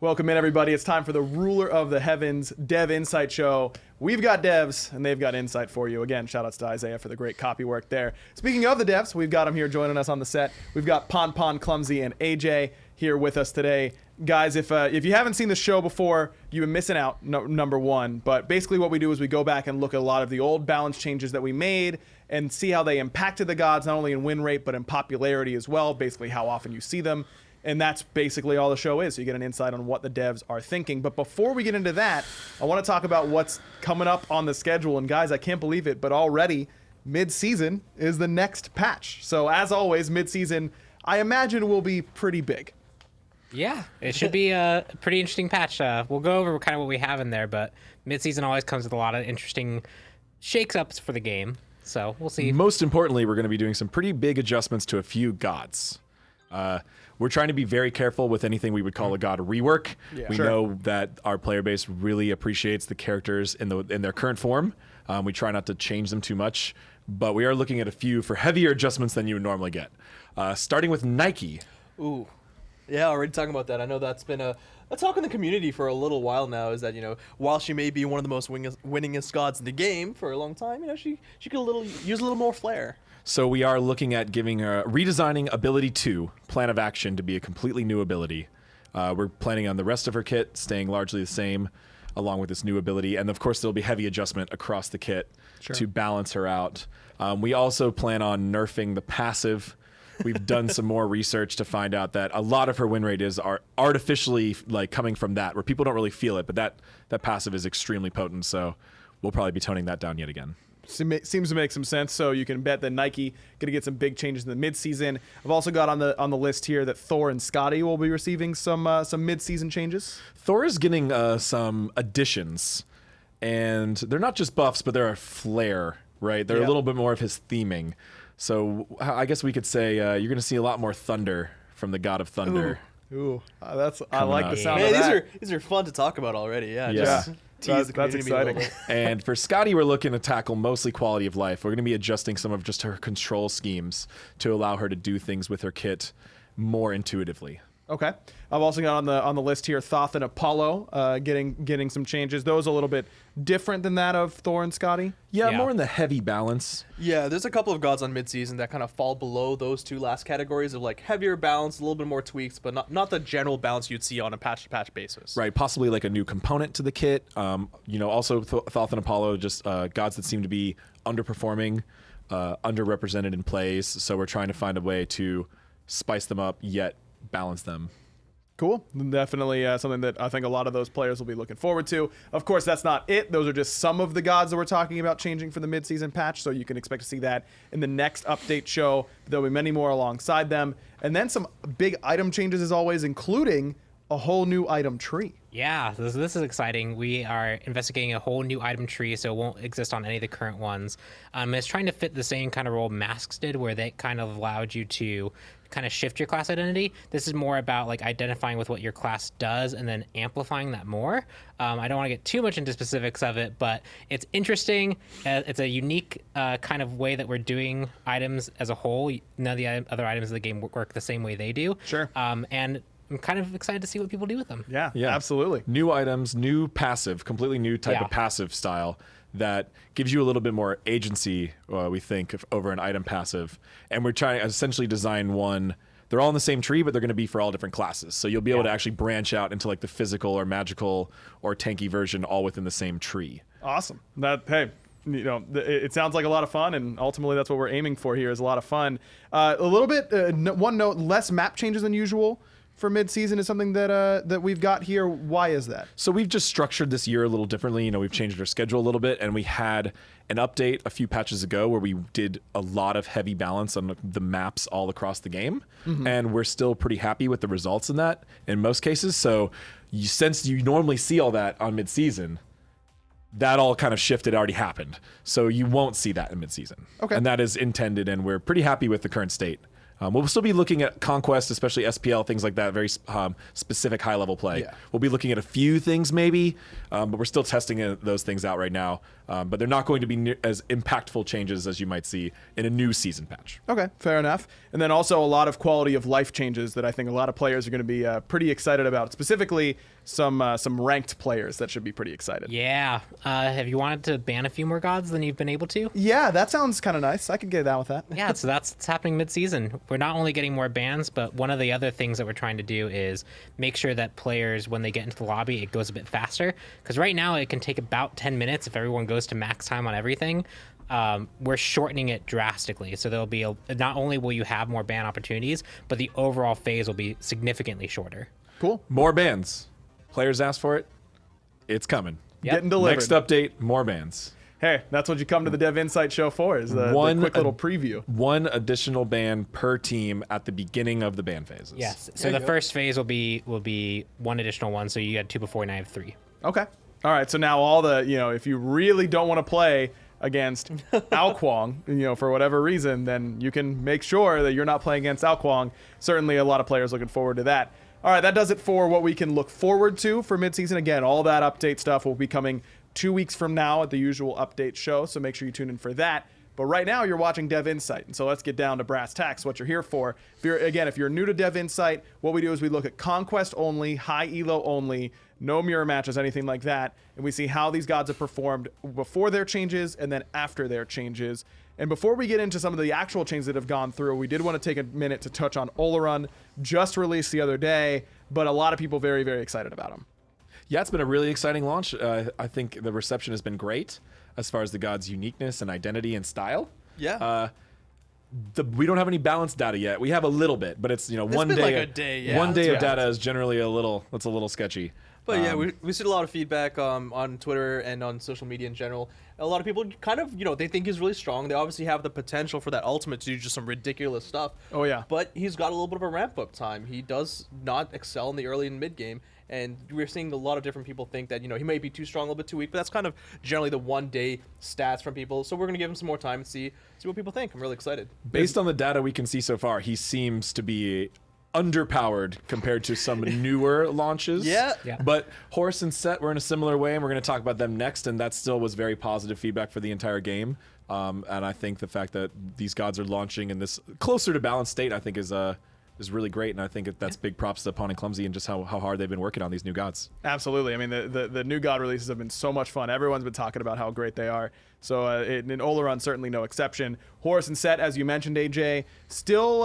Welcome in, everybody. It's time for the Ruler of the Heavens Dev Insight Show. We've got devs, and they've got insight for you. Again, shout-outs to Isaiah for the great copy work there. Speaking of the devs, we've got them here joining us on the set. We've got Pon, Clumsy, and AJ here with us today. Guys, if you haven't seen the show before, you've been missing out, number one. But basically what we do is we go back and look at a lot of the old balance changes that we made and see how they impacted the gods, not only in win rate, but in popularity as well, basically how often you see them. And that's basically all the show is. So you get an insight on what the devs are thinking. But before we get into that, I want to talk about what's coming up on the schedule. And guys, I can't believe it, but already mid-season is the next patch. So as always, mid-season, I imagine will be pretty big. Yeah, it should be a pretty interesting patch. We'll go over kind of what we have in there, but mid-season always comes with a lot of interesting shakes-ups for the game. So we'll see. Most importantly, we're going to be doing some pretty big adjustments to a few gods. We're trying to be very careful with anything we would call a god rework. Yeah, we know that our player base really appreciates the characters in their current form. We try not to change them too much, but we are looking at a few for heavier adjustments than you would normally get. Starting with Nike. Ooh. Yeah, already talking about that. I know that's been a talk in the community for a little while now, is that, you know, while she may be one of the most winningest gods in the game for a long time, you know, she could use a little more flair. So we are looking at redesigning ability 2, plan of action, to be a completely new ability. We're planning on the rest of her kit staying largely the same, along with this new ability. And of course, there'll be heavy adjustment across the kit to balance her out. We also plan on nerfing the passive. We've done some more research to find out that a lot of her win rate are artificially like coming from that, where people don't really feel it, but that passive is extremely potent. So we'll probably be toning that down yet again. Seems to make some sense. So you can bet that Nike going to get some big changes in the midseason. I've also got on the list here that Thor and Scotty will be receiving some midseason changes. Thor is getting some additions, and they're not just buffs, but they're a flair, right? They're a little bit more of his theming. So I guess we could say you're going to see a lot more thunder from the God of Thunder. Ooh, I like the sound Man, of that. these are fun to talk about already. Yeah. Yeah. Tease the That's community a little exciting. bit. And for Scotty, we're looking to tackle mostly quality of life. We're going to be adjusting some of just her control schemes to allow her to do things with her kit more intuitively. Okay. I've also got on the list here Thoth and Apollo getting some changes. Those a little bit different than that of Thor and Scotty. Yeah, Yeah. more in the heavy balance. Yeah, there's a couple of gods on midseason that kind of fall below those two last categories of like heavier balance, a little bit more tweaks, but not the general balance you'd see on a patch-to-patch basis. Right, possibly like a new component to the kit. Also Thoth and Apollo, just gods that seem to be underperforming, underrepresented in plays. So we're trying to find a way to spice them up yet balance them. Cool. Definitely something that I think a lot of those players will be looking forward to. Of course, that's not it. Those are just some of the gods that we're talking about changing for the midseason patch, so you can expect to see that in the next update show. There'll be many more alongside them. And then some big item changes as always, including a whole new item tree. Yeah, this is exciting. We are investigating a whole new item tree, so it won't exist on any of the current ones. It's trying to fit the same kind of role Masks did, where they kind of allowed you to kind of shift your class identity. This is more about like identifying with what your class does and then amplifying that more. I don't want to get too much into specifics of it, but it's interesting. It's a unique kind of way that we're doing items as a whole. None of the other items in the game work the same way they do. Sure. And I'm kind of excited to see what people do with them. Yeah, absolutely. New items, new passive, completely new type of passive style that gives you a little bit more agency, we think, over an item passive. And we're trying to essentially design one. They're all in the same tree, but they're going to be for all different classes. So you'll be able to actually branch out into like the physical or magical or tanky version all within the same tree. Awesome. It sounds like a lot of fun, and ultimately that's what we're aiming for here is a lot of fun. A little bit, one note, less map changes than usual for mid-season is something that we've got here. Why is that? So we've just structured this year a little differently. We've changed our schedule a little bit, and we had an update a few patches ago where we did a lot of heavy balance on the maps all across the game, and we're still pretty happy with the results in that in most cases. So since you normally see all that on mid-season, that all kind of shifted already happened. So you won't see that in mid-season. Okay. And that is intended, and we're pretty happy with the current state. We'll still be looking at Conquest, especially SPL, things like that, very specific high-level play. Yeah. We'll be looking at a few things maybe, but we're still testing those things out right now. But they're not going to be as impactful changes as you might see in a new season patch. Okay, fair enough. And then also a lot of quality of life changes that I think a lot of players are going to be pretty excited about. Specifically, some ranked players that should be pretty excited. Yeah. Have you wanted to ban a few more gods than you've been able to? Yeah, that sounds kind of nice. I could get down with that. Yeah, so that's happening mid-season. We're not only getting more bans, but one of the other things that we're trying to do is make sure that players, when they get into the lobby, it goes a bit faster. Because right now it can take about 10 minutes if everyone goes to max time on everything. We're shortening it drastically. So there'll be not only will you have more ban opportunities, but the overall phase will be significantly shorter. Cool. More bans. Players asked for it. It's coming. Yep. Getting delivered. Next update, more bans. Hey, that's what you come to the Dev Insight show for, is the quick little preview. One additional ban per team at the beginning of the ban phases. Yes. So the first phase will be one additional one. So you had 2 before, now you have 3. Okay. All right, so now all the, if you really don't want to play against Alquang, for whatever reason, then you can make sure that you're not playing against Alquang. Certainly a lot of players looking forward to that. All right, that does it for what we can look forward to for midseason. Again, all that update stuff will be coming 2 weeks from now at the usual update show, so make sure you tune in for that. But right now, you're watching Dev Insight, and so let's get down to brass tacks, what you're here for. If you're new to Dev Insight, what we do is we look at Conquest only, high elo only, no mirror matches, anything like that, and we see how these gods have performed before their changes and then after their changes. And before we get into some of the actual changes that have gone through, we did want to take a minute to touch on Olympian, just released the other day, but a lot of people very, very excited about him. Yeah, it's been a really exciting launch. I think the reception has been great as far as the god's uniqueness and identity and style. Yeah. We don't have any balance data yet. We have a little bit, but it's one been day. like a day, yeah. One day Yeah. of data is generally a little sketchy. But yeah, we see a lot of feedback on Twitter and on social media in general. A lot of people kind of, they think he's really strong. They obviously have the potential for that ultimate to do just some ridiculous stuff. Oh, yeah. But he's got a little bit of a ramp up time. He does not excel in the early and mid game. And we're seeing a lot of different people think that, he may be too strong, a little bit too weak. But that's kind of generally the 1 day stats from people. So we're going to give him some more time and see what people think. I'm really excited. Based on the data we can see so far, he seems to be underpowered compared to some newer launches. Yeah. But HORUS and SET were in a similar way, and we're going to talk about them next, and that still was very positive feedback for the entire game. And I think the fact that these gods are launching in this closer to balanced state, I think is really great, and I think that's big props to Pawn and Clumsy and just how hard they've been working on these new gods. Absolutely. I mean, the new god releases have been so much fun. Everyone's been talking about how great they are. So and Olympian certainly no exception. HORUS and SET, as you mentioned, AJ, still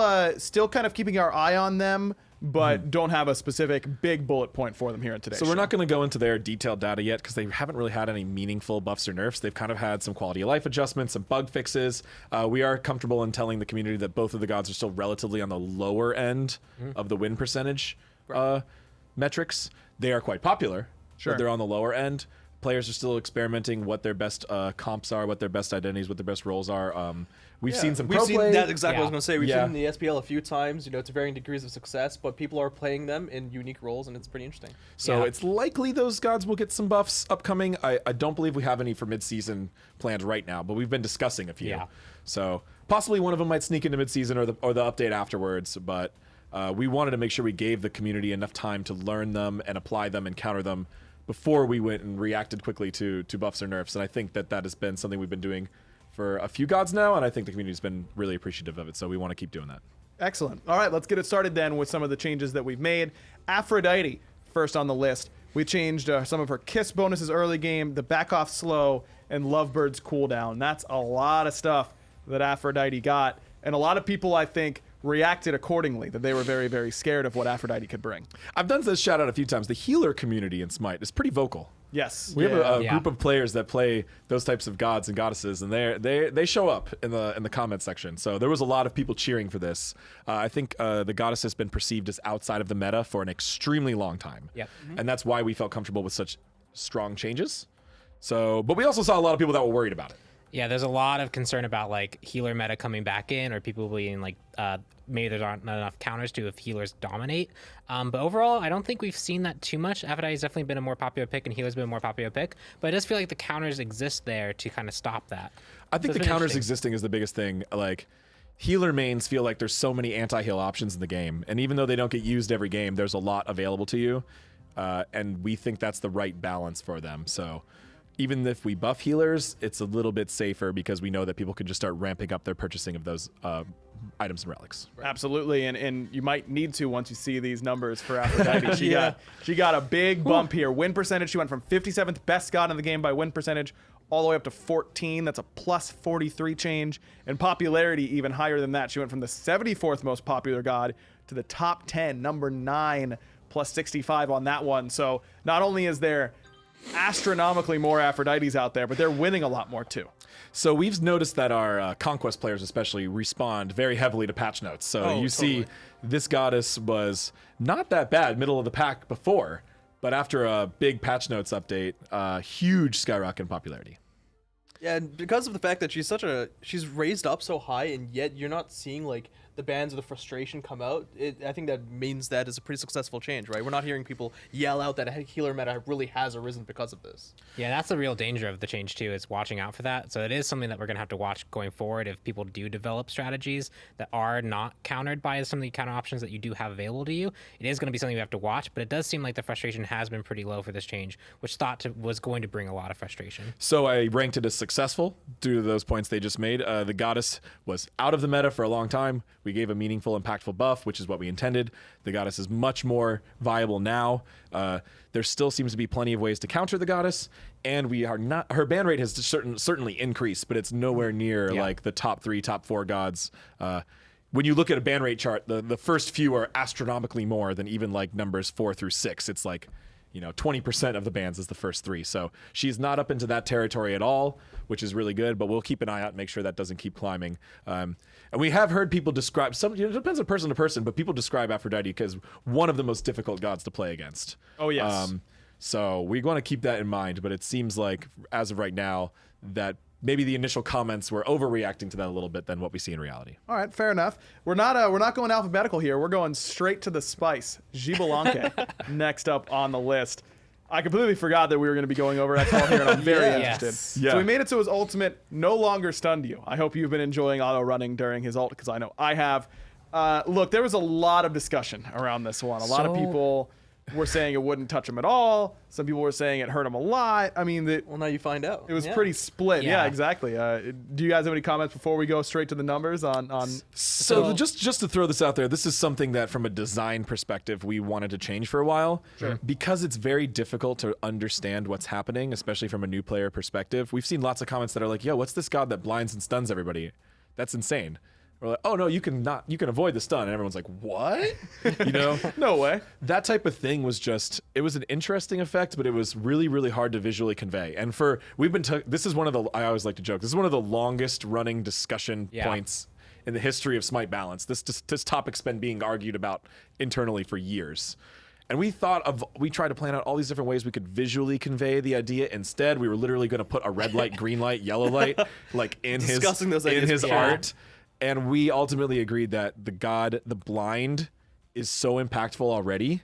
kind of keeping our eye on them, but don't have a specific big bullet point for them here in today's So we're show. not going to go into their detailed data yet because they haven't really had any meaningful buffs or nerfs. They've kind of had some quality of life adjustments, some bug fixes. We are comfortable in telling the community that both of the gods are still relatively on the lower end of the win percentage metrics. They are quite popular, Sure. but they're on the lower end. Players are still experimenting what their best comps are, what their best identities, what their best roles are. We've seen some pro We've seen play. that exactly what I was Yeah. going to say. We've Yeah. seen the SPL a few times, to varying degrees of success, but people are playing them in unique roles, and it's pretty interesting. So Yeah. it's likely those gods will get some buffs upcoming. I don't believe we have any for mid-season planned right now, but we've been discussing a few. Yeah. So possibly one of them might sneak into mid-season or the update afterwards, but we wanted to make sure we gave the community enough time to learn them and apply them and counter them before we went and reacted quickly to buffs or nerfs. And I think that has been something we've been doing for a few gods now, and I think the community's been really appreciative of it, so we want to keep doing that. Excellent. All right, let's get it started then with some of the changes that we've made. Aphrodite, first on the list. We changed some of her kiss bonuses early game, the back off slow, and Lovebird's cooldown. That's a lot of stuff that Aphrodite got, and a lot of people, I think, reacted accordingly, that they were very, very scared of what Aphrodite could bring. I've done this shout out a few times. The healer community in Smite is pretty vocal. Yes. We have a Yeah. group of players that play those types of gods and goddesses, and they show up in the comment section. So there was a lot of people cheering for this. I think the goddess has been perceived as outside of the meta for an extremely long time. Yep. And that's why we felt comfortable with such strong changes. So, but we also saw a lot of people that were worried about it. Yeah, there's a lot of concern about healer meta coming back in, or people being maybe there's not enough counters to if healers dominate. But overall, I don't think we've seen that too much. Aphrodite has definitely been a more popular pick, and healer's been a more popular pick. But I just feel like the counters exist there to kind of stop that. I think So the it's been counters interesting. existing is the biggest thing. Healer mains feel like there's so many anti-heal options in the game, and even though they don't get used every game, there's a lot available to you, and we think that's the right balance for them. So even if we buff healers, it's a little bit safer because we know that people can just start ramping up their purchasing of those items and relics. Absolutely, and you might need to once you see these numbers for Aphrodite. Yeah. She got a big bump here. Win percentage, she went from 57th best god in the game by win percentage all the way up to 14. That's a plus 43 change. And popularity even higher than that. She went from the 74th most popular god to the top 10, number 9, plus 65 on that one. So not only is there astronomically more Aphrodites out there, but they're winning a lot more too. So we've noticed that our Conquest players especially respond very heavily to patch notes. So you see this goddess was not that bad, middle of the pack before, but after a big patch notes update, huge skyrocket in popularity. Yeah, and because of the fact that she's raised up so high, and yet you're not seeing the bands of the frustration come out. I think that means that is a pretty successful change, right? We're not hearing people yell out that a healer meta really has arisen because of this. Yeah, that's the real danger of the change too, is watching out for that. So it is something that we're gonna have to watch going forward if people do develop strategies that are not countered by some of the counter options that you do have available to you. It is gonna be something we have to watch, but it does seem like the frustration has been pretty low for this change, which was going to bring a lot of frustration. So I ranked it as successful due to those points they just made. The goddess was out of the meta for a long time. We We gave a meaningful, impactful buff, which is what we intended. The goddess is much more viable now. There still seems to be plenty of ways to counter the goddess, and we are not. Her ban rate has certainly increased, but it's nowhere near like the top 3, top 4 gods. When you look at a ban rate chart, the first few are astronomically more than even like numbers 4 through 6. It's like, 20% of the bans is the first 3. So she's not up into that territory at all, which is really good, but we'll keep an eye out and make sure that doesn't keep climbing. And we have heard people describe, it depends on person to person, but people describe Aphrodite as one of the most difficult gods to play against. Oh, yes. So we want to keep that in mind, but it seems like as of right now that maybe the initial comments were overreacting to that a little bit than what we see in reality. All right, fair enough. We're not going alphabetical here. We're going straight to the spice. XBALANQUE next up on the list. I completely forgot that we were going to be going over XBAL here, and I'm very interested. Yes. Yeah. So we made it so his ultimate no longer stunned you. I hope you've been enjoying auto running during his ult, because I know I have. Look, there was a lot of discussion around this one. A lot of people were saying it wouldn't touch him at all. Some people were saying it hurt him a lot. I mean, Well, now you find out. it was pretty split. Yeah, Yeah. exactly. Do you guys have any comments before we go straight to the numbers on So just to throw this out there, this is something that from a design perspective we wanted to change for a while. Sure. Because it's very difficult to understand what's happening, especially from a new player perspective. We've seen lots of comments that are like, yo, what's this god that blinds and stuns everybody? That's insane. We're like, oh no, you can avoid the stun, and everyone's like, what? No way. That type of thing was it was an interesting effect, but it was really, really hard to visually convey. And this is one of the, I always like to joke, this is one of the longest running discussion points in the history of SMITE balance. This topic's been being argued about internally for years. And we tried to plan out all these different ways we could visually convey the idea. Instead, we were literally going to put a red light, green light, yellow light, like in his art. And we ultimately agreed that the blind is so impactful already.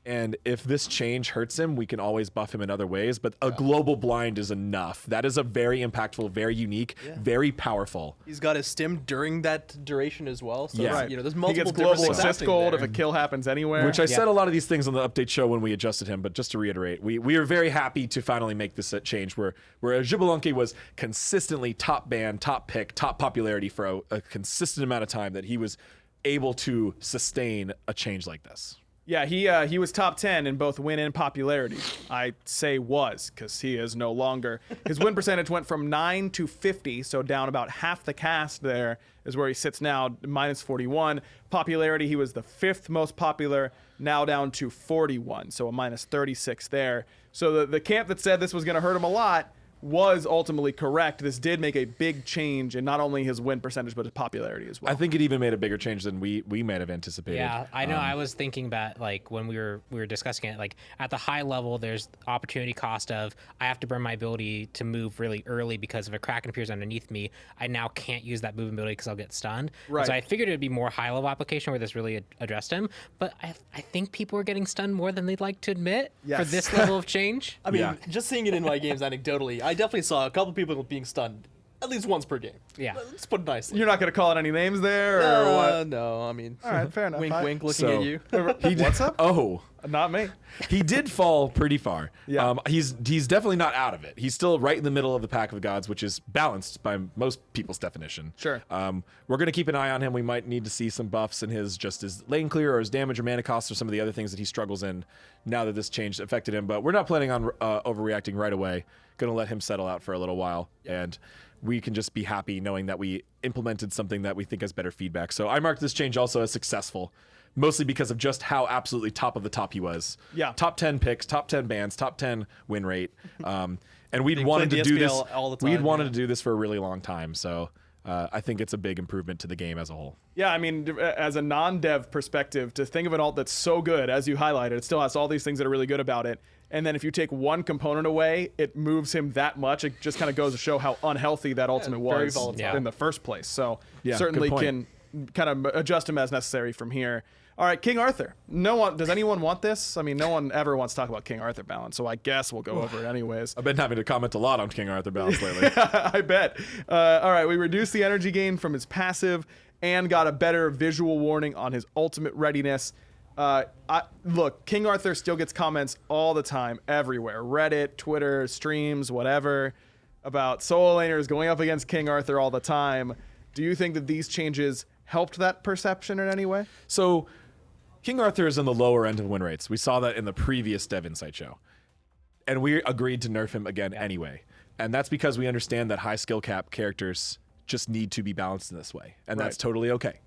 And if this change hurts him, we can always buff him in other ways. But a global blind is enough. That is a very impactful, very unique, very powerful. He's got his stim during that duration as well. So Yeah. there's He multiple gets different global things assist happening gold there. if a kill happens anywhere. Which I said a lot of these things on the update show when we adjusted him, but just to reiterate, we are very happy to finally make this change where XBALANQUE was consistently top ban, top pick, top popularity for a consistent amount of time, that he was able to sustain a change like this. Yeah, he was top 10 in both win and popularity. I say was, because he is no longer. His win percentage went from 9 to 50, so down about half the cast there is where he sits now, minus 41. Popularity, he was the 5th most popular, now down to 41, so a minus 36 there. So the camp that said this was going to hurt him a lot was ultimately correct. This did make a big change in not only his win percentage, but his popularity as well. I think it even made a bigger change than we might have anticipated. Yeah, I know. I was thinking that, like, when we were discussing it, like at the high level, there's opportunity cost of I have to burn my ability to move really early because if a Kraken appears underneath me, I now can't use that movement ability because I'll get stunned. Right. So I figured it'd be more high level application where this really addressed him. But I think people are getting stunned more than they'd like to admit for Yes. this level of change. I mean, Yeah. just seeing it in my games anecdotally, I definitely saw a couple people being stunned at least once per game. Yeah. Let's put it nicely. You're not going to call out any names there, or what? No, I mean, All right, fair enough. wink, wink, looking So- at you. What's up? Oh, Not me. he did fall pretty far. Yeah. He's definitely not out of it. He's still right in the middle of the pack of gods, which is balanced by most people's definition. Sure. We're going to keep an eye on him. We might need to see some buffs in his lane clear or his damage or mana cost or some of the other things that he struggles in now that this change affected him. But we're not planning on overreacting right away. Going to let him settle out for a little while. And we can just be happy knowing that we implemented something that we think has better feedback. So I marked this change also as successful, mostly because of just how absolutely top of the top he was. Yeah. Top 10 picks, top 10 bans, top 10 win rate. And we'd Being wanted played to the do this. SPL all the We'd time, wanted yeah. to do this for a really long time. So I think it's a big improvement to the game as a whole. Yeah, I mean, as a non-dev perspective, to think of an alt that's so good, as you highlighted, it still has all these things that are really good about it. And then if you take one component away, it moves him that much. It just kind of goes to show how unhealthy that ultimate very was volatile. in the first place. So Yeah, certainly good can point. kind of adjust him as necessary from here. All right, King Arthur. Does anyone want this? I mean, no one ever wants to talk about King Arthur balance, so I guess we'll go over it anyways. I've been having to comment a lot on King Arthur balance lately. I bet. All right, we reduced the energy gain from his passive and got a better visual warning on his ultimate readiness. Look, King Arthur still gets comments all the time, everywhere. Reddit, Twitter, streams, whatever, about solo laners going up against King Arthur all the time. Do you think that these changes helped that perception in any way? So King Arthur is in the lower end of win rates. We saw that in the previous Dev Insight show. And we agreed to nerf him again anyway. And that's because we understand that high skill cap characters just need to be balanced in this way. And that's totally okay.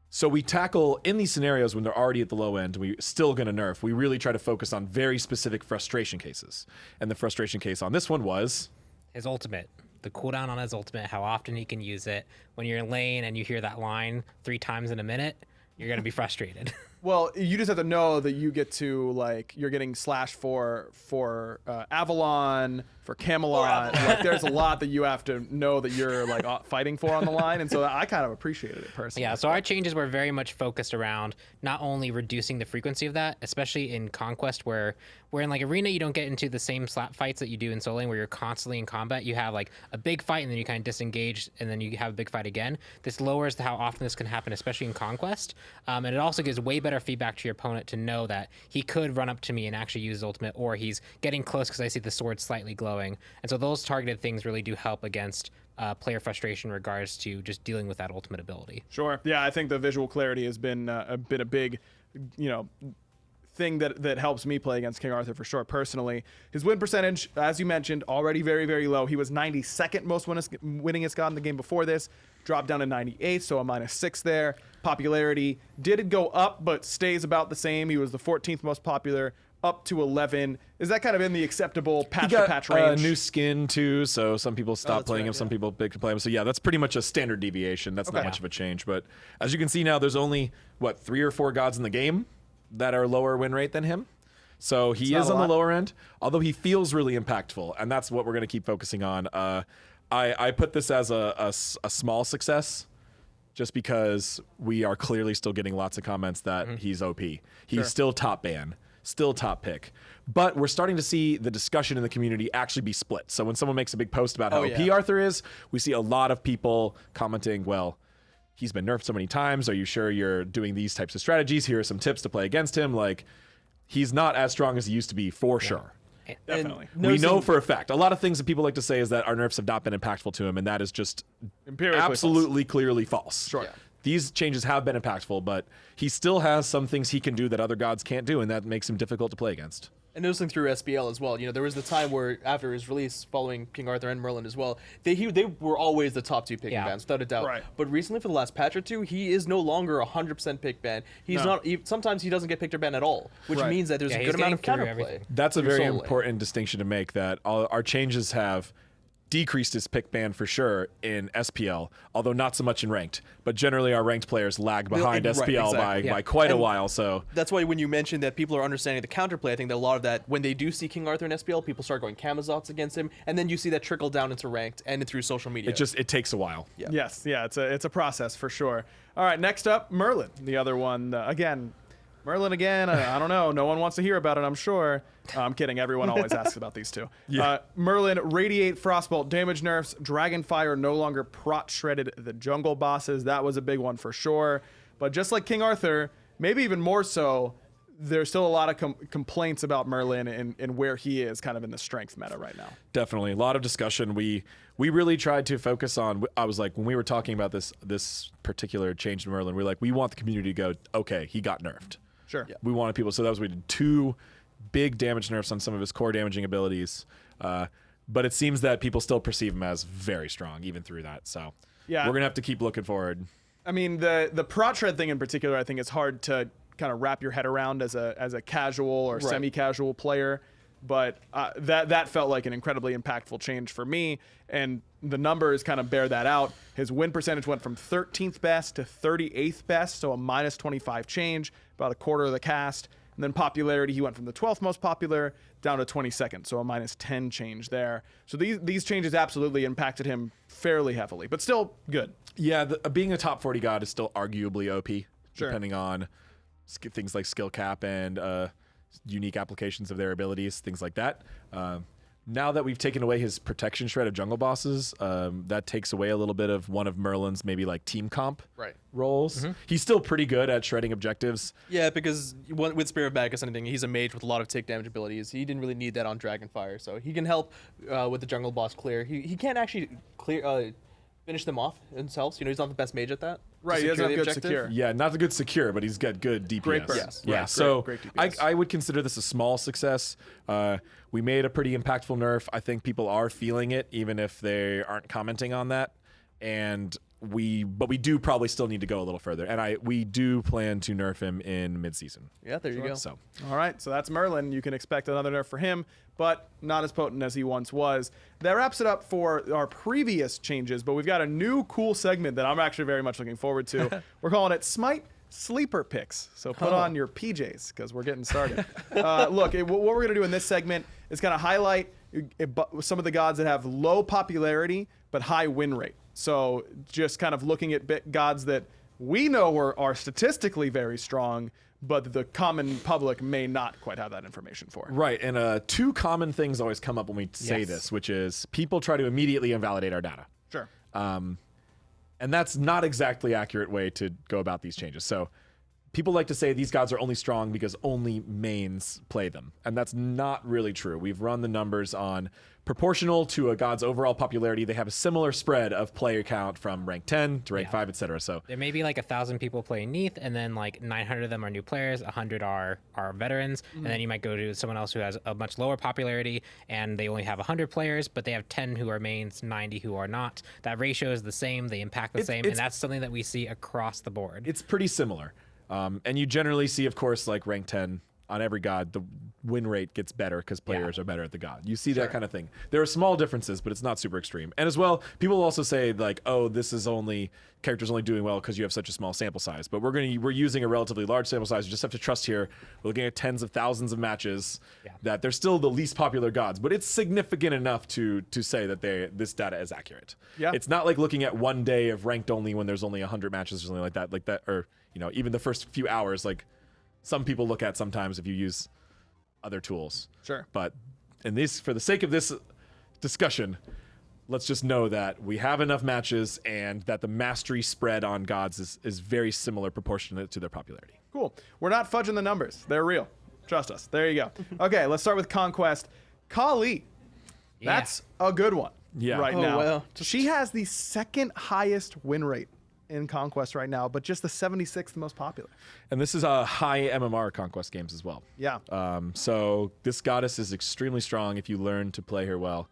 So we tackle, in these scenarios when they're already at the low end, we're still going to nerf. We really try to focus on very specific frustration cases. And the frustration case on this one was... his ultimate. The cooldown on his ultimate, how often he can use it. When you're in lane and you hear that line 3 times in a minute, you're going to be frustrated. Well, you just have to know that you get to, like, you're getting slash for Avalon, for Camelot. Like, there's a lot that you have to know that you're, like, fighting for on the line. And so I kind of appreciated it personally. Yeah, so our changes were very much focused around not only reducing the frequency of that, especially in Conquest, where in, like, Arena, you don't get into the same slap fights that you do in solo lane, where you're constantly in combat. You have, like, a big fight, and then you kind of disengage, and then you have a big fight again. This lowers how often this can happen, especially in Conquest. And it also gives way better feedback to your opponent to know that he could run up to me and actually use his ultimate, or he's getting close because I see the sword slightly glowing. And so those targeted things really do help against player frustration in regards to just dealing with that ultimate ability. Sure. Yeah, I think the visual clarity has been a big, thing that helps me play against King Arthur for sure personally. His win percentage, as you mentioned, already very, very low. He was 92nd most winningest god in the game before this. Dropped down to 98, so a -6 there. Popularity did go up, but stays about the same. He was the 14th most popular, up to 11. Is that kind of in the acceptable patch-to-patch range? New skin, too, so some people stop playing him, some people pick to play him. So, yeah, that's pretty much a standard deviation. That's not much of a change. But as you can see now, there's only, 3 or 4 gods in the game that are lower win rate than him. So he is on the lower end, although he feels really impactful, and that's what we're going to keep focusing on. I put this as a small success just because we are clearly still getting lots of comments that he's OP. He's still top ban, still top pick. But we're starting to see the discussion in the community actually be split. So when someone makes a big post about how OP Arthur is, we see a lot of people commenting, well, he's been nerfed so many times. Are you sure you're doing these types of strategies? Here are some tips to play against him. Like, he's not as strong as he used to be for sure. Definitely. We know for a fact. A lot of things that people like to say is that our nerfs have not been impactful to him, and that is just absolutely clearly false. Sure. Yeah. These changes have been impactful, but he still has some things he can do that other gods can't do, and that makes him difficult to play against. And noticing through SBL as well, there was the time where after his release, following King Arthur and Merlin as well, they were always the top 2 picking bands, without a doubt. Right. But recently, for the last patch or 2, he is no longer 100% pick ban. He's not. Sometimes he doesn't get picked or banned at all, which means that there's a good amount of counterplay. That's a very important distinction to make. That our changes have decreased his pick ban for sure in SPL, although not so much in ranked. But generally, our ranked players lag behind SPL by quite a while. So that's why when you mentioned that people are understanding the counterplay, I think that a lot of that, when they do see King Arthur in SPL, people start going Kamazots against him, and then you see that trickle down into ranked and through social media. It takes a while. Yeah. Yes, yeah, it's a process for sure. All right, next up, Merlin, the other one. Merlin again, I don't know. No one wants to hear about it, I'm sure. I'm kidding. Everyone always asks about these two. Merlin, Radiate, Frostbolt, damage nerfs, Dragonfire no longer prot shredded the jungle bosses. That was a big one for sure. But just like King Arthur, maybe even more so, there's still a lot of complaints about Merlin and where he is kind of in the strength meta right now. Definitely. A lot of discussion. We really tried to focus on, I was like, when we were talking about this particular change to Merlin, we were like, we want the community to go, okay, he got nerfed. Sure. We wanted people, so that was, we did 2 big damage nerfs on some of his core damaging abilities. But it seems that people still perceive him as very strong, even through that. So we're going to have to keep looking forward. I mean, the prot shred thing in particular, I think it's hard to kind of wrap your head around as a casual or semi-casual player. But that felt like an incredibly impactful change for me, and the numbers kind of bear that out. His win percentage went from 13th best to 38th best, so a -25 change, about a quarter of the cast. And then popularity, he went from the 12th most popular down to 22nd, so a -10 change there. So these changes absolutely impacted him fairly heavily, but still good. Yeah, being a top 40 god is still arguably OP, depending on things like skill cap and unique applications of their abilities, things like that. Now that we've taken away his protection shred of jungle bosses, that takes away a little bit of one of Merlin's maybe like team comp roles. He's still pretty good at shredding objectives. Yeah, because with Spirit of Magus and anything, he's a mage with a lot of take damage abilities. He didn't really need that on Dragonfire, so he can help with the jungle boss clear. He can't actually clear finish them off himself. You know, he's not the best mage at that. Right, To he doesn't secure have the good objective. secure. Yeah, not the good secure, but he's got good DPS. Great burn. Yes. Yeah, Right, so great DPS. I would consider this a small success. We made a pretty impactful nerf. I think people are feeling it, even if they aren't commenting on that. But we do probably still need to go a little further. And we do plan to nerf him in mid-season. Yeah, there you go. So All right, so that's Merlin. You can expect another nerf for him, but not as potent as he once was. That wraps it up for our previous changes, but we've got a new cool segment that I'm actually very much looking forward to. We're calling it Smite Sleeper Picks. So put on your PJs because we're getting started. Look, what we're going to do in this segment is kind of highlight some of the gods that have low popularity but high win rate. So just kind of looking at gods that we know are statistically very strong, but the common public may not quite have that information for. right, and two common things always come up when we say Yes. this, which is people try to immediately invalidate our data. Sure. And that's not exactly accurate way to go about these changes. So people like to say these gods are only strong because only mains play them. And that's not really true. We've run the numbers on proportional to a god's overall popularity. They have a similar spread of player count from rank 10 to rank 5, etc. So There may be like 1,000 people playing Neath, and then like 900 of them are new players, 100 are veterans, and then you might go to someone else who has a much lower popularity, and they only have 100 players, but they have 10 who are mains, 90 who are not. That ratio is the same, they impact the same, and that's something that we see across the board. it's pretty similar. And you generally see, of course, like rank 10 on every god, the win rate gets better because players are better at the god. You see that kind of thing. There are small differences, but it's not super extreme. And as well, people also say like, oh, this is characters only doing well because you have such a small sample size. But we're using a relatively large sample size. You just have to trust here. We're looking at tens of thousands of matches that they're still the least popular gods, but it's significant enough to say that this data is accurate. Yeah. It's not like looking at one day of ranked only when there's only 100 matches or something like that, or even the first few hours, like some people look at sometimes if you use other tools. Sure. But for the sake of this discussion, let's just know that we have enough matches and that the mastery spread on gods is very similar proportionate to their popularity. Cool. We're not fudging the numbers. They're real. Trust us. There you go. Okay, let's start with Conquest. Kali. That's a good one right Oh, now. wow. She has the second highest win rate in Conquest right now, but just the 76th most popular. And this is a high MMR Conquest games as well. Yeah. So this goddess is extremely strong if you learn to play her well.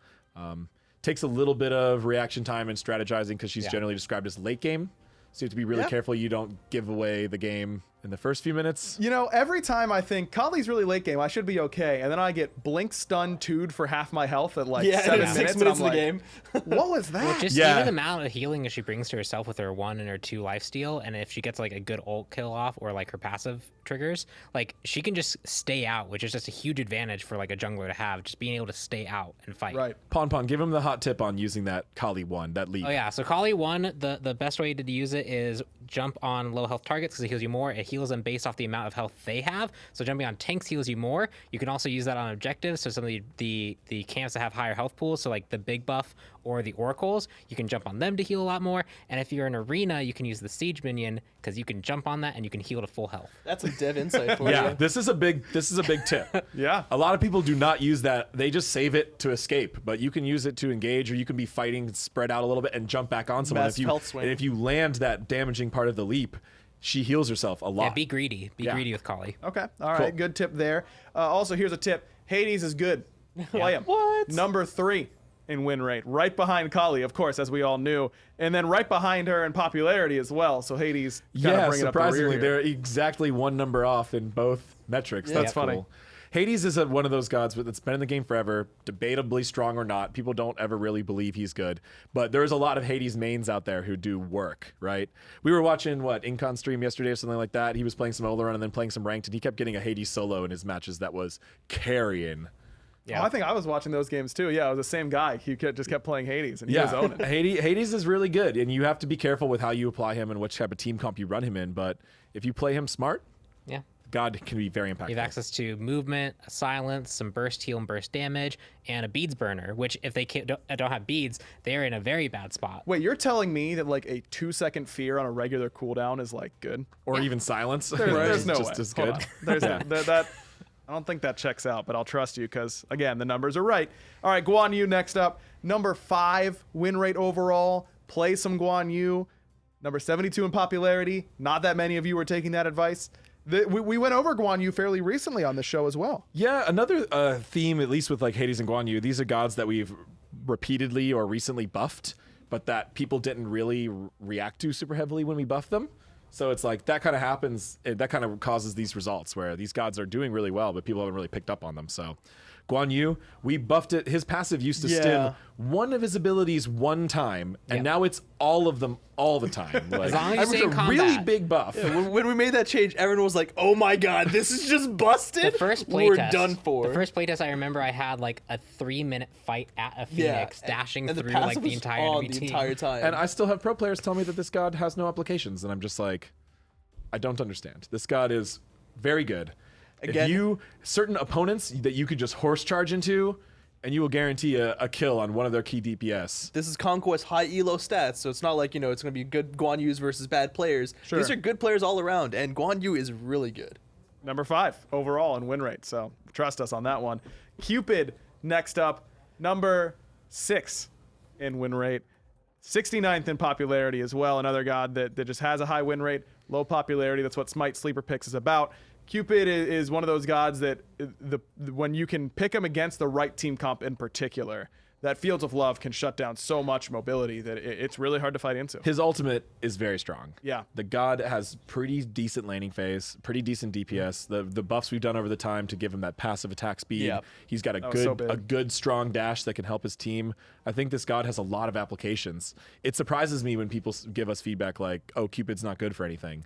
Takes a little bit of reaction time and strategizing because she's generally described as late game. So you have to be really careful you don't give away the game in the first few minutes. Every time I think Kali's really late game, I should be okay, and then I get blink stun 2'd for half my health at like 7 minutes. 6 and minutes I'm of the like, game. What was that? Just even the amount of healing that she brings to herself with her 1 and her 2 lifesteal, and if she gets like a good ult kill off or like her passive triggers, like she can just stay out, which is just a huge advantage for like a jungler to have, just being able to stay out and fight. Right. Pon, give him the hot tip on using that Kali 1, that lead. Oh yeah, so Kali 1, the best way to use it is jump on low health targets because it heals you more. It heals them based off the amount of health they have. So jumping on tanks heals you more. You can also use that on objectives. So some of the camps that have higher health pools, so like the big buff or the oracles, you can jump on them to heal a lot more. And if you're in arena, you can use the siege minion because you can jump on that and you can heal to full health. That's a dev insight for Yeah, you. this is a big tip. Yeah. A lot of people do not use that. They just save it to escape, but you can use it to engage, or you can be fighting, spread out a little bit, and jump back on someone. Massive health swing. And if you land that damaging part of the leap, she heals herself a lot. Yeah, be greedy. Be greedy with Kali. Okay. All right. Cool. Good tip there. Also, here's a tip. Hades is good. Play him. What? Number 3 in win rate, right behind Kali, of course, as we all knew, and then right behind her in popularity as well. So Hades kind of bringing up the rear surprisingly, here. they're exactly one number off in both metrics. Yeah. That's Funny. cool. Hades is one of those gods that's been in the game forever, debatably strong or not. People don't ever really believe he's good. But there's a lot of Hades mains out there who do work, right? We were watching, Incon stream yesterday or something like that. He was playing some Ola run and then playing some ranked, and he kept getting a Hades solo in his matches that was carrying. Oh, I think I was watching those games too. Yeah, it was the same guy. He just kept playing Hades, and he was owning it. Hades is really good, and you have to be careful with how you apply him and which type of team comp you run him in. But if you play him smart, Yeah. God can be very impactful. You have access to movement, silence, some burst heal and burst damage, and a beads burner, which if they don't have beads, they're in a very bad spot. Wait, you're telling me that like a 2-second fear on a regular cooldown is like good? Or even silence. There's no just way. as Hold good. on. There's that. I don't think that checks out, but I'll trust you because, again, the numbers are right. All right, Guan Yu next up. Number 5 win rate overall, play some Guan Yu. Number 72 in popularity. Not that many of you were taking that advice. We went over Guan Yu fairly recently on the show as well. Yeah, another theme, at least with like Hades and Guan Yu, these are gods that we've repeatedly or recently buffed, but that people didn't really react to super heavily when we buffed them. So it's like that kind of happens, that kind of causes these results where these gods are doing really well, but people haven't really picked up on them. So Guan Yu, we buffed it. His passive used to stim one of his abilities one time, and now it's all of them all the time. Like, as long as that was you a stay in really combat. big buff. Yeah, when we made that change, everyone was like, "Oh my god, this is just busted." The first We're playtest. done for. The first playtest I remember, I had like a 3-minute fight at a Phoenix, dashing and through passive like the was entire on enemy the team. entire time. And I still have pro players tell me that this god has no applications, and I'm just like, I don't understand. This god is very good. Again, Certain opponents that you could just horse charge into, and you will guarantee a kill on one of their key DPS. this is Conquest high elo stats, so it's not like, it's going to be good Guan Yus versus bad players. Sure. These are good players all around, and Guan Yu is really good. Number 5 overall in win rate. So trust us on that one. Cupid next up, number 6 in win rate. 69th in popularity as well. Another god that just has a high win rate, low popularity. That's what Smite Sleeper Picks is about. Cupid is one of those gods that when you can pick him against the right team comp in particular, that Fields of Love can shut down so much mobility that it's really hard to fight into. His ultimate is very strong. Yeah. The god has pretty decent landing phase, pretty decent DPS. The buffs we've done over the time to give him that passive attack speed. Yep. He's got so a big. good strong dash that can help his team. I think this god has a lot of applications. It surprises me when people give us feedback like, "Oh, Cupid's not good for anything."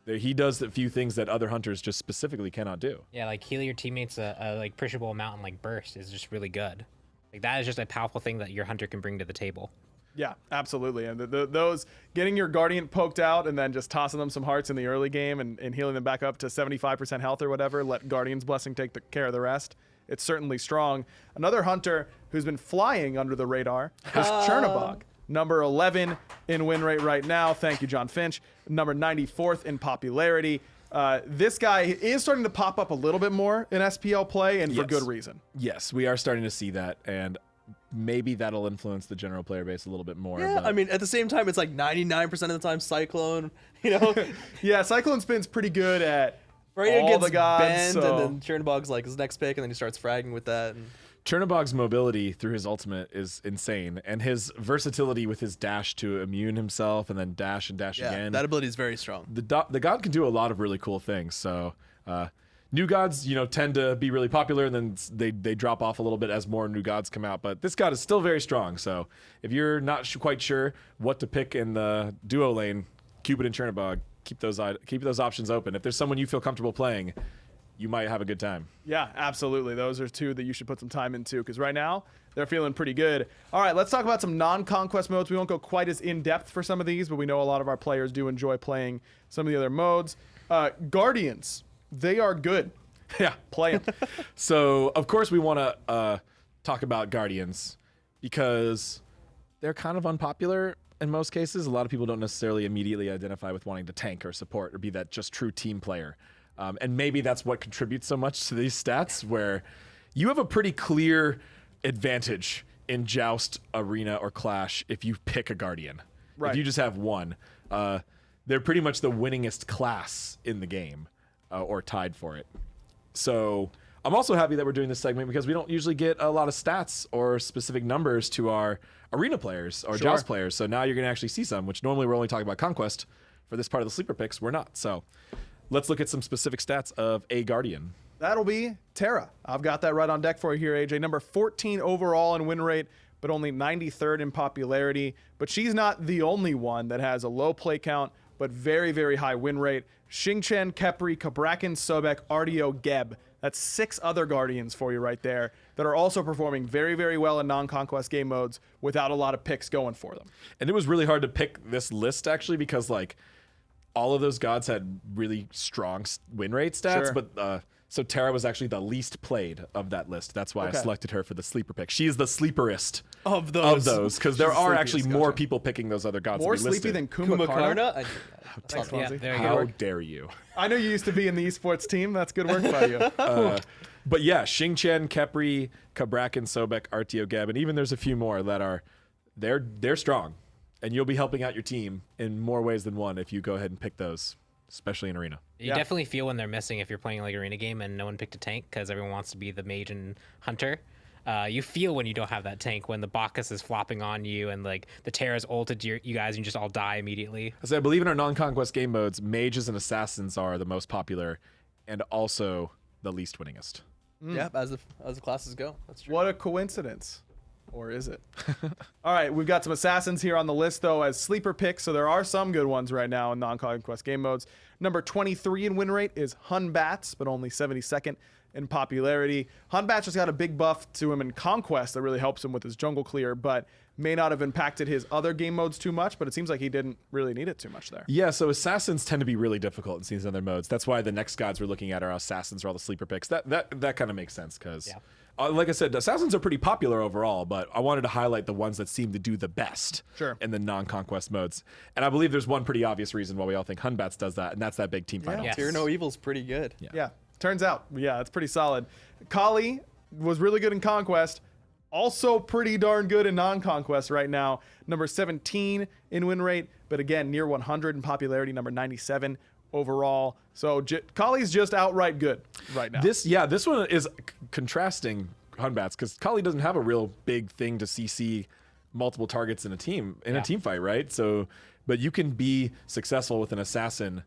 He does a few things that other hunters just specifically cannot do. Yeah, like heal your teammates a like appreciable amount and like burst is just really good. Like that is just a powerful thing that your hunter can bring to the table. Yeah, absolutely. And those getting your Guardian poked out and then just tossing them some hearts in the early game and healing them back up to 75% health or whatever, let Guardian's Blessing take care of the rest. It's certainly strong. Another hunter who's been flying under the radar is Chernobog. Number 11 in win rate right now. Thank you, John Finch. Number 94th in popularity. This guy is starting to pop up a little bit more in SPL play, and for Yes. good reason. Yes, we are starting to see that, and maybe that'll influence the general player base a little bit more. Yeah, but I mean, at the same time, it's like 99% of the time Cyclone, Yeah, Cyclone Spin's pretty good at Right, all it gets the gods. banned, So. and then Chernobog's like his next pick, and then he starts fragging with that. And Chernobog's mobility through his ultimate is insane, and his versatility with his dash to immune himself and then dash and dash yeah, again. that ability is very strong. The god can do a lot of really cool things. So new gods, tend to be really popular, and then they drop off a little bit as more new gods come out. But this god is still very strong. So if you're not quite sure what to pick in the duo lane, Cupid and Chernobog, keep those options open. If there's someone you feel comfortable playing, you might have a good time. Yeah, absolutely. Those are two that you should put some time into because right now they're feeling pretty good. All right, let's talk about some non-conquest modes. We won't go quite as in-depth for some of these, but we know a lot of our players do enjoy playing some of the other modes. Guardians, they are good. Yeah. Play them. So, of course, we want to talk about Guardians because they're kind of unpopular in most cases. A lot of people don't necessarily immediately identify with wanting to tank or support or be that just true team player. And maybe that's what contributes so much to these stats, where you have a pretty clear advantage in Joust, Arena, or Clash if you pick a Guardian. Right. If you just have one, they're pretty much the winningest class in the game, or tied for it. So I'm also happy that we're doing this segment because we don't usually get a lot of stats or specific numbers to our Arena players or Sure. Joust players. So now you're going to actually see some, which normally we're only talking about Conquest. For this part of the sleeper picks, we're not. So let's look at some specific stats of a Guardian. That'll be Terra. I've got that right on deck for you here, AJ. Number 14 overall in win rate, but only 93rd in popularity. But she's not the only one that has a low play count, but very, very high win rate. Xingchen, Khepri, Kabrakan, Sobek, Artio, Geb. That's 6 other Guardians for you right there that are also performing very, very well in non-conquest game modes without a lot of picks going for them. And it was really hard to pick this list, actually, because, all of those gods had really strong win rate stats, Sure. but so Terra was actually the least played of that list. That's why Okay. I selected her for the sleeper pick. She is the sleeperest Of those. because there She's the are sleepiest, actually more gotcha. people picking those other gods. More to be sleepy listed. than Kumakarna. Kumakarna? Thanks, Yeah, Fonzie. there you How go. dare you? I know you used to be in the esports team. That's good work by you. But yeah, Xingchen, Khepri, Kabrakan, Sobek, Artio, Geb, and even there's a few more that are they're strong. And you'll be helping out your team in more ways than one if you go ahead and pick those, especially in Arena. You definitely feel when they're missing if you're playing like arena game and no one picked a tank because everyone wants to be the mage and hunter. You feel when you don't have that tank, when the Bacchus is flopping on you and like the Terra's ulted you guys and you just all die immediately. So I believe in our non-conquest game modes, mages and assassins are the most popular and also the least winningest. Yeah, as the classes go. That's true. What a coincidence. Or is it? All right, we've got some assassins here on the list, though, as sleeper picks, so there are some good ones right now in non-conquest game modes. Number 23 in win rate is Hunbats, but only 72nd in popularity. Hunbats just got a big buff to him in Conquest that really helps him with his jungle clear, but may not have impacted his other game modes too much, but it seems like he didn't really need it too much there. Yeah, so assassins tend to be really difficult in these other modes. That's why the next gods we're looking at are assassins or all the sleeper picks. That kind of makes sense because... Yeah. Like I said, assassins are pretty popular overall, but I wanted to highlight the ones that seem to do the best in the non-conquest modes. And I believe there's one pretty obvious reason why we all think Hunbats does that, and that's that big team fight. Yes. Fear No Evil's pretty good. Yeah, turns out, it's pretty solid. Kali was really good in Conquest, also pretty darn good in non-conquest right now. Number 17 in win rate, but again, near 100 in popularity, number 97 overall. So Kali's just outright good right now. This one is contrasting Hunbats because Kali doesn't have a real big thing to CC multiple targets in a team fight, right? So, but you can be successful with an assassin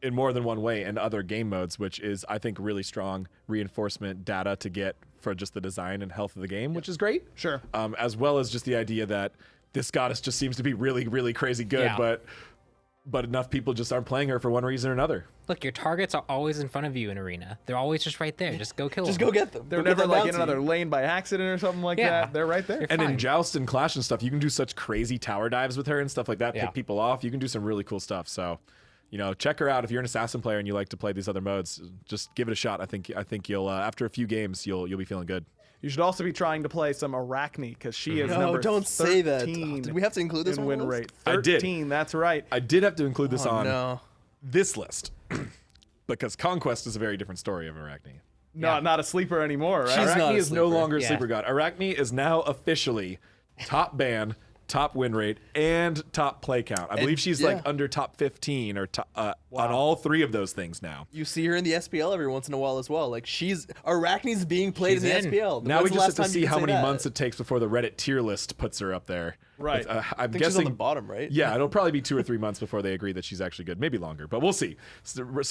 in more than one way in other game modes, which is, I think, really strong reinforcement data to get for just the design and health of the game, which is great. Sure. As well as just the idea that this goddess just seems to be really, really crazy good, but enough people just aren't playing her for one reason or another. Look, your targets are always in front of you in arena. They're always just right there. Just go kill them. Just go get them. They're never like in another lane by accident or something like that. They're right there. And in Joust and Clash and stuff, you can do such crazy tower dives with her and stuff like that, pick people off. You can do some really cool stuff. So, check her out if you're an assassin player and you like to play these other modes. Just give it a shot. I think you'll after a few games you'll be feeling good. You should also be trying to play some Arachne because she is number 13 say that. Did we have to include this in one win rate? 13, I did. That's right. I did have to include this on No. this list because Conquest is a very different story of Arachne. No, not a sleeper anymore, right? Arachne is no longer a sleeper god. Arachne is now officially top ban, top win rate, and top play count. I believe she's like under top 15 or on all three of those things now. You see her in the SPL every once in a while as well. Like Arachne's being played in the SPL. Now we just have to see how many months it takes before the Reddit tier list puts her up there. Right. I'm guessing guessing she's on the bottom, right? Yeah, it'll probably be 2 or 3 months before they agree that she's actually good. Maybe longer, but we'll see.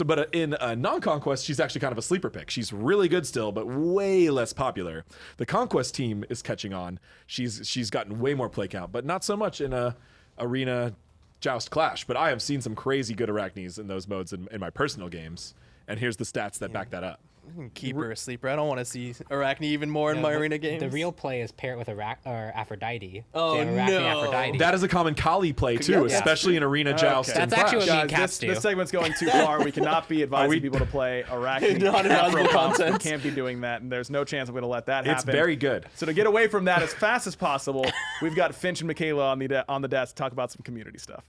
But in non-conquest, she's actually kind of a sleeper pick. She's really good still, but way less popular. The conquest team is catching on. She's gotten way more play count, but not so much in arena, Joust, Clash. But I have seen some crazy good Arachnes in those modes in my personal games, and here's the stats that back that up. Keep her a sleeper. I don't want to see Arachne even more in my arena games. The real play is pair it with Aphrodite. Oh, so Arachne, no. Aphrodite. That is a common Kali play too, especially in arena, Joust, and That's actually Clash. what me and Guys, Caps do. this segment's going too far. We cannot be advising people to play Arachne. Not in Afro valuable comps. We content. can't be doing that, and there's no chance I'm going to let that happen. It's very good. So to get away from that as fast as possible, we've got Finch and Michaela on the desk to talk about some community stuff.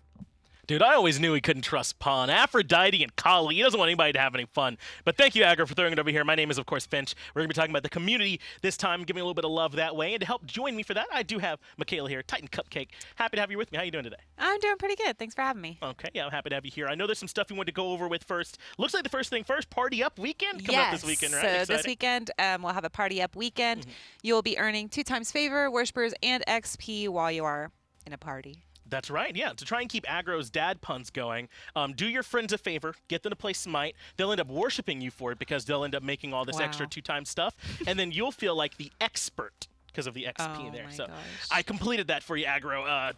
Dude, I always knew he couldn't trust Pawn, Aphrodite, and Kali. He doesn't want anybody to have any fun. But thank you, Aggro, for throwing it over here. My name is, of course, Finch. We're going to be talking about the community this time, giving a little bit of love that way. And to help join me for that, I do have Michaela here, Titan Cupcake. Happy to have you with me. How you doing today? I'm doing pretty good. Thanks for having me. Okay, yeah, I'm happy to have you here. I know there's some stuff you wanted to go over with first. Looks like the first thing first, Party Up Weekend coming up this weekend, right? So Exciting. this weekend, we'll have a Party Up Weekend. You'll be earning 2 times favor, worshippers, and XP while you are in a party. That's right, yeah. To try and keep Aggro's dad puns going, do your friends a favor, get them to play Smite. They'll end up worshiping you for it because they'll end up making all this extra 2-time stuff, and then you'll feel like the expert because of the XP there. So gosh. I completed that for you, Aggro. I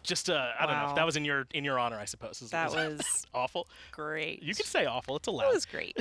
don't know. That was in your honor, I suppose. That was awful. Great. You can say awful. It's allowed. That was great.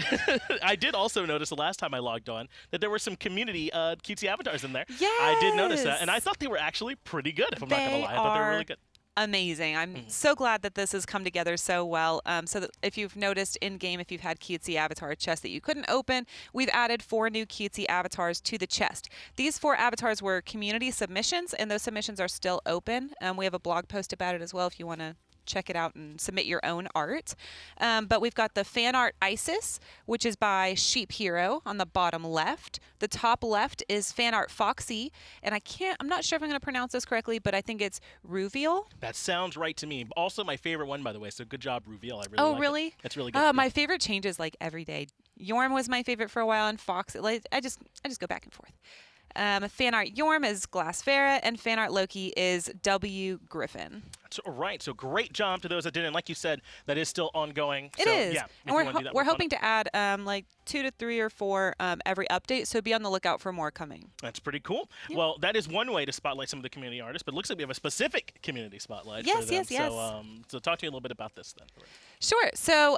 I did also notice the last time I logged on that there were some community cutesy avatars in there. Yes. I did notice that, and I thought they were actually pretty good, if I'm not going to lie. I thought they were really good. Amazing. I'm so glad that this has come together so well. So that if you've noticed in-game, if you've had cutesy avatar chest that you couldn't open, we've added 4 new cutesy avatars to the chest. These 4 avatars were community submissions, and those submissions are still open. We have a blog post about it as well if you want to check it out and submit your own art. But we've got the fan art Isis, which is by Sheep Hero on the bottom left. The top left is fan art Foxy, and I'm not sure if I'm going to pronounce this correctly, but I think it's Ruviel. That sounds right to me. Also, my favorite one, by the way. So good job, Ruviel. I really like really? it. It's really good. My favorite changes like every day. Yorm was my favorite for a while, and Fox. Like, I just go back and forth. Fan art Yorm is Glass Farah, and fan art Loki is W. Griffin. That's right. So great job to those that didn't. Like you said, that is still ongoing. It so, is. Yeah, and we're hoping to add like 2 to 3 or 4 every update, so be on the lookout for more coming. That's pretty cool. Yep. Well, that is one way to spotlight some of the community artists, but it looks like we have a specific community spotlight for them. Yes. So talk to you a little bit about this then. Sure. So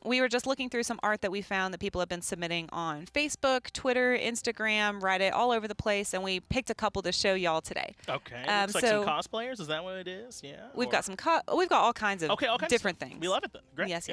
we were just looking through some art that we found that people have been submitting on Facebook, Twitter, Instagram, Reddit, all over the place, and we picked a couple to show y'all today. Okay. Looks like some cosplayers. Is that what it is? Yeah. We've got all kinds of different things. We love it then. Great. Yes.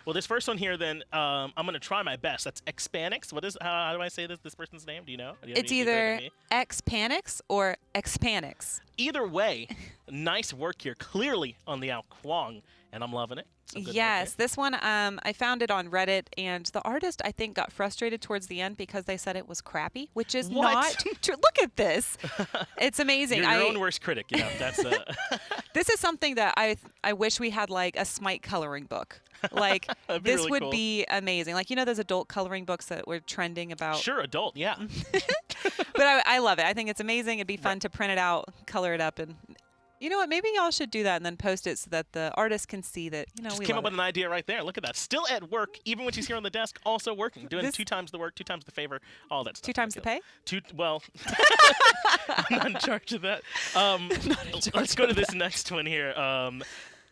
Well, this first one here then, I'm going to try my best. That's XBALANQUE. How do I say this person's name? Do you know? It's either XBALANQUE or XBALANQUE. Either way, nice work here. Clearly on the Ao Kuang, and I'm loving it. Yes, this one, I found it on Reddit, and the artist, I think, got frustrated towards the end because they said it was crappy, which is not true. Look at this. It's amazing. You're your own worst critic. You know, that's This is something that I wish we had, like, a SMITE coloring book. Like, this really would cool. be amazing. Like, you know those adult coloring books that were trending about? Sure, adult, yeah. But I love it. I think it's amazing. It'd be fun to print it out, color it up, and... You know what? Maybe y'all should do that and then post it so that the artist can see that, Just we came love up with an idea right there. Look at that. Still at work, even when she's here on the desk, also working. Doing 2 times the work, 2 times the favor, all that stuff. 2 times the pay? Well, I'm not in charge of that. Let's go to this next one here.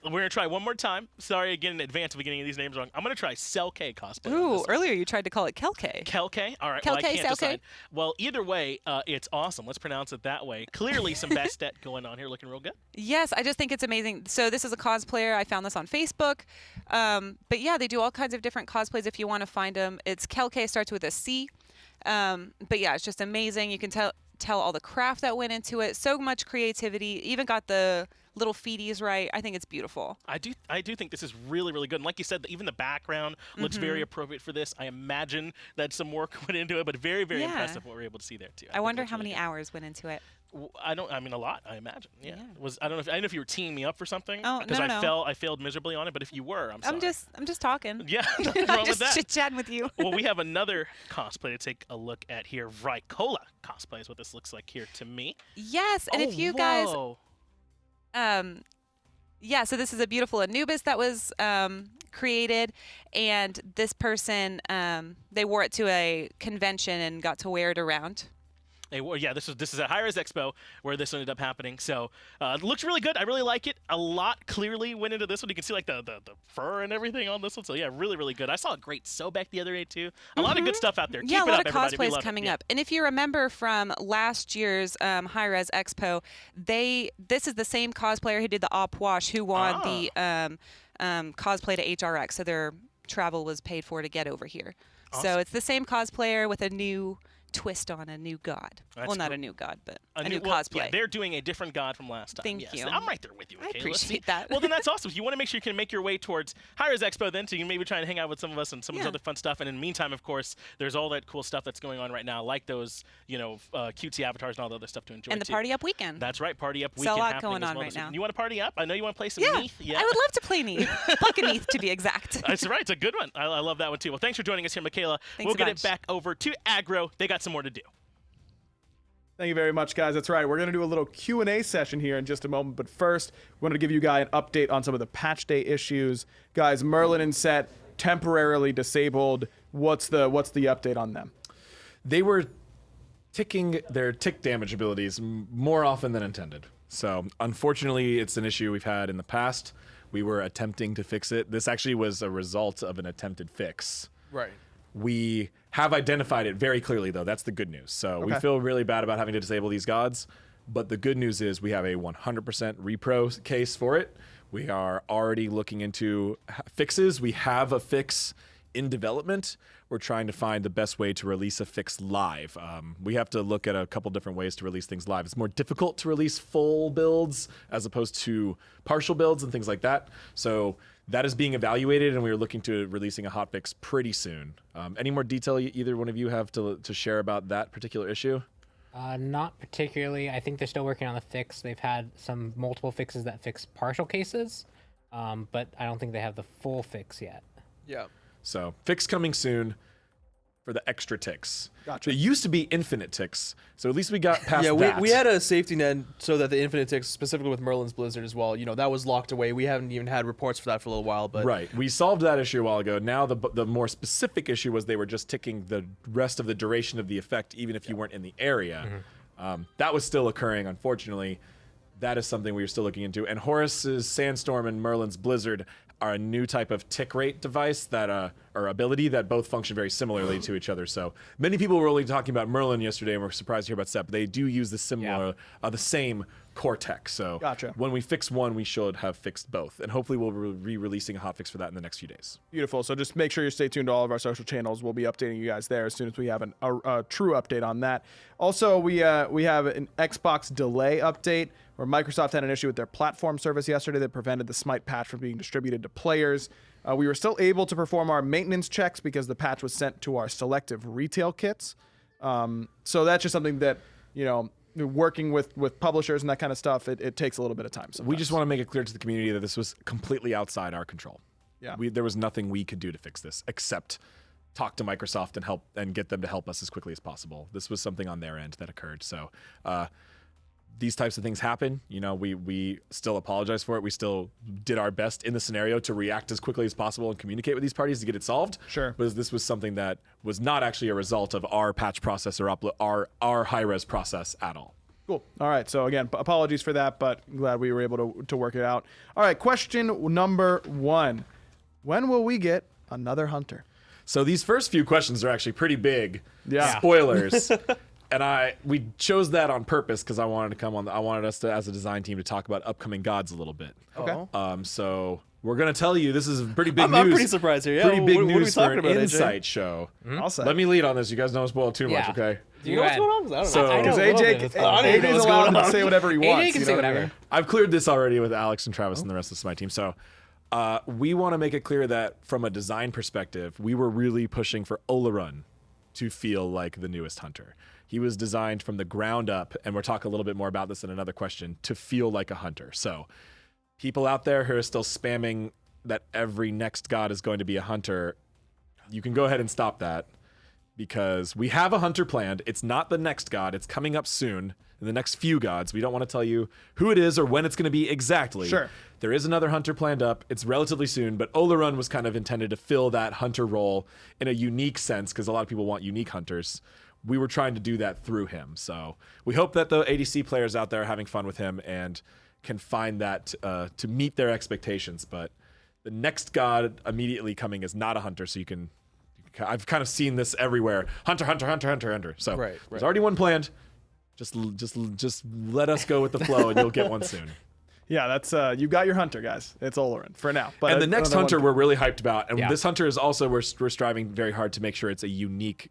We're going to try one more time. Sorry again in advance for getting these names wrong. I'm going to try Selke cosplay. Ooh, earlier you tried to call it Kelke. Kelke? All right. Kelke, well, I can't Selke. decide. Well, either way, it's awesome. Let's pronounce it that way. Clearly some Bastet going on here, looking real good. Yes, I just think it's amazing. So this is a cosplayer. I found this on Facebook. But yeah, they do all kinds of different cosplays if you want to find them. It's Kelke, starts with a C. But yeah, it's just amazing. You can tell all the craft that went into it. So much creativity. Even got the little feeties right. I think it's beautiful. I do think this is really, really good. And like you said, even the background looks very appropriate for this. I imagine that some work went into it, but very, very impressive what we're able to see there too. I wonder how many hours went into it. I mean, a lot. I imagine. Yeah. I don't know if you were teeing me up for something. Oh, because no. I failed miserably on it. But if you were, I'm sorry. I'm just talking. Yeah. Nothing wrong I'm just with that. chit-chatting with you. Well, we have another cosplay to take a look at here. Vricola cosplay is what this looks like here to me. Yes, and if you guys, yeah. So this is a beautiful Anubis that was created, and this person they wore it to a convention and got to wear it around. Yeah, this is at HORUS Expo where this ended up happening. So it looks really good. I really like it. A lot clearly went into this one. You can see like the fur and everything on this one. So yeah, really, really good. I saw a great Sobek the other day too. A lot of good stuff out there. Yeah, Keep a lot it up, of everybody. cosplays coming up. And if you remember from last year's HORUS Expo, this is the same cosplayer who did the Opwash who won the cosplay to HRX. So their travel was paid for to get over here. Awesome. So it's the same cosplayer with a new twist on a new god. Well, not a new god, but a new cosplay. Yeah, they're doing a different god from last time. Thank you. I'm right there with you. I Okay, appreciate that. Well, then that's awesome. You want to make sure you can make your way towards HORUS Expo then, so you can maybe try and hang out with some of us and some of this other fun stuff. And in the meantime, of course, there's all that cool stuff that's going on right now, like those, cutesy avatars and all the other stuff to enjoy. And the Party Up weekend. That's right, Party Up So weekend a lot happening going as on well. right now. You want to party up? I know you want to play some Neath. Yeah, I would love to play Neath. Bucket Neath, to be exact. That's right. It's a good one. I love that one too. Well, thanks for joining us here, Michaela. We'll get it back over to Aggro. They got some more to do. Thank you very much, guys. That's right. We're going to do a little Q&A session here in just a moment. But first, we wanted to give you guys an update on some of the patch day issues. Guys, Merlin and Set temporarily disabled. What's the update on them? They were ticking their tick damage abilities more often than intended. So unfortunately, it's an issue we've had in the past. We were attempting to fix it. This actually was a result of an attempted fix. Right. We have identified it very clearly, though. That's the good news. So we feel really bad about having to disable these gods. But the good news is we have a 100% repro case for it. We are already looking into fixes. We have a fix in development. We're trying to find the best way to release a fix live. We have to look at a couple different ways to release things live. It's more difficult to release full builds as opposed to partial builds and things like that. So that is being evaluated, and we are looking to releasing a hotfix pretty soon. Any more detail either one of you have to share about that particular issue? Not particularly. I think they're still working on the fix. They've had some multiple fixes that fix partial cases, but I don't think they have the full fix yet. Yeah. So fix coming soon for the extra ticks. Gotcha. It used to be infinite ticks, so at least we got past Yeah, that. we had a safety net so that the infinite ticks, specifically with Merlin's Blizzard as well, that was locked away. We haven't even had reports for that for a little while, but Right. We solved that issue a while ago. Now the more specific issue was they were just ticking the rest of the duration of the effect, even if you weren't in the area. That was still occurring, unfortunately. That is something we are still looking into. And Horus's Sandstorm and Merlin's Blizzard are a new type of tick rate device that or ability that both function very similarly to each other. So many people were only talking about Merlin yesterday and were surprised to hear about Sep. They do use the the same core tech. So Gotcha. when we fix one, we should have fixed both. And hopefully we'll be releasing a hotfix for that in the next few days. Beautiful. So just make sure you stay tuned to all of our social channels. We'll be updating you guys there as soon as we have a true update on that. Also, we have an Xbox delay update where Microsoft had an issue with their platform service yesterday that prevented the SMITE patch from being distributed to players. We were still able to perform our maintenance checks because the patch was sent to our selective retail kits. So that's just something that, working with publishers and that kind of stuff, it takes a little bit of time sometimes. We just want to make it clear to the community that this was completely outside our control. Yeah. There was nothing we could do to fix this except talk to Microsoft and help and get them to help us as quickly as possible. This was something on their end that occurred. So these types of things happen. We still apologize for it. We still did our best in the scenario to react as quickly as possible and communicate with these parties to get it solved. Sure. But this was something that was not actually a result of our patch process or our high-res process at all. Cool. All right. So again, apologies for that, but I'm glad we were able to work it out. All right. Question number 1. When will we get another hunter? So these first few questions are actually pretty big. Yeah. Spoilers. And we chose that on purpose because I wanted us to, as a design team, to talk about upcoming gods a little bit. Okay. So we're gonna tell you this is pretty big news. I'm pretty surprised here. Yeah, Pretty big what are we news for talking an about, AJ? Insight show. I'll say. Let me lead on this. You guys don't spoil too much, Yeah. okay? Do you know what's going on? 'Cause I don't So- know. I know Because a little bit AJ, of what's going on. AJ's allowed to say whatever he wants. AJ can you say know what I whatever. mean? I've cleared this already with Alex and Travis and the rest of the SMITE team. So we want to make it clear that from a design perspective, we were really pushing for Olarun to feel like the newest hunter. He was designed from the ground up, and we'll talk a little bit more about this in another question, to feel like a hunter. So people out there who are still spamming that every next god is going to be a hunter, you can go ahead and stop that because we have a hunter planned. It's not the next god. It's coming up soon in the next few gods. We don't want to tell you who it is or when it's going to be exactly. Sure. There is another hunter planned up. It's relatively soon, but Olarun was kind of intended to fill that hunter role in a unique sense because a lot of people want unique hunters. We were trying to do that through him. So we hope that the ADC players out there are having fun with him and can find that to meet their expectations. But the next god immediately coming is not a hunter, so I've kind of seen this everywhere. Hunter, hunter, hunter, hunter, hunter. So there's already one planned. Just let us go with the flow, and you'll get one soon. Yeah, that's you got your hunter, guys. It's Olarin for now. But And the next another hunter one- we're really hyped about, and Yeah. this hunter is also we're striving very hard to make sure it's a unique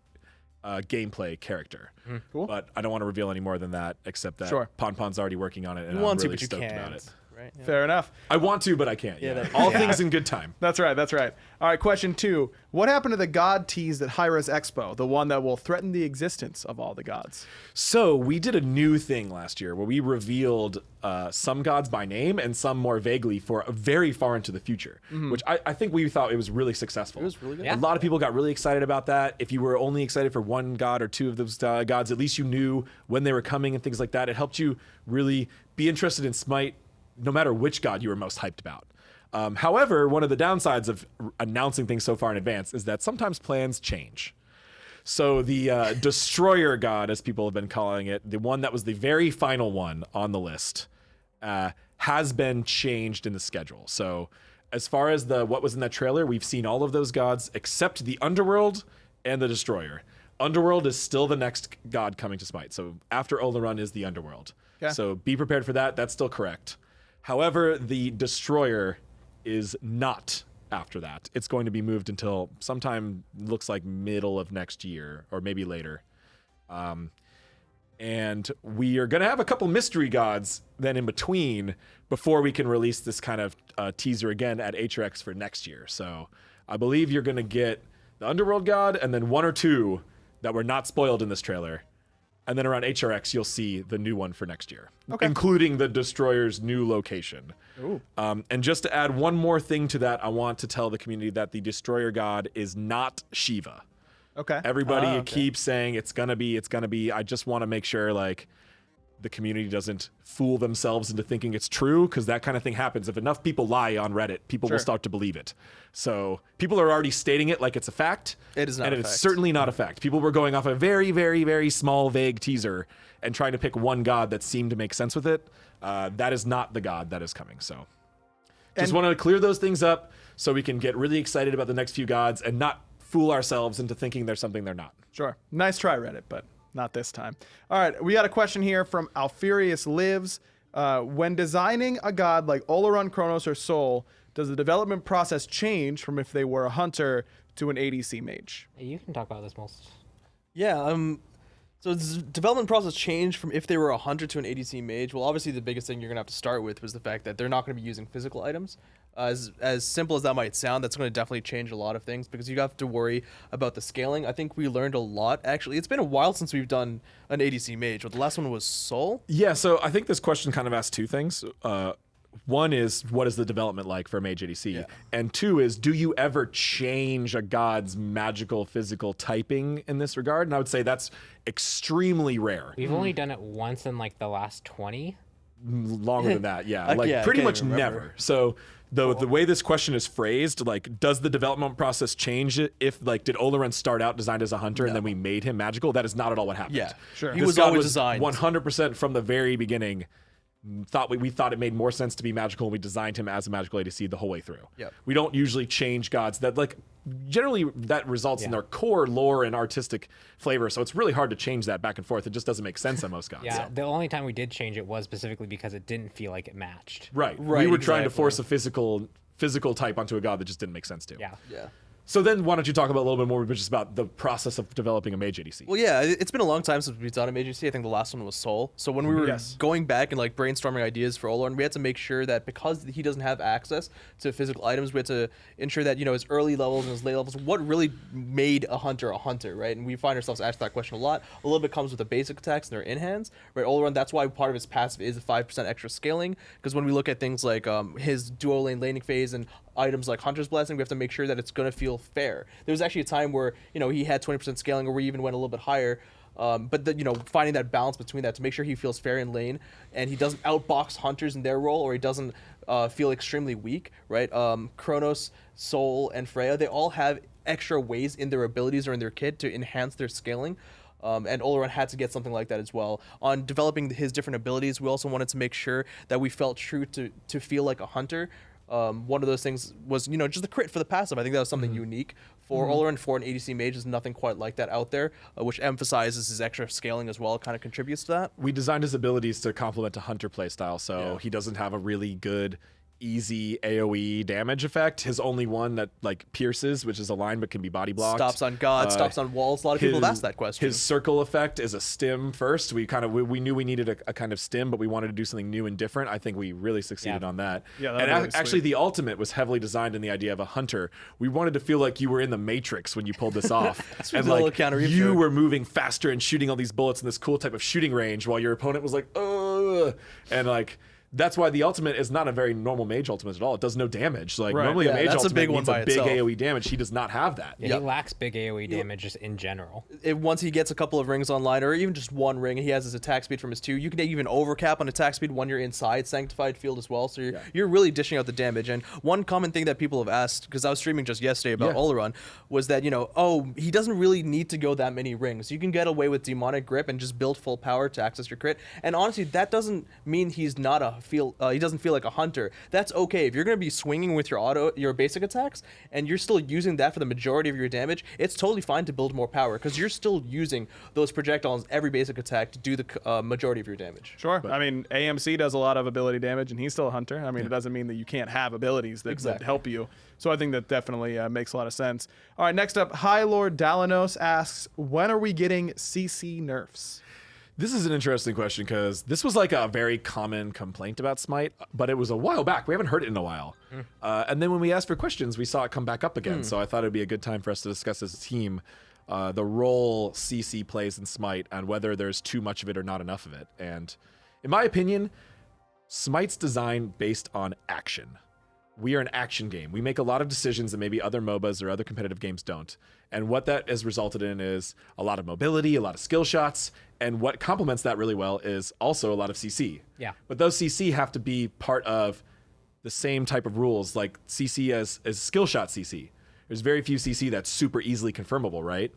gameplay character. Cool. But I don't want to reveal any more than that, except that Sure. Ponpon's already working on it, and You I'm want to, really but you stoked can't. about it. Right? Yeah. Fair enough. I want to, but I can't. Yeah, that- all things in good time. That's right. That's right. All right. Question 2. What happened to the god tease at HORUS Expo, the one that will threaten the existence of all the gods? So we did a new thing last year where we revealed some gods by name and some more vaguely for very far into the future, which I think we thought it was really successful. It was really good. Yeah. A lot of people got really excited about that. If you were only excited for one god or two of those gods, at least you knew when they were coming and things like that. It helped you really be interested in SMITE no matter which god you were most hyped about. However, one of the downsides of announcing things so far in advance is that sometimes plans change. So the Destroyer God, as people have been calling it, the one that was the very final one on the list, has been changed in the schedule. So as far as what was in that trailer, we've seen all of those gods except the Underworld and the Destroyer. Underworld is still the next god coming to SMITE. So after Olarun is the Underworld. Okay. So be prepared for that. That's still correct. However, the Destroyer is not after that. It's going to be moved until sometime, looks like middle of next year or maybe later. And we are going to have a couple mystery gods then in between before we can release this kind of teaser again at HRX for next year. So I believe you're going to get the Underworld god and then one or two that were not spoiled in this trailer. And then around HRX, you'll see the new one for next year, including the Destroyer's new location. And just to add one more thing to that, I want to tell the community that the Destroyer god is not Shiva. Everybody keeps saying it's gonna be. I just want to make sure like the community doesn't fool themselves into thinking it's true, because that kind of thing happens. If enough people lie on Reddit, people will start to believe it. So people are already stating it like it's a fact. It is not and a it's fact. certainly not a fact. People were going off a very, very, very small, vague teaser and trying to pick one god that seemed to make sense with it. That is not the god that is coming. So just wanted to clear those things up so we can get really excited about the next few gods and not fool ourselves into thinking there's something they're not. Sure. Nice try, Reddit, but not this time. All right, we got a question here from Alfurious Lives. When designing a god like Oleron, Kronos, or Sol, does the development process change from if they were a hunter to an ADC mage? You can talk about this most. Yeah, so the development process changed from if they were a hunter to an ADC mage. Well, obviously the biggest thing you're going to have to start with was the fact that they're not going to be using physical items. As simple as that might sound, that's going to definitely change a lot of things because you have to worry about the scaling. I think we learned a lot. Actually, it's been a while since we've done an ADC mage. Well, the last one was Sol. Yeah, so I think this question kind of asks two things. One is, what is the development like for Mage ADC? Yeah. And two is, do you ever change a god's magical physical typing in this regard? And I would say that's extremely rare. We've only done it once in like the last 20. Longer than that, yeah. Pretty much never. So the way this question is phrased, like, does the development process change it if, like, did Oleron start out designed as a hunter and then we made him magical? That is not at all what happened. Yeah, sure. He was always designed 100% from the very beginning. We thought it made more sense to be magical, and we designed him as a magical ADC the whole way through. Yep. We don't usually change gods that, like, generally that results in their core lore and artistic flavor, so it's really hard to change that back and forth. It just doesn't make sense on most gods. Yeah, the only time we did change it was specifically because it didn't feel like it matched. Right. We were trying to force a physical type onto a god that just didn't make sense to. Yeah. So then why don't you talk about a little bit more just about the process of developing a Mage ADC? Well, yeah, it's been a long time since we've done a Mage ADC. I think the last one was Sol. So when we were going back and like brainstorming ideas for Oleron, we had to make sure that because he doesn't have access to physical items, we had to ensure that, you know, his early levels and his late levels, what really made a hunter, right? And we find ourselves asking that question a lot. A little bit comes with the basic attacks and their in-hands, right? Oleron, that's why part of his passive is a 5% extra scaling, because when we look at things like his dual lane laning phase and items like Hunter's Blessing, we have to make sure that it's going to feel fair. There was actually a time where, you know, he had 20% scaling, or we even went a little bit higher. But you know, finding that balance between that to make sure he feels fair in lane and he doesn't outbox hunters in their role, or he doesn't feel extremely weak, right? Kronos, Sol, and Freya, they all have extra ways in their abilities or in their kit to enhance their scaling. And Oleron had to get something like that as well. On developing his different abilities, we also wanted to make sure that we felt true to feel like a hunter. One of those things was, you know, just the crit for the passive. I think that was something unique for Oleron. For an ADC mage, there's nothing quite like that out there, which emphasizes his extra scaling as well. It kind of contributes to that. We designed his abilities to complement a hunter playstyle, so he doesn't have a really good easy AoE damage effect. His only one that like pierces, which is a line but can be body blocked. Stops on God, stops on walls. A lot of people have asked that question. His circle effect is a stim first. We knew we needed a kind of stim, but we wanted to do something new and different. I think we really succeeded on that. Yeah, and actually the ultimate was heavily designed in the idea of a hunter. We wanted to feel like you were in the Matrix when you pulled this off. And like you were moving faster and shooting all these bullets in this cool type of shooting range while your opponent was like, ugh. And like, that's why the ultimate is not a very normal mage ultimate at all. It does no damage. Like normally a mage ultimate needs a big AoE damage. He does not have that. Yeah, he lacks big AoE damage just in general. Once he gets a couple of rings online, or even just one ring, he has his attack speed from his 2. You can even overcap on attack speed when you're inside Sanctified Field as well. So you're really dishing out the damage. And one common thing that people have asked, because I was streaming just yesterday about Oleron, was that, you know, he doesn't really need to go that many rings. You can get away with Demonic Grip and just build full power to access your crit. And honestly, that doesn't mean he's not a doesn't feel like a hunter. That's okay. If you're going to be swinging with your basic attacks and you're still using that for the majority of your damage, it's totally fine to build more power because you're still using those projectiles every basic attack to do the majority of your damage. Sure. I mean, AMC does a lot of ability damage, and he's still a hunter. I mean, it doesn't mean that you can't have abilities that help you. So I think that definitely makes a lot of sense. All right, next up, High Lord Dalanos asks, when are we getting CC nerfs? This is an interesting question because this was like a very common complaint about Smite, but it was a while back. We haven't heard it in a while. And then when we asked for questions, we saw it come back up again. So I thought it would be a good time for us to discuss as a team the role CC plays in Smite and whether there's too much of it or not enough of it. And in my opinion, Smite's designed based on action. We are an action game. We make a lot of decisions that maybe other MOBAs or other competitive games don't. And what that has resulted in is a lot of mobility, a lot of skill shots, and what complements that really well is also a lot of CC. Yeah. But those CC have to be part of the same type of rules, like CC as skill shot CC. There's very few CC that's super easily confirmable, right?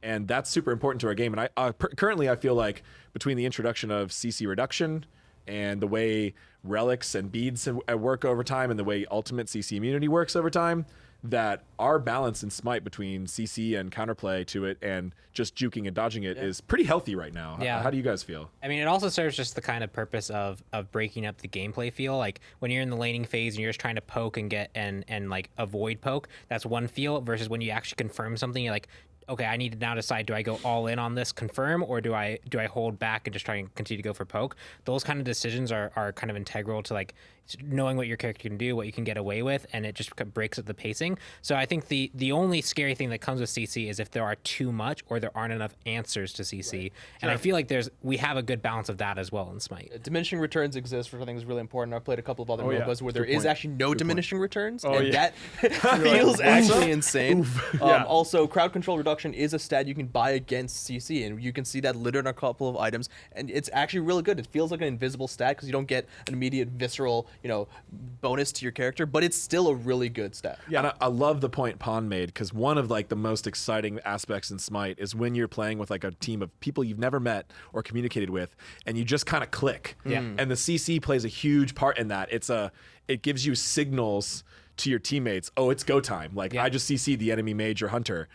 And that's super important to our game. And currently I feel like between the introduction of CC reduction and the way relics and beads work over time and the way ultimate CC immunity works over time, that our balance in Smite between CC and counterplay to it and just juking and dodging it is pretty healthy right now. Yeah. How do you guys feel? I mean, it also serves just the kind of purpose of breaking up the gameplay feel. Like when you're in the laning phase and you're just trying to poke and get and like avoid poke, that's one feel versus when you actually confirm something, you're like, okay, I need to now decide, do I go all in on this confirm or do I hold back and just try and continue to go for poke? Those kind of decisions are kind of integral to like knowing what your character can do, what you can get away with, and it just breaks up the pacing. So I think the only scary thing that comes with CC is if there are too much or there aren't enough answers to CC. Right. And I feel like we have a good balance of that as well in Smite. Diminishing returns exist, which I think is really important. I've played a couple of other MOBAs where there is actually no diminishing returns, and that feels actually insane. Also, crowd control reduction is a stat you can buy against CC, and you can see that littered on a couple of items, and it's actually really good. It feels like an invisible stat because you don't get an immediate visceral bonus to your character, but it's still a really good stat. Yeah, and I love the point Pon made because one of like the most exciting aspects in Smite is when you're playing with like a team of people you've never met or communicated with, and you just kind of click. Yeah. And the CC plays a huge part in that. It gives you signals to your teammates. Oh, it's go time. Like I just CC'd the enemy mage or hunter.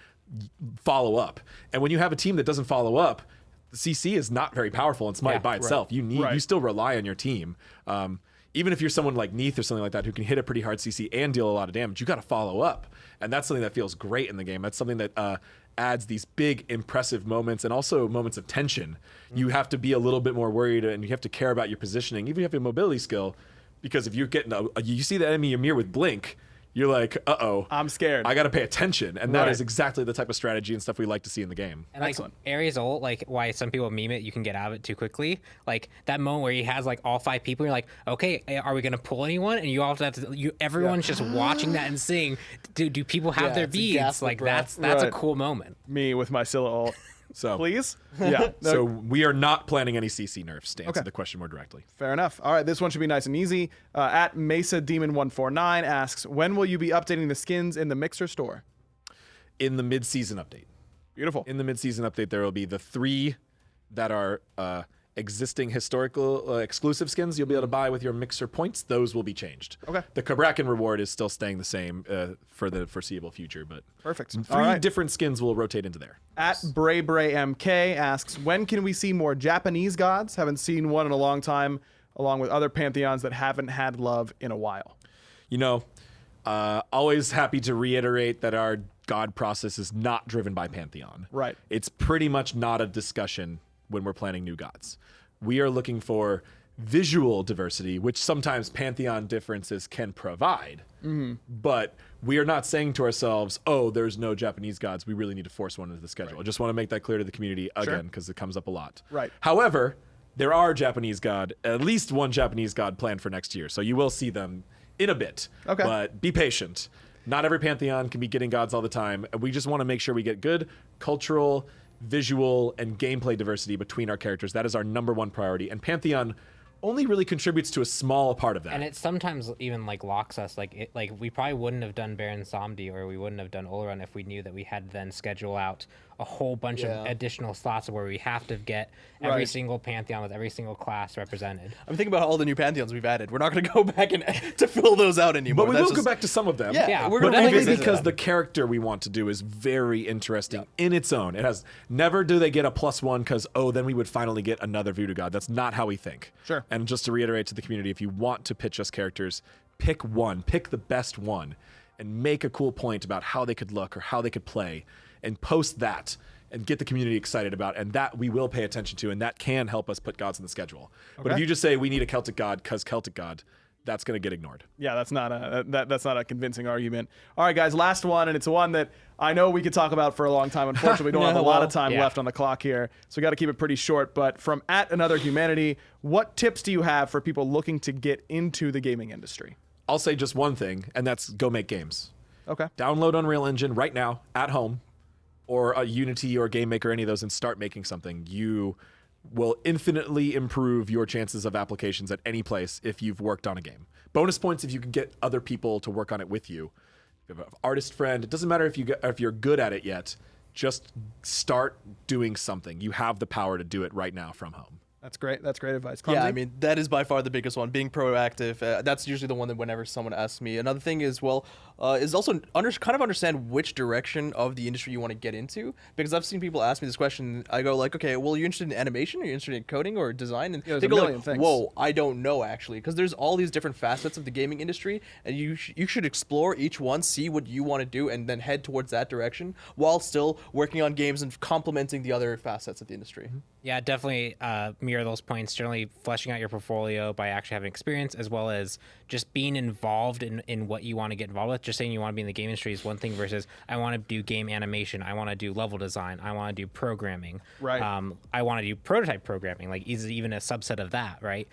Follow up. And when you have a team that doesn't follow up, the CC is not very powerful in Smite by itself. You still rely on your team. Even if you're someone like Neath or something like that who can hit a pretty hard CC and deal a lot of damage, you got to follow up. And that's something that feels great in the game. That's something that adds these big, impressive moments and also moments of tension. You have to be a little bit more worried and you have to care about your positioning, even if you have a mobility skill, because if you're getting you see the enemy Ymir with blink, you're like, uh-oh. I'm scared. I got to pay attention. And that is exactly the type of strategy and stuff we like to see in the game. And like Ares ult, like why some people meme it, you can get out of it too quickly. Like that moment where he has like all 5 people, you're like, okay, are we going to pull anyone? And you all have to, everyone's just watching that and seeing, do people have their beads? Like that's a cool moment. Me with my Scylla ult. So please? Yeah. So we are not planning any CC nerfs to answer the question more directly. Fair enough. All right, this one should be nice and easy. At Mesa Demon 149 asks, when will you be updating the skins in the Mixer store? In the mid-season update. Beautiful. In the mid-season update, there will be the 3 that are existing historical exclusive skins you'll be able to buy with your Mixer points. Those will be changed. Okay. The Kabrakan reward is still staying the same for the foreseeable future, but perfect. 3 different skins will rotate into there. At BrayBrayMK asks, when can we see more Japanese gods? Haven't seen one in a long time, along with other pantheons that haven't had love in a while. Always happy to reiterate that our god process is not driven by pantheon. Right. It's pretty much not a discussion when we're planning new gods. We are looking for visual diversity, which sometimes pantheon differences can provide. But we are not saying to ourselves, oh, there's no Japanese gods. We really need to force one into the schedule. I just want to make that clear to the community again, because it comes up a lot. Right. However, there are at least one Japanese god planned for next year. So you will see them in a bit. Okay. But be patient. Not every pantheon can be getting gods all the time. We just want to make sure we get good cultural, visual, and gameplay diversity between our characters. That is our #1 priority. And Pantheon only really contributes to a small part of that. And it sometimes even like locks us. Like we probably wouldn't have done Baron Samdi or we wouldn't have done Olorun if we knew that we had to then schedule out a a whole bunch of additional slots where we have to get every single pantheon with every single class represented. I'm thinking about all the new pantheons we've added. We're not going to go back and to fill those out anymore. But we will go back to some of them. Yeah, we're but going to only because the character we want to do is very interesting in its own. It has never do they get a +1 because then we would finally get another voodoo god. That's not how we think. Sure. And just to reiterate to the community, if you want to pitch us characters, pick one, pick the best one, and make a cool point about how they could look or how they could play, and post that and get the community excited about, and that we will pay attention to, and that can help us put gods in the schedule. But if you just say we need a Celtic god because Celtic god, that's going to get ignored. Yeah, that's not a convincing argument. All right, guys, last one, and it's one that I know we could talk about for a long time. Unfortunately, we don't have a lot of time left on the clock here, so we got to keep it pretty short. But from @AnotherHumanity, what tips do you have for people looking to get into the gaming industry? I'll say just one thing, and that's go make games. Okay. Download Unreal Engine right now at home, or a Unity or Game Maker, any of those, and start making something. You will infinitely improve your chances of applications at any place if you've worked on a game. Bonus points if you can get other people to work on it with you. If you have an artist friend, it doesn't matter if you're good at it yet. Just start doing something. You have the power to do it right now from home. That's great. That's great advice. Yeah, Clumsy? I mean, that is by far the biggest one, being proactive. That's usually the one that whenever someone asks me. Another thing is, is also kind of understand which direction of the industry you want to get into. Because I've seen people ask me this question. I go like, okay, well, are you interested in animation? Are you interested in coding or design? And they go like, whoa, I don't know, actually. Because there's all these different facets of the gaming industry, and you should explore each one, see what you want to do, and then head towards that direction while still working on games and complementing the other facets of the industry. Mm-hmm. Yeah, definitely mirror those points. Generally fleshing out your portfolio by actually having experience, as well as just being involved in what you want to get involved with. Just saying you want to be in the game industry is one thing versus I want to do game animation, I want to do level design, I want to do programming. Right. I want to do prototype programming, like even a subset of that, right?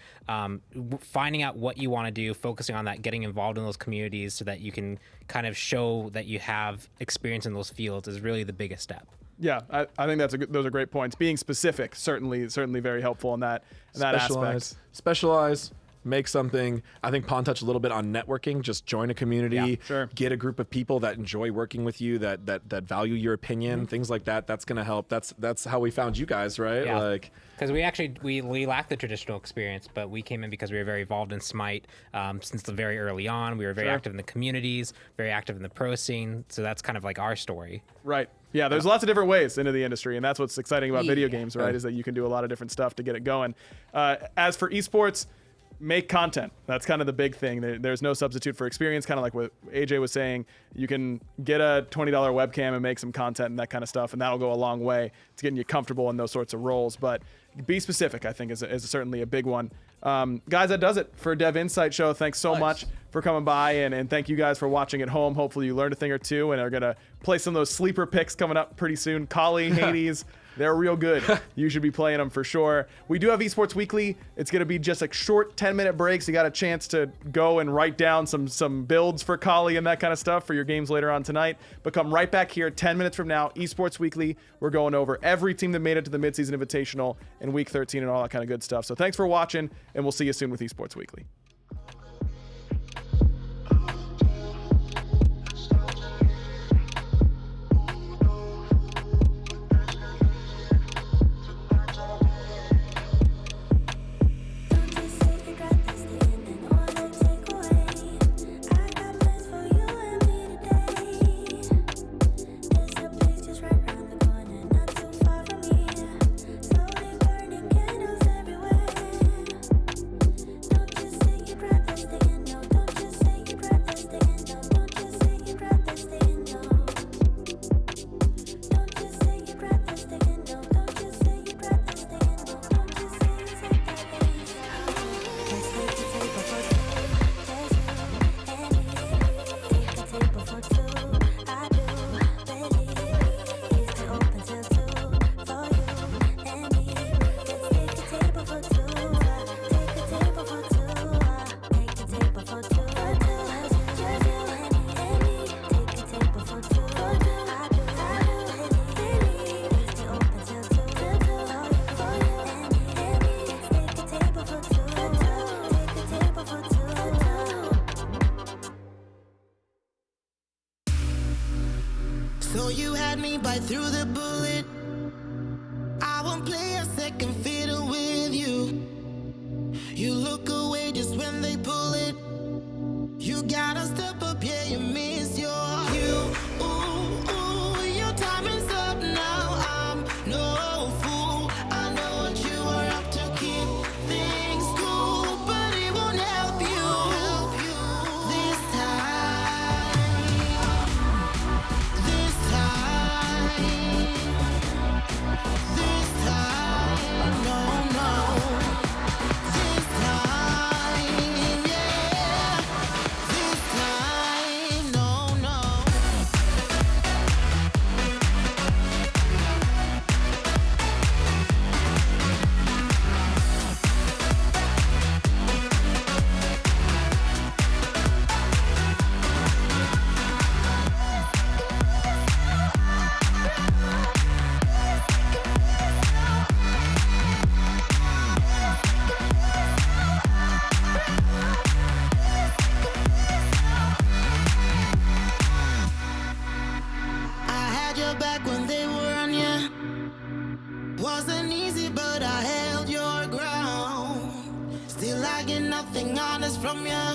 Finding out what you want to do, focusing on that, getting involved in those communities so that you can kind of show that you have experience in those fields is really the biggest step. Yeah, I think those are great points. Being specific, certainly very helpful in that aspect. Specialize, make something. I think Pawn touched a little bit on networking. Just join a community. Get a group of people that enjoy working with you, that value your opinion, things like that. That's gonna help. That's how we found you guys, right? Yeah. Like, because we lack the traditional experience, but we came in because we were very involved in SMITE since the very early on. We were very active in the communities, very active in the pro scene. So that's kind of like our story. Right. Yeah, there's lots of different ways into the industry, and that's what's exciting about video games, right? Is that you can do a lot of different stuff to get it going. As for esports, make content. That's kind of the big thing. There's no substitute for experience, kind of like what AJ was saying. You can get a $20 webcam and make some content and that kind of stuff, and that'll go a long way to getting you comfortable in those sorts of roles. But be specific, I think, is certainly a big one. Guys, that does it for Dev Insight Show. Thanks so much for coming by, and thank you guys for watching at home. Hopefully you learned a thing or two and are going to play some of those sleeper picks coming up pretty soon. Kali, Hades, they're real good. You should be playing them for sure. We do have Esports Weekly. It's going to be just like short 10-minute breaks. You got a chance to go and write down some builds for Kali and that kind of stuff for your games later on tonight. But come right back here 10 minutes from now, Esports Weekly. We're going over every team that made it to the midseason invitational in week 13 and all that kind of good stuff. So thanks for watching, and we'll see you soon with Esports Weekly. So you had me bite through the bullet. second fiddle with you. You look away just when they pull it. You gotta step up, yeah, you miss your cue. Ooh, your time is up now. I'm no fool. I know what you are up to. Keep things cool, but it won't help you this time. This time. This time. No, no. This time, yeah. This time, no, no. I had your back when they were on ya. Wasn't easy, but I held your ground. Still I get nothing honest from ya.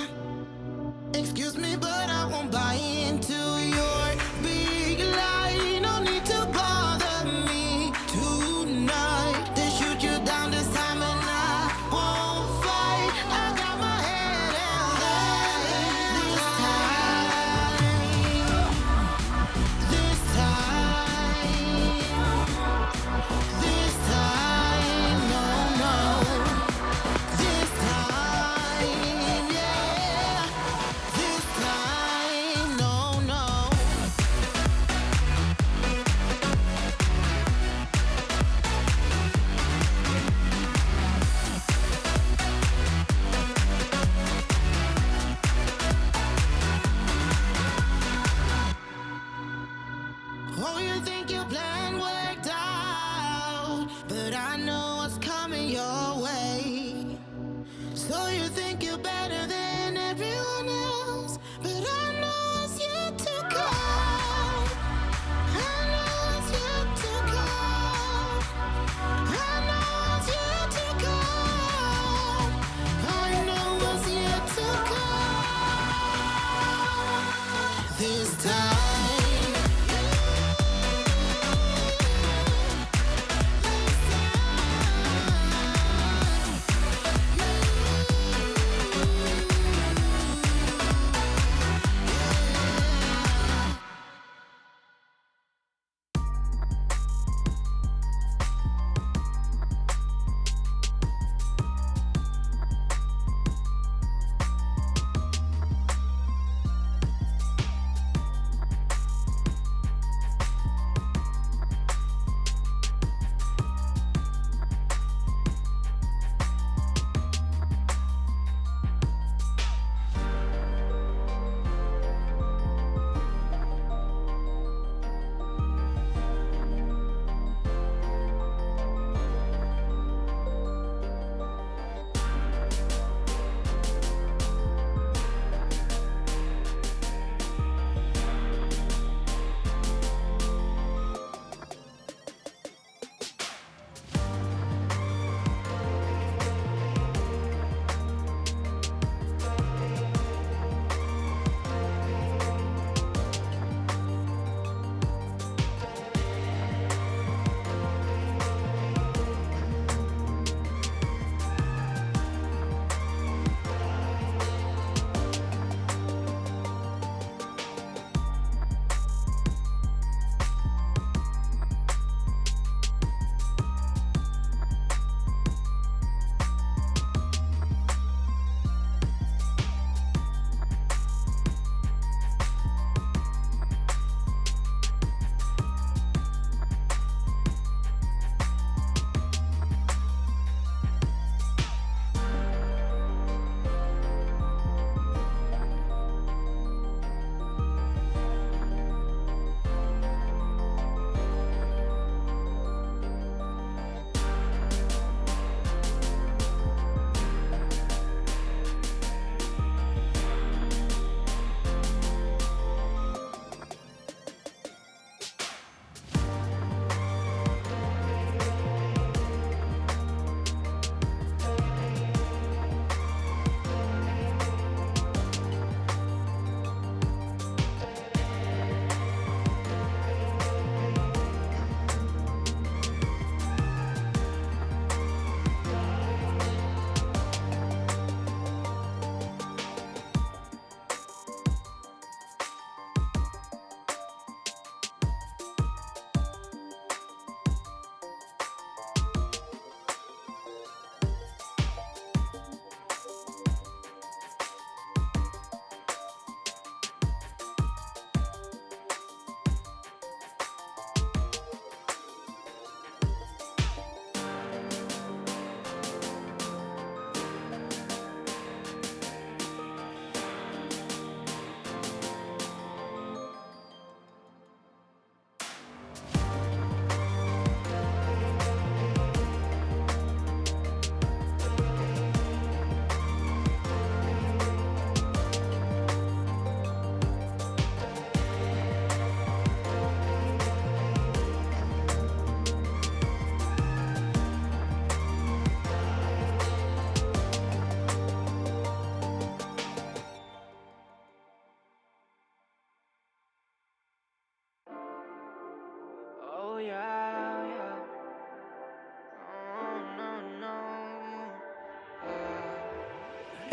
Excuse me, but I won't buy into your big lie. No need to bother me tonight. They shoot you down this time and I won't fight. I got my head held high. This time. This time, no, no. This time, yeah. This time, no, no.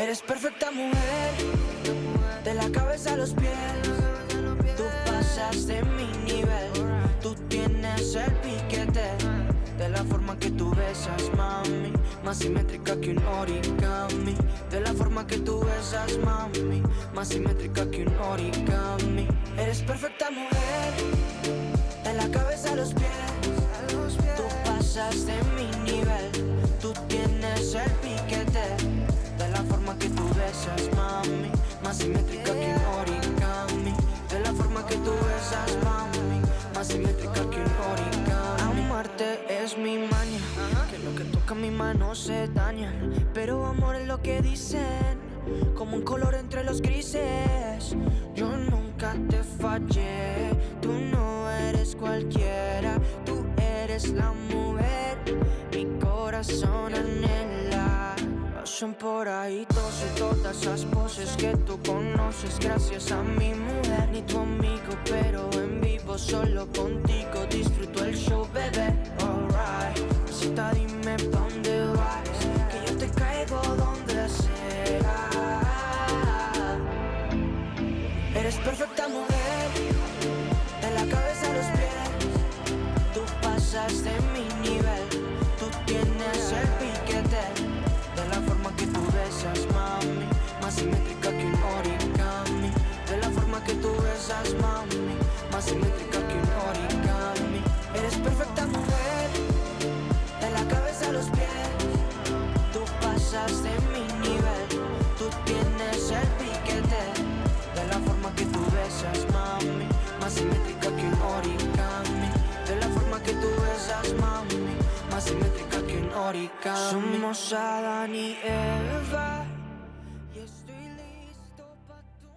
Eres perfecta mujer, de la cabeza a los pies. Tú pasas de mi nivel, tú tienes el piquete. De la forma que tú besas, mami, más simétrica que un origami. De la forma que tú besas, mami, más simétrica que un origami. Eres perfecta mujer, de la cabeza a los pies. Tú pasas de mi nivel, tú tienes el piquete. De la forma que tú besas, mami, más simétrica que un origami. De la forma que tú besas, mami, más simétrica que un origami. Amarte es mi maña, que lo que toca mi mano se daña. Pero amor es lo que dicen, como un color entre los grises. Yo nunca te fallé, tú no eres cualquiera. Tú eres la mujer, mi corazón anhela. Pasan por ahí todas esas poses que tú conoces. Gracias a mi mujer, ni tu amigo, pero en vivo solo contigo disfruto el show, bebé. Alright, cita, dime pa' dónde vas, que yo te caigo donde sea. Eres perfecta mujer, de la cabeza a los pies. Tú pasas de mi nivel, tú tienes el piquete. De la forma que tú besas, mami, más simétrica que un origami. De la forma que tú besas, mami, más simétrica que un origami. Eres perfecta mujer, de la cabeza a los pies. Tú pasas de mi nivel, tú tienes el piquete. De la forma que tú besas, mami, más simétrica que un origami. De la forma que tú besas, mami, más simétrica que un origami. Somos Adán y Eva, y estoy listo pa' tu...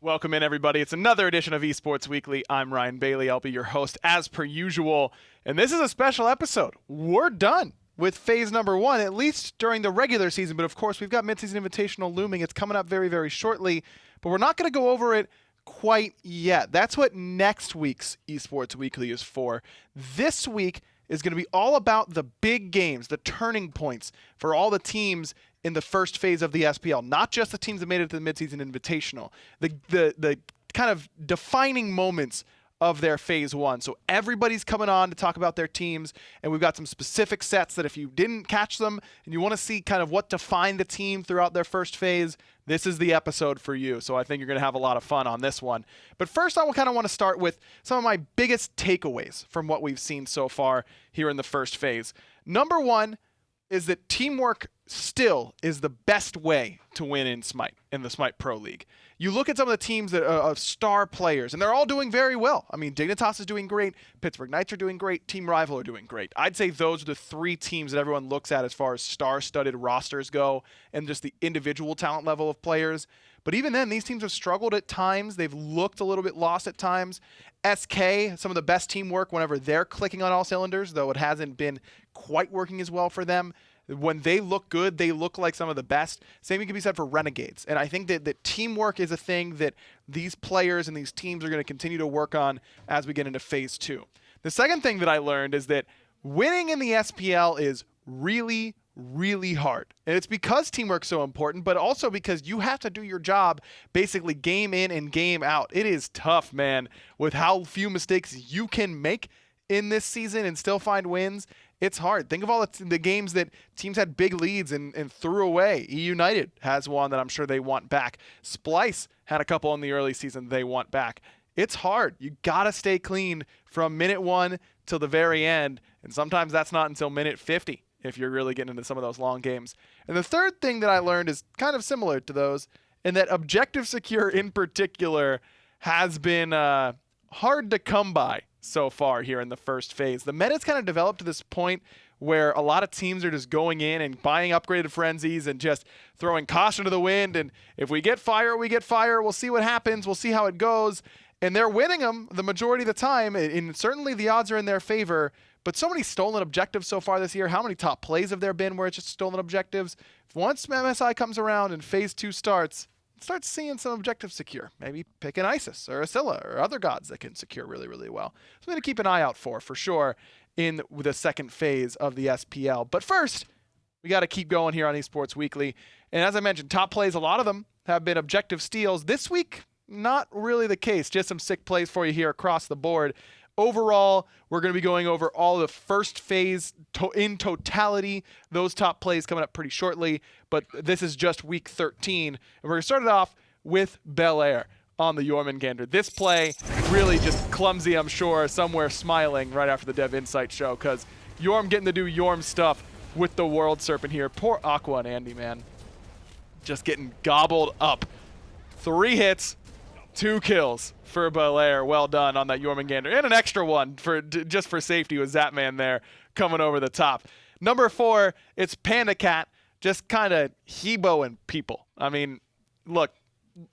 Welcome in, everybody. It's another edition of Esports Weekly. I'm Ryan Bailey. I'll be your host as per usual. And this is a special episode. We're done with phase number 1, at least during the regular season. But of course, we've got Mid-Season Invitational looming. It's coming up very, very shortly. But we're not going to go over it quite yet. That's what next week's Esports Weekly is for. This week is going to be all about the big games, the turning points for all the teams in the first phase of the SPL, not just the teams that made it to the Mid-Season Invitational, the kind of defining moments of their phase 1. So everybody's coming on to talk about their teams, and we've got some specific sets that if you didn't catch them and you want to see kind of what defined the team throughout their first phase, this is the episode for you. So I think you're going to have a lot of fun on this one. But first, I kind of want to start with some of my biggest takeaways from what we've seen so far here in the first phase. Number 1 is that teamwork still is the best way to win in SMITE, in the SMITE Pro League. You look at some of the teams that are of star players, and they're all doing very well. I mean, Dignitas is doing great, Pittsburgh Knights are doing great, Team Rival are doing great. I'd say those are the 3 teams that everyone looks at as far as star-studded rosters go and just the individual talent level of players. But even then, these teams have struggled at times. They've looked a little bit lost at times. SK, some of the best teamwork whenever they're clicking on all cylinders, though it hasn't been quite working as well for them. When they look good, they look like some of the best. Same can be said for Renegades. And I think that teamwork is a thing that these players and these teams are going to continue to work on as we get into phase 2. The second thing that I learned is that winning in the SPL is really, really hard. And it's because teamwork's so important, but also because you have to do your job basically game in and game out. It is tough, man, with how few mistakes you can make in this season and still find wins. It's hard. Think of all the games that teams had big leads and threw away. United has one that I'm sure they want back. Splice had a couple in the early season they want back. It's hard. You got to stay clean from minute 1 till the very end, and sometimes that's not until minute 50 if you're really getting into some of those long games. And the third thing that I learned is kind of similar to those, in that Objective Secure in particular has been hard to come by so far here in the first phase. The meta's kind of developed to this point where a lot of teams are just going in and buying upgraded frenzies and just throwing caution to the wind. And if we get fire, we get fire. We'll see what happens. We'll see how it goes. and they're winning them the majority of the time, and certainly the odds are in their favor. But so many stolen objectives so far this year. How many top plays have there been where it's just stolen objectives? Once MSI comes around and Phase 2 starts, start seeing some objectives secure. Maybe pick an Isis or a Scylla or other gods that can secure really, really well. So I'm going to keep an eye out for sure in the second phase of the SPL. But first, we got to keep going here on Esports Weekly. And as I mentioned, top plays, a lot of them have been objective steals. This week, not really the case. Just some sick plays for you here across the board. Overall, we're going to be going over all the first phase in totality. Those top plays coming up pretty shortly, but this is just week 13. And we're going to start it off with Bel Air on the Jormungandr. This play really just clumsy, I'm sure, somewhere smiling right after the Dev Insight show, because Jorm getting to do Jorm stuff with the World Serpent here. Poor Aqua and Andy, man. Just getting gobbled up. 3 hits, 2 kills for Bel Air. Well done on that Jormungandr. And an extra one for just for safety with Zapman there coming over the top. Number 4, it's Panda Cat just kind of Heboing people. I mean, look,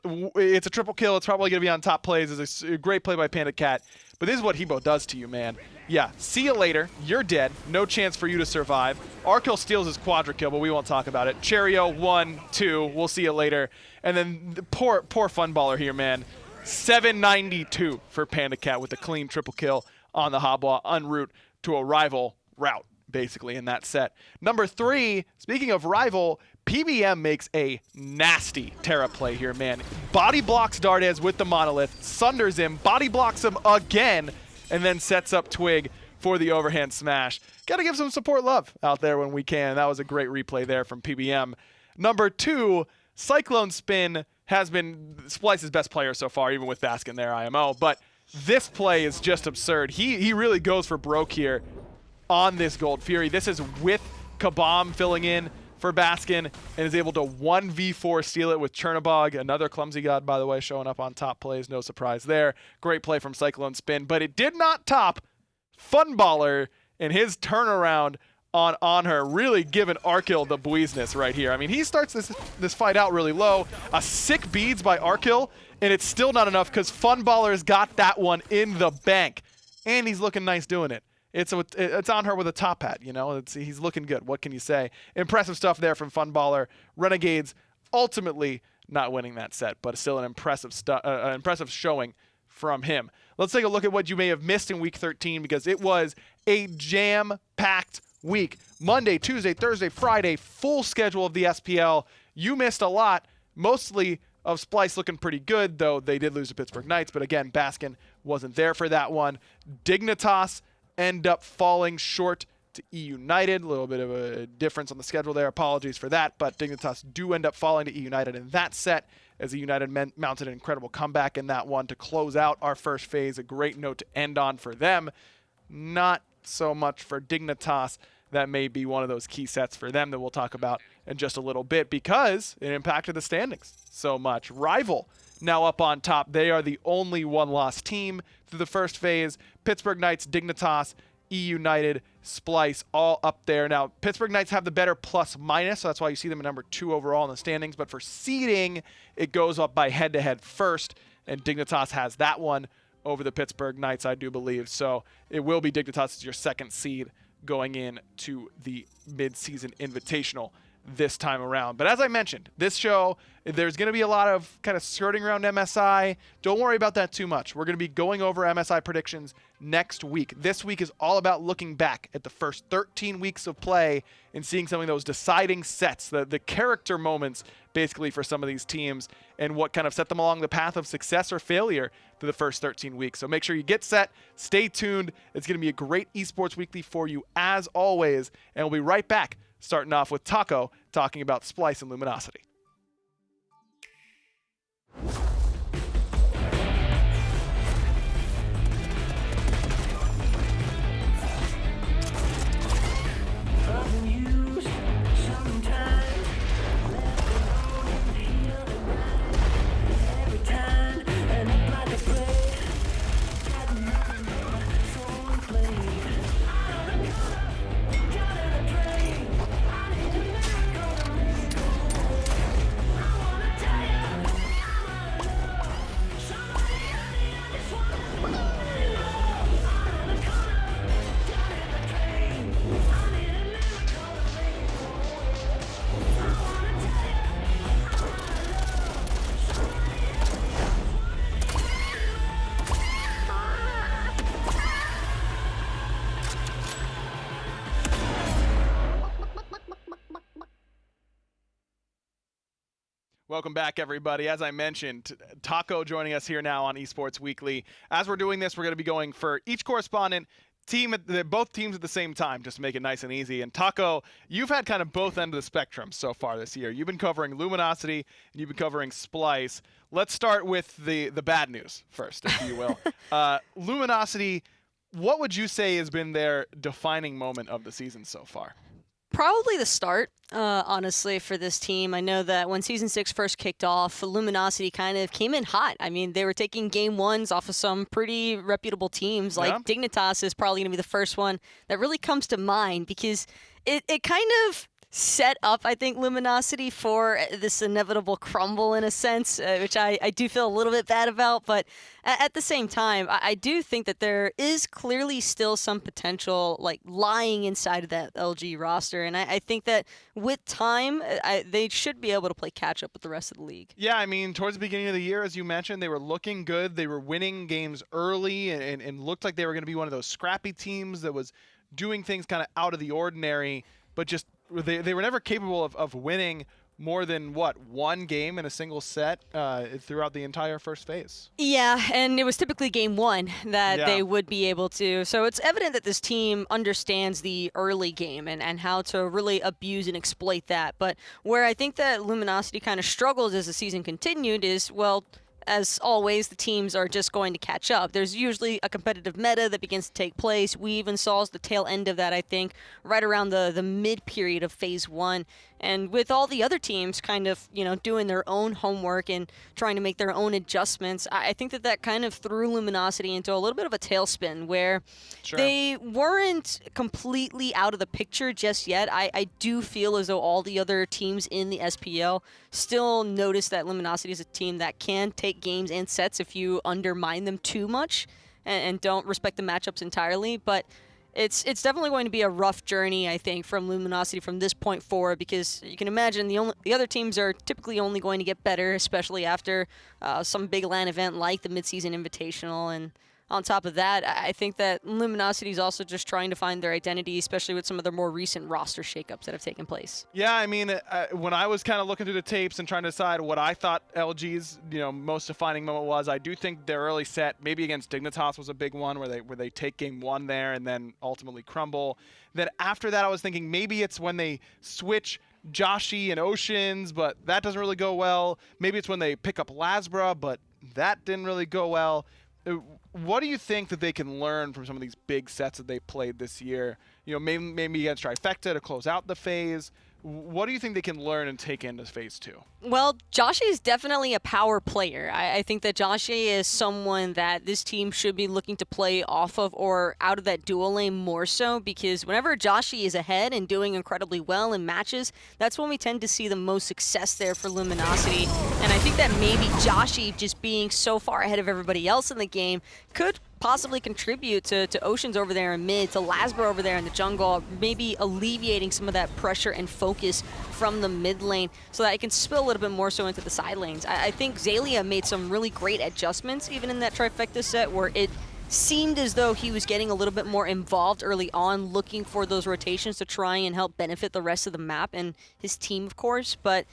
it's a triple kill. It's probably going to be on top plays. It's a great play by Panda Cat. But this is what Hebo does to you, man. Yeah, see you later. You're dead. No chance for you to survive. Arkill steals his quadra kill, but we won't talk about it. Cherio, 1, 2. We'll see you later. And then the poor Funballer here, man. 792 for Panda Cat with a clean triple kill on the Habwa en route to a rival route, basically, in that set. Number 3, speaking of rival, PBM makes a nasty Terra play here, man. Body blocks Dardes with the Monolith, sunders him, body blocks him again, and then sets up Twig for the overhand smash. Got to give some support love out there when we can. That was a great replay there from PBM. Number 2, Cyclone Spin has been Splice's best player so far, even with Baskin there, IMO. But this play is just absurd. He really goes for broke here on this Gold Fury. This is with Kabam filling in for Baskin and is able to 1v4 steal it with Chernobog, another clumsy god, by the way, showing up on top plays. No surprise there. Great play from Cyclone Spin, but it did not top Funballer and his turnaround on her, really giving Arkill the business right here. I mean, he starts this fight out really low. A sick beads by Arkill, and it's still not enough because Funballer's got that one in the bank. And he's looking nice doing it. It's on her with a top hat, you know. He's looking good. What can you say? Impressive stuff there from Funballer. Renegades ultimately not winning that set, but still an impressive showing from him. Let's take a look at what you may have missed in Week 13 because it was a jam-packed week. Monday, Tuesday, Thursday, Friday, full schedule of the SPL. You missed a lot, mostly of Splice looking pretty good, though they did lose to Pittsburgh Knights. But again, Baskin wasn't there for that one. Dignitas end up falling short to E United. A little bit of a difference on the schedule there. Apologies for that, but Dignitas do end up falling to E United in that set as E United mounted an incredible comeback in that one to close out our first phase. A great note to end on for them. Not so much for Dignitas. That may be one of those key sets for them that we'll talk about in just a little bit because it impacted the standings so much. Rival now up on top. They are the only one-loss team through the first phase. Pittsburgh Knights, Dignitas, E United, Splice, all up there. Now, Pittsburgh Knights have the better plus-minus, so that's why you see them at number 2 overall in the standings. But for seeding, it goes up by head-to-head first, and Dignitas has that one over the Pittsburgh Knights, I do believe. So it will be Dignitas as your second seed going into the mid-season invitational this time around. But as I mentioned, this show, there's going to be a lot of kind of skirting around MSI. Don't worry about that too much. We're going to be going over MSI predictions next week. This week is all about looking back at the first 13 weeks of play and seeing some of those deciding sets, the character moments basically for some of these teams and what kind of set them along the path of success or failure through the first 13 weeks. So make sure you get set, stay tuned. It's going to be a great Esports Weekly for you as always, and we'll be right back starting off with Taco talking about Splice and Luminosity. Welcome back, everybody. As I mentioned, Taco joining us here now on Esports Weekly. As we're doing this, we're going to be going for each correspondent team, both teams at the same time, just to make it nice and easy. And Taco, you've had kind of both ends of the spectrum so far this year. You've been covering Luminosity, and you've been covering Splice. Let's start with the bad news first, if you will. Luminosity, what would you say has been their defining moment of the season so far? Probably the start, honestly, for this team. I know that when Season 6 first kicked off, Luminosity kind of came in hot. I mean, they were taking game ones off of some pretty reputable teams. Like Dignitas is probably going to be the first one that really comes to mind because it kind of set up, I think, Luminosity for this inevitable crumble in a sense, which I do feel a little bit bad about. But at the same time, I do think that there is clearly still some potential like lying inside of that LG roster. And I think that with time, they should be able to play catch up with the rest of the league. Yeah, I mean, towards the beginning of the year, as you mentioned, they were looking good. They were winning games early and looked like they were going to be one of those scrappy teams that was doing things kind of out of the ordinary, but just they were never capable of winning more than, one game in a single set throughout the entire first phase. Yeah, and it was typically game one that they would be able to. So it's evident that this team understands the early game and how to really abuse and exploit that. But where I think that Luminosity kind of struggled as the season continued is, well, as always, the teams are just going to catch up. There's usually a competitive meta that begins to take place. We even saw the tail end of that, I think, right around the mid-period of Phase 1. And with all the other teams kind of, doing their own homework and trying to make their own adjustments, I think that kind of threw Luminosity into a little bit of a tailspin where they weren't completely out of the picture just yet. I do feel as though all the other teams in the SPL still notice that Luminosity is a team that can take games and sets if you undermine them too much and don't respect the matchups entirely. But it's definitely going to be a rough journey, I think, from Luminosity from this point forward, because you can imagine the other teams are typically only going to get better, especially after some big LAN event like the Midseason Invitational. And on top of that, I think that Luminosity is also just trying to find their identity, especially with some of their more recent roster shakeups that have taken place. Yeah, I mean, when I was kind of looking through the tapes and trying to decide what I thought LG's most defining moment was, I do think their early set, maybe against Dignitas, was a big one where they take game one there and then ultimately crumble. Then after that, I was thinking maybe it's when they switch Joshi and Oceans, but that doesn't really go well. Maybe it's when they pick up Lasbra, but that didn't really go well. What do you think that they can learn from some of these big sets that they played this year? Maybe against Trifecta to close out the phase. What do you think they can learn and take into Phase 2? Well, Joshi is definitely a power player. I think that Joshi is someone that this team should be looking to play off of or out of that dual lane more so, because whenever Joshi is ahead and doing incredibly well in matches, that's when we tend to see the most success there for Luminosity. And I think that maybe Joshi just being so far ahead of everybody else in the game could possibly contribute to Oceans over there in mid, to Lasbra over there in the jungle, maybe alleviating some of that pressure and focus from the mid lane so that it can spill a little bit more so into the side lanes. I think Xaylia made some really great adjustments even in that Trifecta set where it seemed as though he was getting a little bit more involved early on, looking for those rotations to try and help benefit the rest of the map and his team, of course. But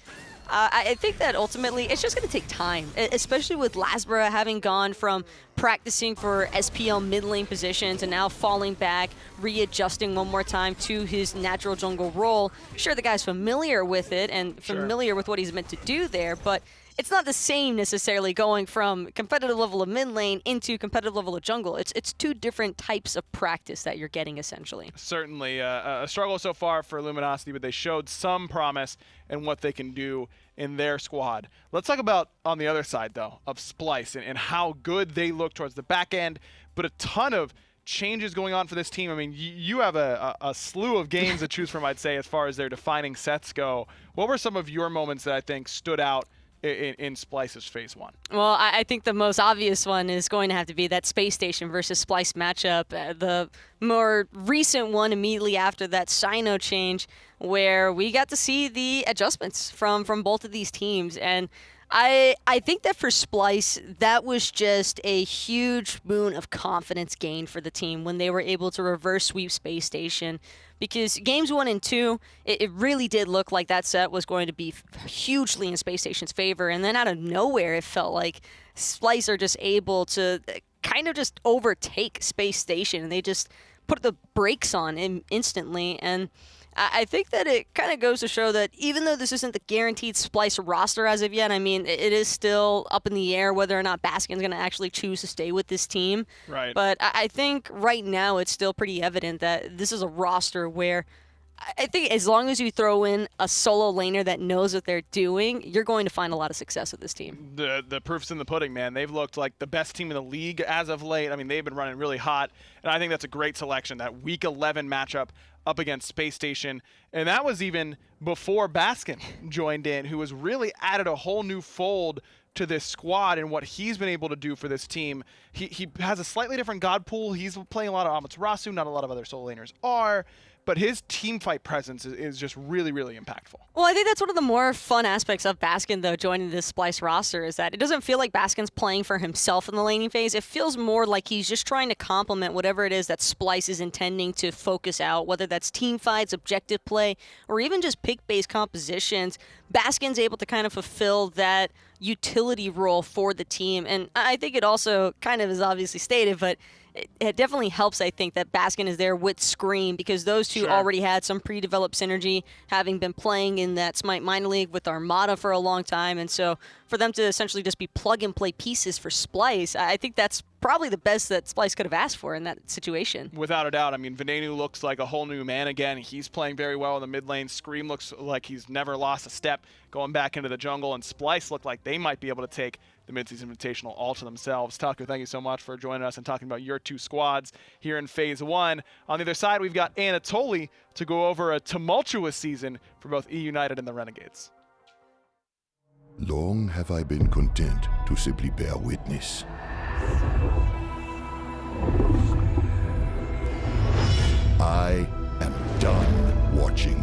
I think that ultimately it's just going to take time, especially with Lasbra having gone from practicing for SPL mid lane position to now falling back, readjusting one more time to his natural jungle role. Sure, the guy's familiar with it and familiar with what he's meant to do there, but it's not the same necessarily going from competitive level of mid lane into competitive level of jungle. It's two different types of practice that you're getting essentially. Certainly a struggle so far for Luminosity, but they showed some promise in what they can do in their squad. Let's talk about on the other side though of Splice and how good they look towards the back end, but a ton of changes going on for this team. I mean, you have a slew of games to choose from, I'd say, as far as their defining sets go. What were some of your moments that I think stood out in Splice's Phase 1? Well, I think the most obvious one is going to have to be that Space Station versus Splice matchup. The more recent one immediately after that Sino change, where we got to see the adjustments from both of these teams. And I think that for Splice, that was just a huge boon of confidence gained for the team when they were able to reverse sweep Space Station. Because games 1 and 2, it really did look like that set was going to be hugely in Space Station's favor. And then out of nowhere, it felt like Splice are just able to kind of just overtake Space Station. And they just put the brakes on him instantly. And I think that it kind of goes to show that even though this isn't the guaranteed Splice roster as of yet, I mean, it is still up in the air whether or not Baskin's going to actually choose to stay with this team. Right. But I think right now it's still pretty evident that this is a roster where I think as long as you throw in a solo laner that knows what they're doing, you're going to find a lot of success with this team. The proof's in the pudding, man. They've looked like the best team in the league as of late. I mean, they've been running really hot, and I think that's a great selection, that Week 11 matchup up against Space Station. And that was even before Baskin joined in, who has really added a whole new fold to this squad and what he's been able to do for this team. He has a slightly different god pool. He's playing a lot of Amaterasu, not a lot of other solo laners are. But his team fight presence is just really, really impactful. Well, I think that's one of the more fun aspects of Baskin, though, joining this Splice roster, is that it doesn't feel like Baskin's playing for himself in the laning phase. It feels more like he's just trying to complement whatever it is that Splice is intending to focus out, whether that's team fights, objective play, or even just pick-based compositions. Baskin's able to kind of fulfill that utility role for the team. And I think it also kind of is obviously stated, but it definitely helps, I think, that Baskin is there with Scream, because those two already had some pre-developed synergy, having been playing in that SMITE minor league with Armada for a long time. And so for them to essentially just be plug-and-play pieces for Splice, I think that's probably the best that Splice could have asked for in that situation. Without a doubt. I mean, Venenu looks like a whole new man again. He's playing very well in the mid lane. Scream looks like he's never lost a step going back into the jungle. And Splice looked like they might be able to take the Mid-Season Invitational all to themselves. Tucker, thank you so much for joining us and talking about your two squads here in Phase 1. On the other side, we've got Anatoly to go over a tumultuous season for both E United and the Renegades. Long have I been content to simply bear witness. I am done watching.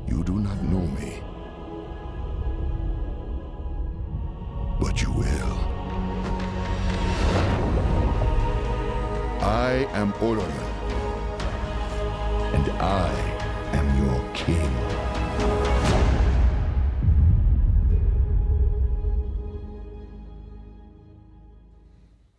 You do not know me, but you will. I am Olympian, and I am your king.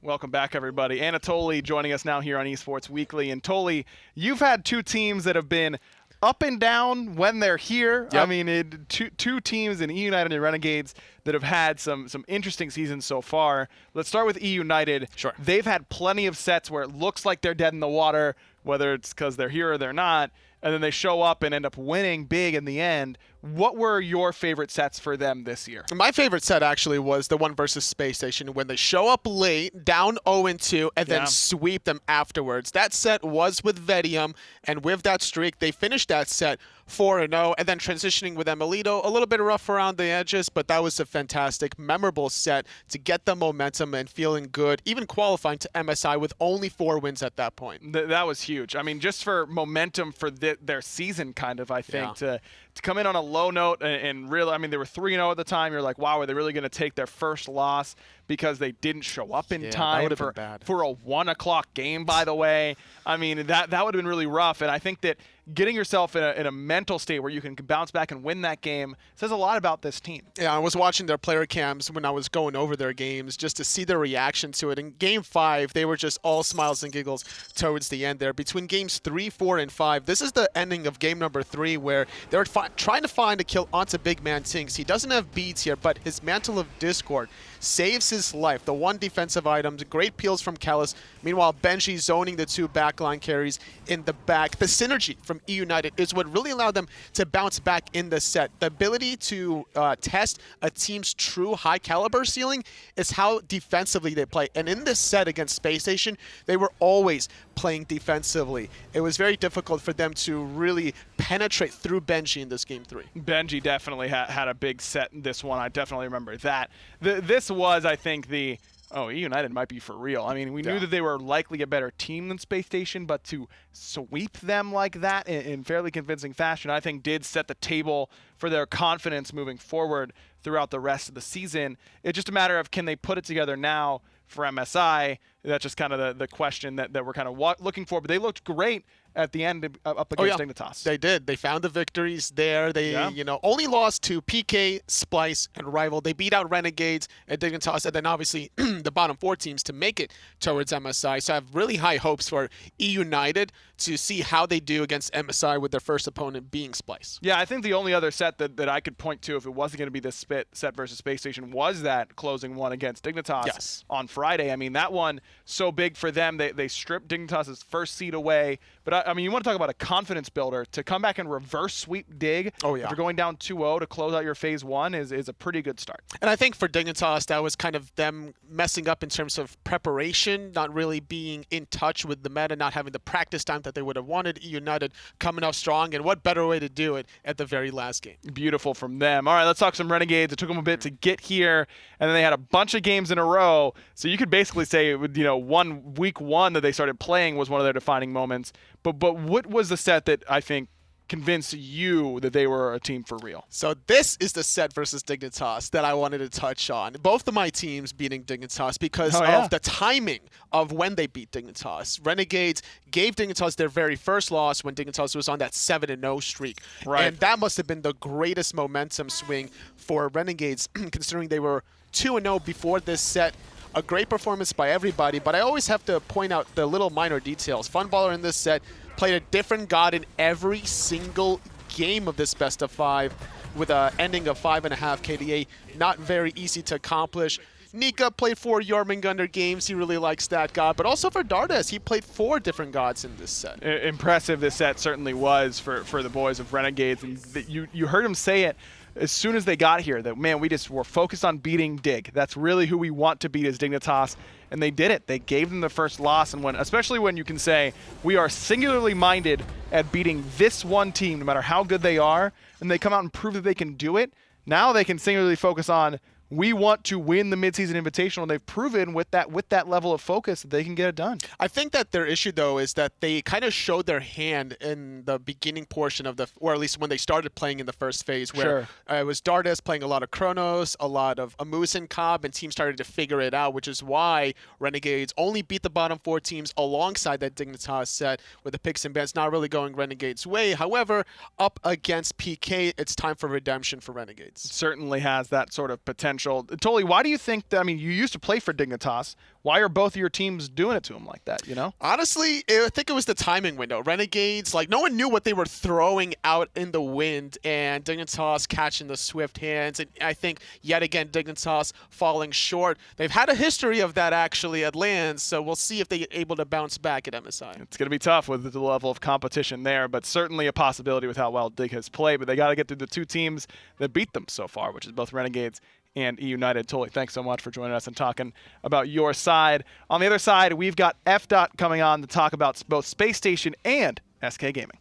Welcome back, everybody. Anatoly joining us now here on Esports Weekly. And Toly, you've had two teams that have been up and down when they're here. Yep. I mean, two teams in E United and Renegades that have had some interesting seasons so far. Let's start with E United. Sure. They've had plenty of sets where it looks like they're dead in the water, whether it's because they're here or they're not, and then they show up and end up winning big in the end. What were your favorite sets for them this year? My favorite set actually was the one versus Space Station, when they show up late, down 0-2, and then sweep them afterwards. That set was with Vedium, and with that streak, they finished that set 4-0, and then transitioning with Emilito, a little bit rough around the edges, but that was a fantastic, memorable set to get the momentum and feeling good, even qualifying to MSI with only 4 wins at that point. That was huge. I mean, just for momentum for their season, kind of, I think, to come in on a low note and really, I mean, they were 3-0 at the time. You're like, wow, are they really going to take their first loss because they didn't show up in time for a 1 o'clock game, by the way? I mean, that would have been really rough. And I think that getting yourself in a mental state where you can bounce back and win that game says a lot about this team. Yeah, I was watching their player cams when I was going over their games just to see their reaction to it. In Game 5, they were just all smiles and giggles towards the end there. Between Games 3, 4, and 5, this is the ending of Game number 3 where they're trying to find a kill onto Big Man Tinks. He doesn't have beads here, but his Mantle of Discord saves his life. The one defensive item, great peels from Callus. Meanwhile, Benji zoning the 2 backline carries in the back. The synergy from E United is what really allowed them to bounce back in the set. The ability to test a team's true high caliber ceiling is how defensively they play. And in this set against Space Station, they were always playing defensively. It was very difficult for them to really penetrate through Benji in this Game 3. Benji definitely had a big set in this one. I definitely remember that. This was, I think, the oh, United might be for real. I mean, we knew that they were likely a better team than Space Station, but to sweep them like that in fairly convincing fashion, I think did set the table for their confidence moving forward throughout the rest of the season. It's just a matter of, can they put it together now for MSI? That's just kind of the question that we're kind of looking for. But they looked great at the end up against Dignitas. They did. They found the victories there. They, only lost to PK, Splice, and Rival. They beat out Renegades and Dignitas, and then obviously the bottom 4 teams to make it towards MSI. So I have really high hopes for E-United to see how they do against MSI with their first opponent being Splice. Yeah, I think the only other set that I could point to if it wasn't going to be this set versus Space Station was that closing one against Dignitas on Friday. I mean, that one, so big for them. They stripped Dignitas' first seed away. But, I mean, you want to talk about a confidence builder. To come back and reverse sweep Dig after going down 2-0 to close out your phase 1 is a pretty good start. And I think for Dignitas, that was kind of them messing up in terms of preparation, not really being in touch with the meta, not having the practice time that they would have wanted. E-United coming out strong, and what better way to do it at the very last game. Beautiful from them. All right, let's talk some Renegades. It took them a bit to get here, and then they had a bunch of games in a row. So you could basically say, week 1 that they started playing was one of their defining moments. But what was the set that I think convinced you that they were a team for real? So this is the set versus Dignitas that I wanted to touch on. Both of my teams beating Dignitas because of the timing of when they beat Dignitas. Renegades gave Dignitas their very first loss when Dignitas was on that 7-0 streak. Right. And that must have been the greatest momentum swing for Renegades considering they were 2-0 before this set. A great performance by everybody, but I always have to point out the little minor details. Funballer in this set played a different god in every single game of this best of 5 with an ending of 5.5 KDA. Not very easy to accomplish. Nika played 4 Jormungandr games. He really likes that god. But also for Dardes, he played 4 different gods in this set. Impressive this set certainly was for the boys of Renegades. And you heard him say it as soon as they got here, that, man, we just were focused on beating Dig. That's really who we want to beat as Dignitas. And they did it. They gave them the first loss. And especially when you can say, we are singularly minded at beating this one team, no matter how good they are, and they come out and prove that they can do it, now they can singularly focus on, we want to win the midseason invitational, and they've proven with that level of focus that they can get it done. I think that their issue, though, is that they kind of showed their hand in the beginning portion of or at least when they started playing in the first phase, where it was Dardes playing a lot of Chronos, a lot of Amuse and Cobb, and teams started to figure it out, which is why Renegades only beat the bottom 4 teams alongside that Dignitas set with the picks and bans not really going Renegades' way. However, up against PK, it's time for redemption for Renegades. It certainly has that sort of potential. Toli, why do you think that, I mean, you used to play for Dignitas. Why are both of your teams doing it to them like that, Honestly, I think it was the timing window. Renegades, no one knew what they were throwing out in the wind, and Dignitas catching the swift hands. And I think, yet again, Dignitas falling short. They've had a history of that, actually, at LANs, so we'll see if they're able to bounce back at MSI. It's going to be tough with the level of competition there, but certainly a possibility with how well Dig has played. But they got to get through the 2 teams that beat them so far, which is both Renegades and E-United. Toli, thanks so much for joining us and talking about your side. On the other side, we've got FDOT coming on to talk about both Space Station and SK Gaming.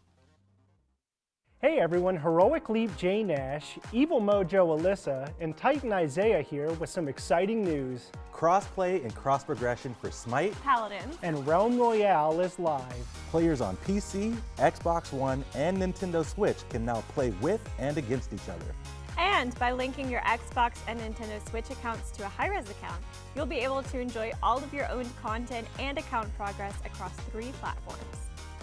Hey everyone, Heroic Leap J Nash, Evil Mojo Alyssa, and Titan Isaiah here with some exciting news. Crossplay and cross progression for SMITE, Paladins, and Realm Royale is live. Players on PC, Xbox One, and Nintendo Switch can now play with and against each other. And by linking your Xbox and Nintendo Switch accounts to a HiRes account, you'll be able to enjoy all of your own content and account progress across 3 platforms.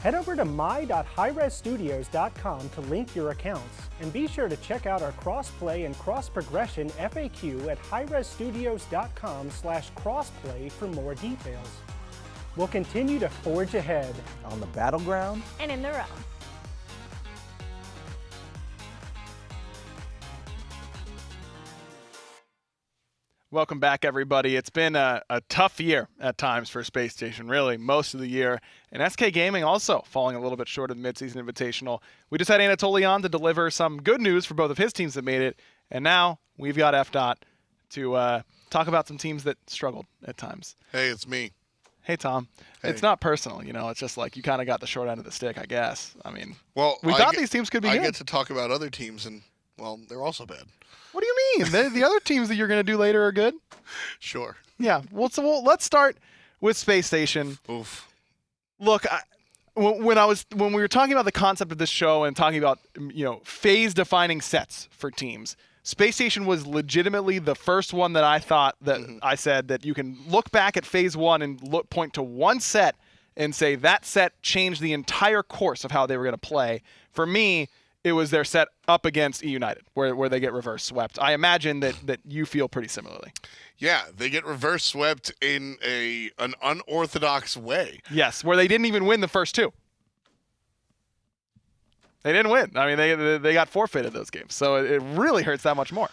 Head over to my.hiresstudios.com to link your accounts, and be sure to check out our crossplay and cross-progression FAQ at hiresstudios.com/crossplay for more details. We'll continue to forge ahead on the battleground and in the realm. Welcome back, everybody. It's been a tough year at times for Space Station, really, most of the year. And SK Gaming also falling a little bit short of the midseason invitational. We just had Anatoly on to deliver some good news for both of his teams that made it. And now we've got FDOT to talk about some teams that struggled at times. Hey, it's me. Hey, Tom. Hey. It's not personal, It's just like you kind of got the short end of the stick, I guess. I mean, well, we thought these teams could be good. I get to talk about other teams, and, well, they're also bad. What do you mean? The other teams that you're going to do later are good? Sure. Yeah. Well, let's start with Space Station. Oof. Look, when we were talking about the concept of this show and talking about phase-defining sets for teams, Space Station was legitimately the first one that I thought that I said that you can look back at Phase 1 and point to one set and say that set changed the entire course of how they were going to play. For me, it was their set up against E United, where they get reverse swept. I imagine that you feel pretty similarly. Yeah, they get reverse swept in an unorthodox way. Yes, where they didn't even win the first two. They didn't win. I mean, they got forfeited those games, so it really hurts that much more.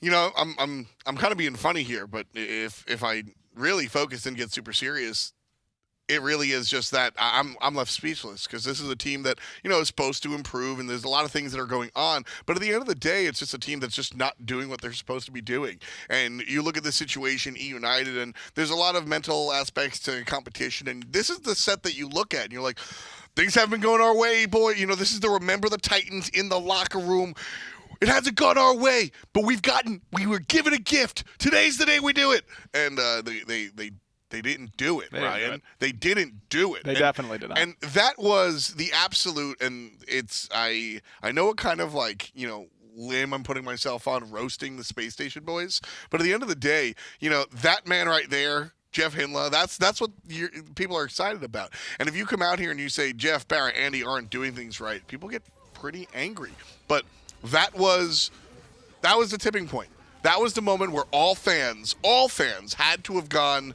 I'm kind of being funny here, but if I really focus and get super serious, it really is just that I'm left speechless because this is a team that is supposed to improve, and there's a lot of things that are going on. But at the end of the day, it's just a team that's just not doing what they're supposed to be doing. And you look at the situation, E United, and there's a lot of mental aspects to competition. And this is the set that you look at, and you're like, things haven't been going our way, boy. This is the Remember the Titans in the locker room. It hasn't gone our way, but we were given a gift. Today's the day we do it. And they didn't do it, Ryan. They didn't do it. They definitely did not. And that was the absolute, and I know what kind of limb I'm putting myself on roasting the Space Station boys, but at the end of the day, that man right there, Jeff Hinla, that's what people are excited about. And if you come out here and you say Jeff, Barrett, Andy aren't doing things right, people get pretty angry. But that was the tipping point. That was the moment where all fans had to have gone,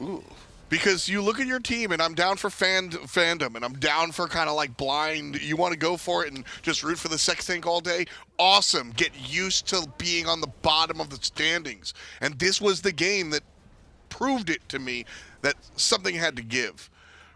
ooh. Because you look at your team, and I'm down for fandom, and I'm down for kind of like blind. You want to go for it and just root for the sex tank all day? Awesome. Get used to being on the bottom of the standings. And this was the game that proved it to me that something had to give.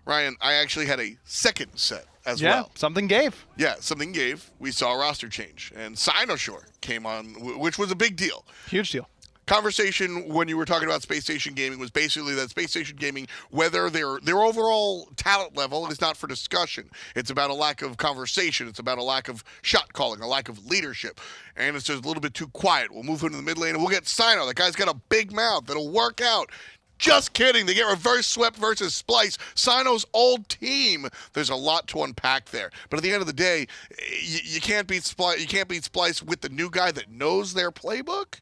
Ryan, I actually had a second set as well. Yeah, something gave. Yeah, something gave. We saw a roster change, and Sinosure came on, which was a big deal. Huge deal. Conversation when you were talking about Space Station Gaming was basically that Space Station Gaming, whether their overall talent level is not for discussion. It's about a lack of conversation. It's about a lack of shot calling, a lack of leadership. And it's just a little bit too quiet. We'll move into the mid lane and we'll get Sino. That guy's got a big mouth that'll work out. Just kidding. They get reverse swept versus Splice. Sino's old team. There's a lot to unpack there. But at the end of the day, you can't beat Splice. You can't beat Splice with the new guy that knows their playbook.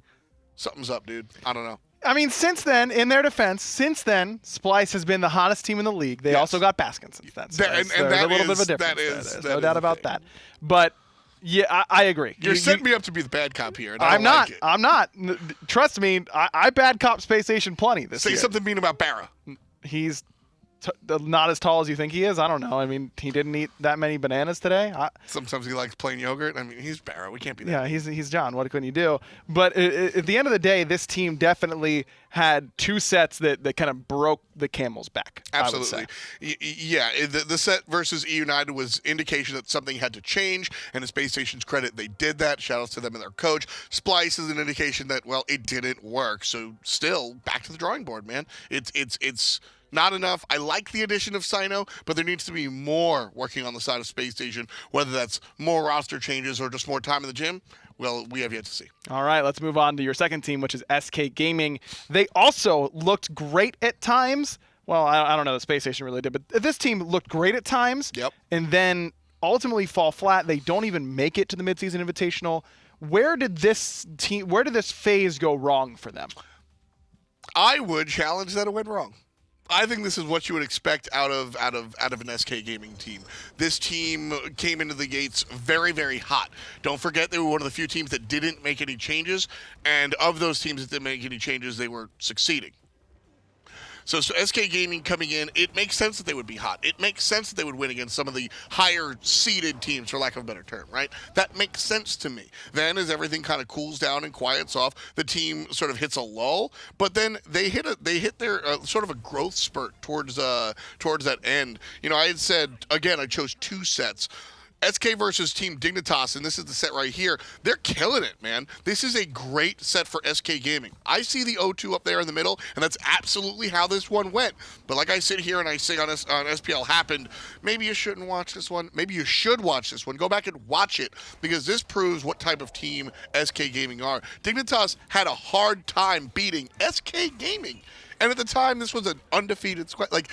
Something's up, dude. I don't know. I mean, since then, in their defense, Splice has been the hottest team in the league. They also got Baskin since then. So there's a little bit of a difference. There's no doubt about that. But yeah, I agree. You're setting me up to be the bad cop here. And I'm not. I'm not. Trust me, I bad cop Space Station plenty this year. Say something mean about Barra. He's not as tall as you think he is. I don't know. I mean, he didn't eat that many bananas today. Sometimes he likes plain yogurt. I mean, he's Barra. We can't be that. Yeah, he's John. What can you do? But at the end of the day, this team definitely had two sets that kind of broke the camel's back. Absolutely. Yeah, the set versus E United was indication that something had to change, and to Space Station's credit, they did that. Shout outs to them and their coach. Splice is an indication that, well, it didn't work. So still, back to the drawing board, man. It's not enough. I like the addition of Sino, but there needs to be more working on the side of Space Station, whether that's more roster changes or just more time in the gym. Well, we have yet to see. All right, let's move on to your second team, which is SK Gaming. They also looked great at times. Well, I don't know, the Space Station really did, but this team looked great at times. Yep. And then ultimately fall flat. They don't even make it to the midseason invitational. Where did this phase go wrong for them? I would challenge that it went wrong. I think this is what you would expect out of an SK Gaming team. This team came into the gates very, very hot. Don't forget they were one of the few teams that didn't make any changes, and of those teams that didn't make any changes, they were succeeding. So SK Gaming coming in, it makes sense that they would be hot. It makes sense that they would win against some of the higher seeded teams, for lack of a better term, right? That makes sense to me. Then as everything kind of cools down and quiets off, the team sort of hits a lull, but then they hit their sort of a growth spurt towards that end. I had said, again, I chose two sets. SK versus Team Dignitas, and this is the set right here. They're killing it, man. This is a great set for SK Gaming. I see the O2 up there in the middle, and that's absolutely how this one went. But like I sit here and I say on SPL happened, maybe you shouldn't watch this one. Maybe you should watch this one. Go back and watch it, because this proves what type of team SK Gaming are. Dignitas had a hard time beating SK Gaming. And at the time, this was an undefeated squad. Like,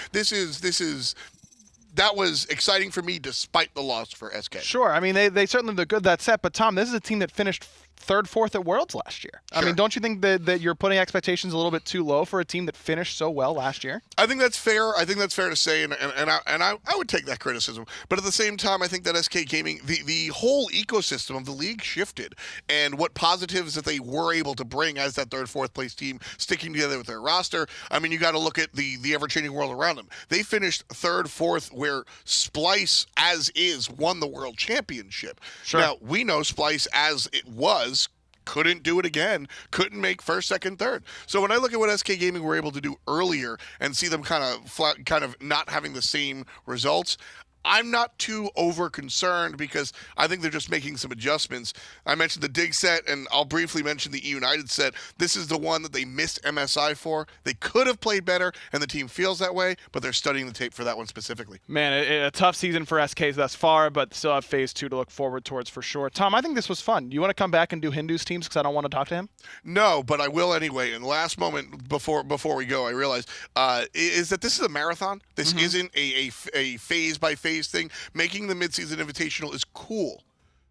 that was exciting for me despite the loss for SK. Sure. I mean, they certainly look good that set, but Tom, this is a team that finished third, fourth at Worlds last year. Sure. I mean, don't you think that you're putting expectations a little bit too low for a team that finished so well last year? I think that's fair. I think that's fair to say, and I would take that criticism. But at the same time, I think that SK Gaming, the whole ecosystem of the league shifted, and what positives that they were able to bring as that third, fourth place team sticking together with their roster. I mean, you got to look at the ever-changing world around them. They finished third, fourth, where Splice, as is, won the world championship. Sure. Now, we know Splice, as it was, couldn't do it again, couldn't make first, second, third. So when I look at what SK Gaming were able to do earlier and see them kind of not having the same results, I'm not too over concerned, because I think they're just making some adjustments. I mentioned the Dig set, and I'll briefly mention the E United set. This is the one that they missed MSI for. They could have played better, and the team feels that way, but they're studying the tape for that one specifically. Man, a tough season for SKs thus far, but still have phase 2 to look forward towards for sure. Tom, I think this was fun. You want to come back and do Hindu's teams, because I don't want to talk to him? No, but I will anyway. And the last moment before we go, I realized is that this is a marathon. This isn't a phase by phase thing. Making the midseason invitational is cool,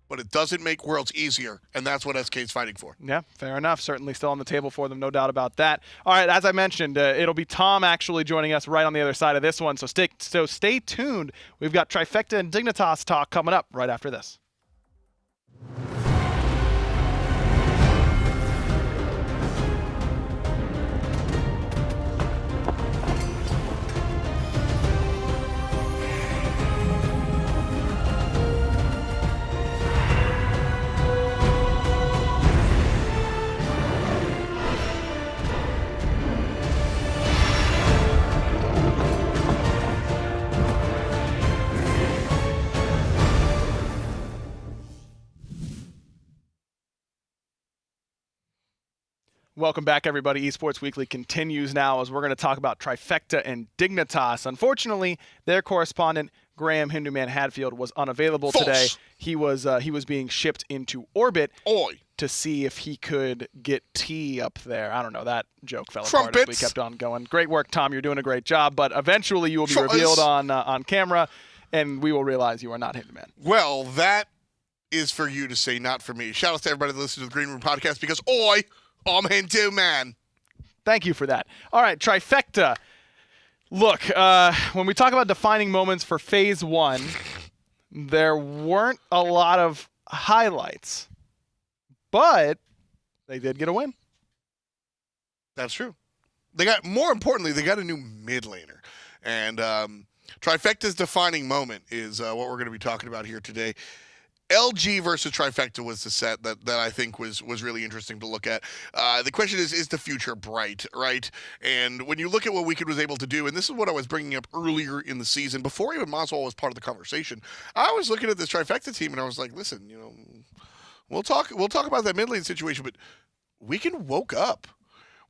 but it doesn't make Worlds easier, and that's what SK is fighting for. Yeah, fair enough. Certainly still on the table for them, no doubt about that. All right, as I mentioned, it'll be Tom actually joining us right on the other side of this one, so stay tuned. We've got Trifecta and Dignitas talk coming up right after this. Welcome back, everybody. Esports Weekly continues now as we're going to talk about Trifecta and Dignitas. Unfortunately, their correspondent, Graham Hinduman Hadfield, was unavailable today. He was being shipped into orbit to see if he could get T up there. I don't know. That joke fell apart as we kept on going. Great work, Tom. You're doing a great job. But eventually you will be revealed on camera, and we will realize you are not Hinduman. Well, that is for you to say, not for me. Shout out to everybody that listens to the Green Room Podcast, because I'm Hindu man. Thank you for that. All right, Trifecta. Look, when we talk about defining moments for Phase 1, there weren't a lot of highlights, but they did get a win. That's true. More importantly, they got a new mid laner. And Trifecta's defining moment is what we're going to be talking about here today. LG versus Trifecta was the set that I think was really interesting to look at. The question is the future bright, right? And when you look at what Wicked was able to do, and this is what I was bringing up earlier in the season, before even Maswal was part of the conversation, I was looking at this Trifecta team and I was like, listen, we'll talk about that mid lane situation, but Wicked woke up.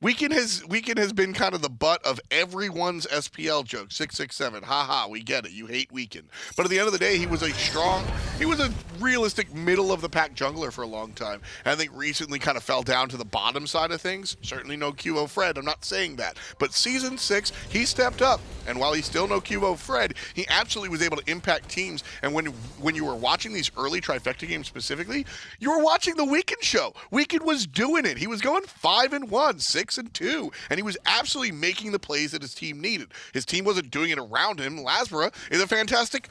Weekend has been kind of the butt of everyone's SPL joke. 667, haha, we get it. You hate Weekend. But at the end of the day, he was a realistic middle of the pack jungler for a long time. And I think recently kind of fell down to the bottom side of things. Certainly no QO Fred, I'm not saying that. But Season 6, he stepped up. And while he's still no QO Fred, he absolutely was able to impact teams. And when you were watching these early Trifecta games specifically, you were watching the Weekend show. Weekend was doing it. He was going 5-1, 6-2, and he was absolutely making the plays that his team needed. His team wasn't doing it around him. Lasbara is a fantastic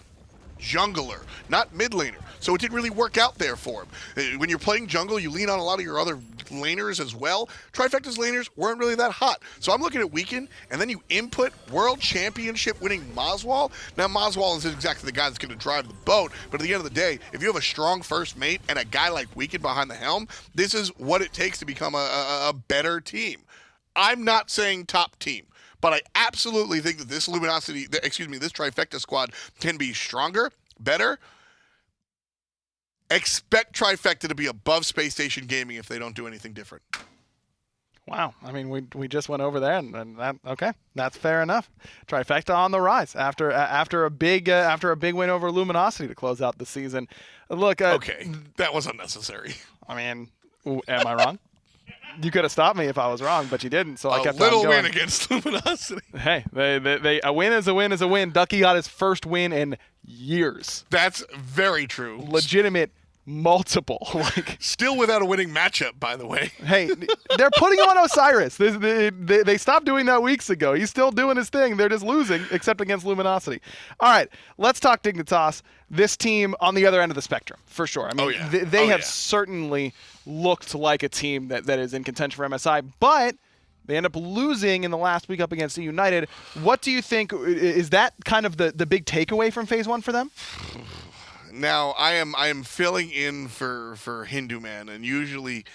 jungler, not mid laner. So it didn't really work out there for him. When you're playing jungle, you lean on a lot of your other laners as well. Trifecta's laners weren't really that hot. So I'm looking at Weekend, and then you input World Championship winning Maswal. Now, Maswal isn't exactly the guy that's going to drive the boat, but at the end of the day, if you have a strong first mate and a guy like Weekend behind the helm, this is what it takes to become a better team. I'm not saying top team, but I absolutely think that this Trifecta squad can be stronger, better. expect Trifecta to be above Space Station Gaming if they don't do anything different. Wow. I mean, we just went over there, and that, okay, that's fair enough. Trifecta on the rise after a big win over Luminosity to close out the season. Look, okay, that was unnecessary. I mean, am I wrong? You could have stopped me if I was wrong, but you didn't, so I kept on going. A little going. win against Luminosity. Hey, a win is a win is a win. Ducky got his first win in years. That's very true. Legitimate. Multiple, like still without a winning matchup, by the way. Hey, they're putting him on Osiris. They stopped doing that weeks ago. He's still doing his thing. They're just losing, except against Luminosity. All right, let's talk Dignitas. This team on the other end of the spectrum, for sure. I mean, they have certainly looked like a team that is in contention for MSI, but they end up losing in the last week up against United. What do you think? Is that kind of the big takeaway from Phase 1 for them? Now, I am filling in for Hindu Man, and usually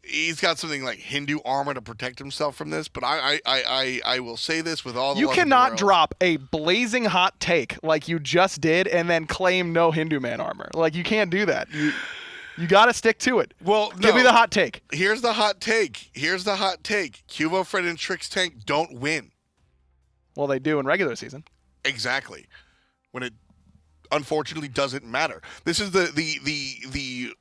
he's got something like Hindu armor to protect himself from this, but I will say this with all the You love in the cannot world. drop a blazing hot take like you just did and then claim no Hindu Man armor. Like, you can't do that. You got to stick to it. Well, give me the hot take. Here's the hot take. Cubo Fred and Trix Tank don't win. Well, they do in regular season. Exactly. When it unfortunately doesn't matter. This is the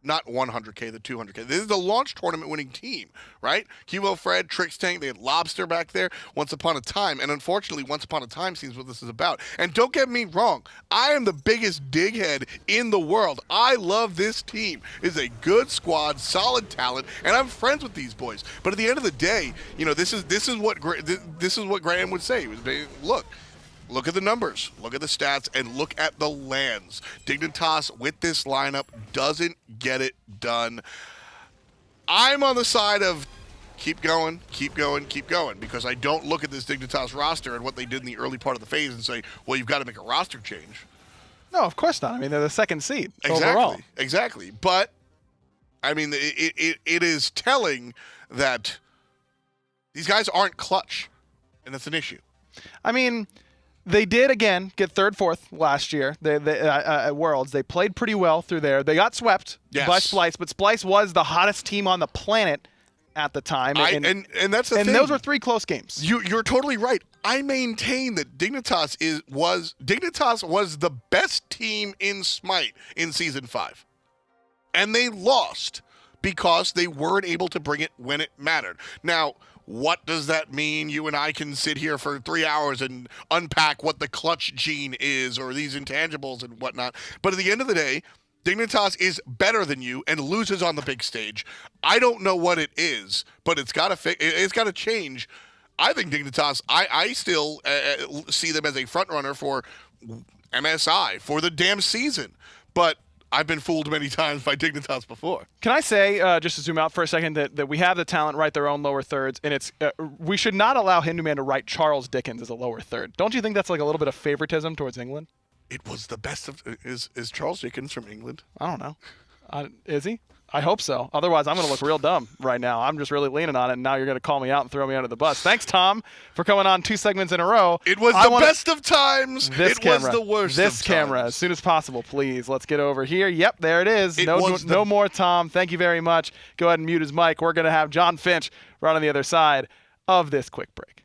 not 100K, the 200K. This is the launch tournament winning team, right? Cubo Fred, Trix Tank, they had Lobster back there once upon a time, and unfortunately once upon a time seems what this is about. And don't get me wrong, I am the biggest dighead in the world. I love this team. It's a good squad, solid talent, and I'm friends with these boys. But at the end of the day, you know, this is what Graham would say. He was saying, look at the numbers, look at the stats, and look at the lands. Dignitas with this lineup doesn't get it done. I'm on the side of keep going, because I don't look at this Dignitas roster and what they did in the early part of the phase and say, well, you've got to make a roster change. No, of course not. I mean, they're the second seed overall. Exactly. But, I mean, it is telling that these guys aren't clutch, and that's an issue. I mean, they did, again, get third, fourth last year at Worlds. They played pretty well through there. They got swept by Splice, but Splice was the hottest team on the planet at the time. And that's the thing. And those were 3 close games. You're totally right. I maintain that Dignitas was the best team in SMITE in Season 5. And they lost because they weren't able to bring it when it mattered. Now, what does that mean? You and I can sit here for 3 hours and unpack what the clutch gene is or these intangibles and whatnot. But at the end of the day, Dignitas is better than you and loses on the big stage. I don't know what it is, but it's got to change. I think Dignitas, I still see them as a front runner for MSI for the damn season. But I've been fooled many times by Dignitas before. Can I say, just to zoom out for a second, that we have the talent write their own lower thirds, and it's we should not allow Hindu Man to write Charles Dickens as a lower third. Don't you think that's like a little bit of favoritism towards England? It was the best of... Is Charles Dickens from England? I don't know. Is he? I hope so. Otherwise, I'm going to look real dumb right now. I'm just really leaning on it, and now you're going to call me out and throw me under the bus. Thanks, Tom, for coming on 2 segments in a row. It was the best of times. It was the worst of times. This camera, as soon as possible, please. Let's get over here. Yep, there it is. No more Tom. Thank you very much. Go ahead and mute his mic. We're going to have John Finch right on the other side of this quick break.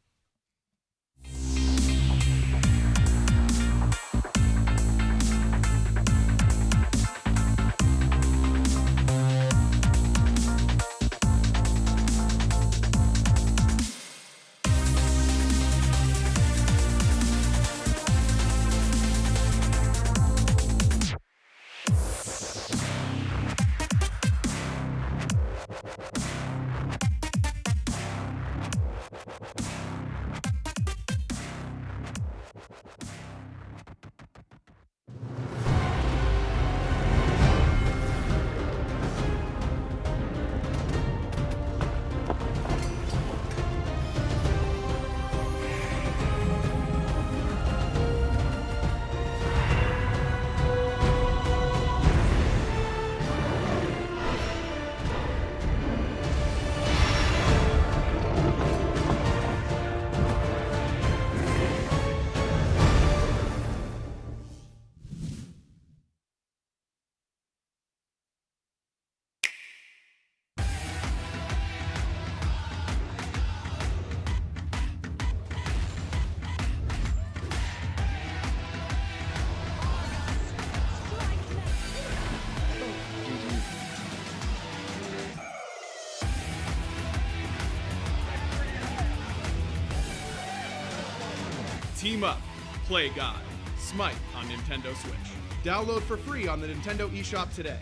Team up, play God. SMITE on Nintendo Switch. Download for free on the Nintendo eShop today.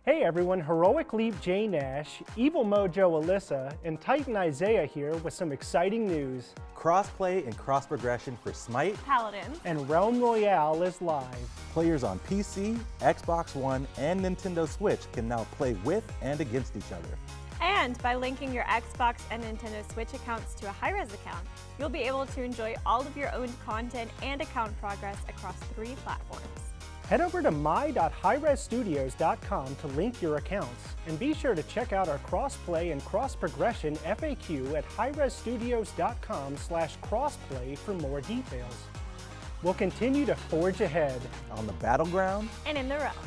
Hey everyone, Heroic Leap J Nash, Evil Mojo Alyssa, and Titan Isaiah here with some exciting news. Crossplay and cross progression for SMITE Paladins and Realm Royale is live. Players on PC, Xbox One, and Nintendo Switch can now play with and against each other. And by linking your Xbox and Nintendo Switch accounts to a HIRES account, you'll be able to enjoy all of your own content and account progress across 3 platforms. Head over to my.hiresstudios.com to link your accounts, and be sure to check out our crossplay and cross-progression FAQ at hiresstudios.com/crossplay for more details. We'll continue to forge ahead on the battleground and in the realm.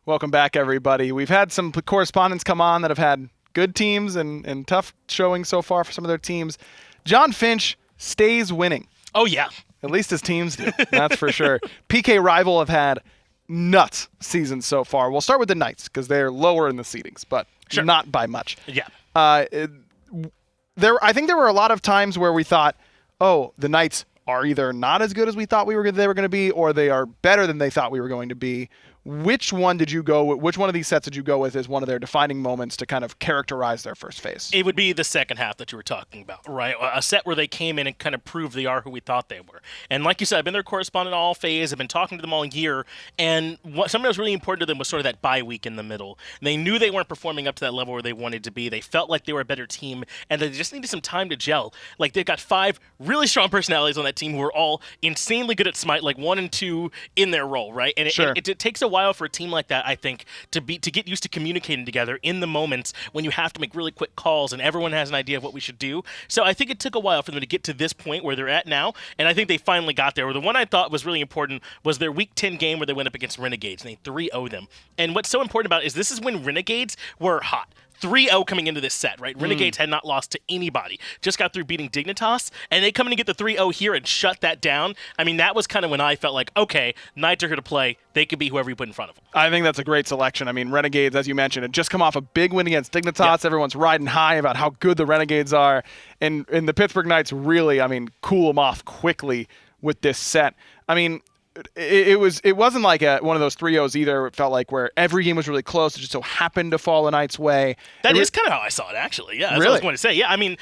Welcome back, everybody. We've had some correspondents come on that have had good teams and tough showing so far for some of their teams. John Finch stays winning. Oh, yeah. At least his teams do. That's for sure. PK Rival have had nuts seasons so far. We'll start with the Knights because they're lower in the seedings, but not by much. Yeah. I think there were a lot of times where we thought, oh, the Knights are either not as good as we thought they were going to be, or they are better than they thought we were going to be. Which one did you go with? Which one of these sets did you go with as one of their defining moments to kind of characterize their first phase? It would be the second half that you were talking about, right? A set where they came in and kind of proved they are who we thought they were. And like you said, I've been their correspondent all phase. I've been talking to them all year. And something that was really important to them was sort of that bye week in the middle. They knew they weren't performing up to that level where they wanted to be. They felt like they were a better team, and they just needed some time to gel. Like, they've got 5 really strong personalities on that team who are all insanely good at SMITE, like 1 and 2 in their role, right? And it takes a while for a team like that, I think, to get used to communicating together in the moments when you have to make really quick calls and everyone has an idea of what we should do. So I think it took a while for them to get to this point where they're at now, and I think they finally got there. The one I thought was really important was their Week 10 game where they went up against Renegades, and they 3-0 them. And what's so important about it is this is when Renegades were hot. 3-0 coming into this set, right? Renegades had not lost to anybody. Just got through beating Dignitas, and they come in and get the 3-0 here and shut that down. I mean, that was kind of when I felt like, okay, Knights are here to play. They could be whoever you put in front of them. I think that's a great selection. I mean, Renegades, as you mentioned, had just come off a big win against Dignitas. Everyone's riding high about how good the Renegades are. And the Pittsburgh Knights really, cool them off quickly with this set. I mean, it wasn't like one of those 3-0s either. It felt like where every game was really close. It just so happened to fall the Knights' way. That is kind of how I saw it, actually. Yeah, that's really? what I was going to say. Yeah, I mean,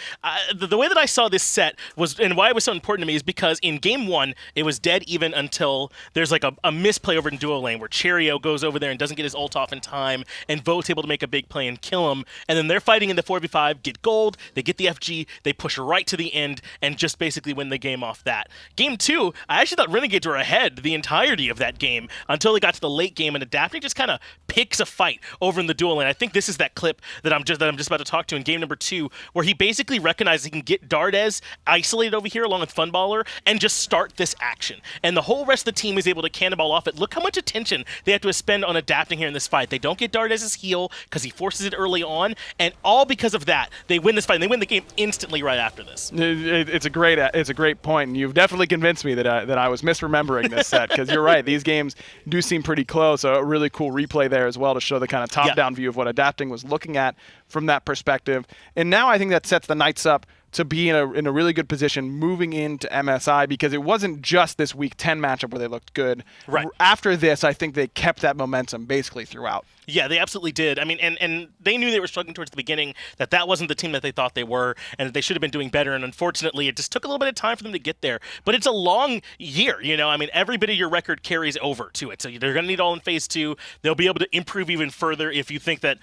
the way that I saw this set was, and why it was so important to me is because in game 1, it was dead even until there's like a misplay over in duo lane where Cheerio goes over there and doesn't get his ult off in time, and Vote's able to make a big play and kill him. And then they're fighting in the 4v5, get gold, they get the FG, they push right to the end, and just basically win the game off that. Game 2, I actually thought Renegades were ahead the entirety of that game until they got to the late game, and Adapting just kind of picks a fight over in the duel lane. I think this is that clip that I'm just about to talk to in game number 2, where he basically recognizes he can get Dardez isolated over here along with Funballer and just start this action. And the whole rest of the team is able to cannonball off it. Look how much attention they have to spend on Adapting here in this fight. They don't get Dardez's heal because he forces it early on, and all because of that, they win this fight, and they win the game instantly right after this. It's a great point, and you've definitely convinced me that I was misremembering this set, because you're right. These games do seem pretty close. A really cool replay there as well to show the kind of top-down view of what Adapting was looking at from that perspective. And now I think that sets the Knights up to be in a really good position moving into MSI, because it wasn't just this Week 10 matchup where they looked good. Right. After this, I think they kept that momentum basically throughout. Yeah, they absolutely did. I mean, and they knew they were struggling towards the beginning, that wasn't the team that they thought they were, and that they should have been doing better. And unfortunately, it just took a little bit of time for them to get there. But it's a long year, you know. I mean, every bit of your record carries over to it. So they're going to need all in Phase 2. They'll be able to improve even further if you think that,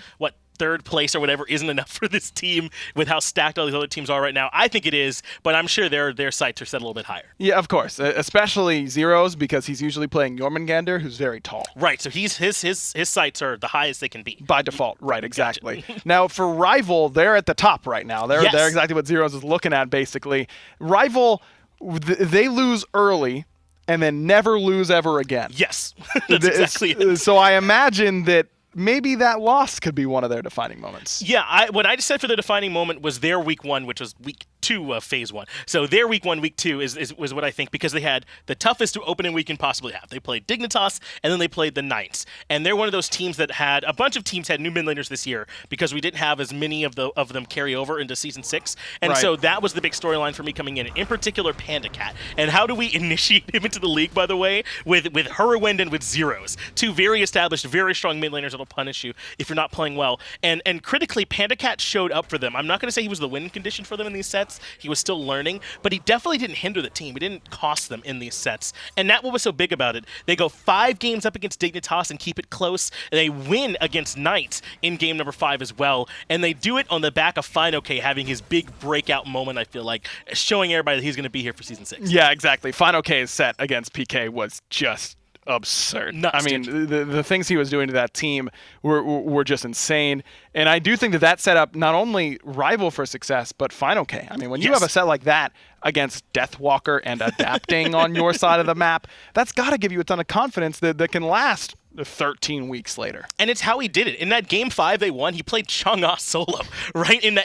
third place or whatever isn't enough for this team with how stacked all these other teams are right now. I think it is, but I'm sure their sights are set a little bit higher. Yeah, of course, especially Zero's, because he's usually playing Jormungandr, who's very tall. Right, so his sights are the highest they can be. By default, right, exactly. Now, for Rival, they're at the top right now. They're exactly what Zero's is looking at, basically. Rival, they lose early and then never lose ever again. Yes, that's exactly it. So I imagine that maybe that loss could be one of their defining moments. Yeah, what I just said for the defining moment was their Week 1, which was Week to phase one. So their week 1, week 2 was what I think, because they had the toughest opening week you can possibly have. They played Dignitas, and then they played the Knights. And they're one of those teams that had, a bunch of teams had new mid laners this year because we didn't have as many of them carry over into Season 6. And so that was the big storyline for me coming in particular Panda Cat. And how do we initiate him into the league, by the way? With Hurwind and with Zeros. 2 very established, very strong mid laners that'll punish you if you're not playing well. And critically, Panda Cat showed up for them. I'm not going to say he was the win condition for them in these sets. He was still learning, but he definitely didn't hinder the team. He didn't cost them in these sets. And that's what was so big about it. They go 5 games up against Dignitas and keep it close. And they win against Knights in game number 5 as well. And they do it on the back of FineOK having his big breakout moment, I feel like, showing everybody that he's going to be here for Season 6. Yeah, exactly. FineOK's set against PK was just absurd. Nuts, I mean, the things he was doing to that team were just insane. And I do think that set up not only rival for success, but FineOK. I mean, when you have a set like that against Deathwalker and adapting on your side of the map, that's got to give you a ton of confidence that can last 13 weeks later. And it's how he did it. In that game 5 they won, he played Chang'e solo, right? And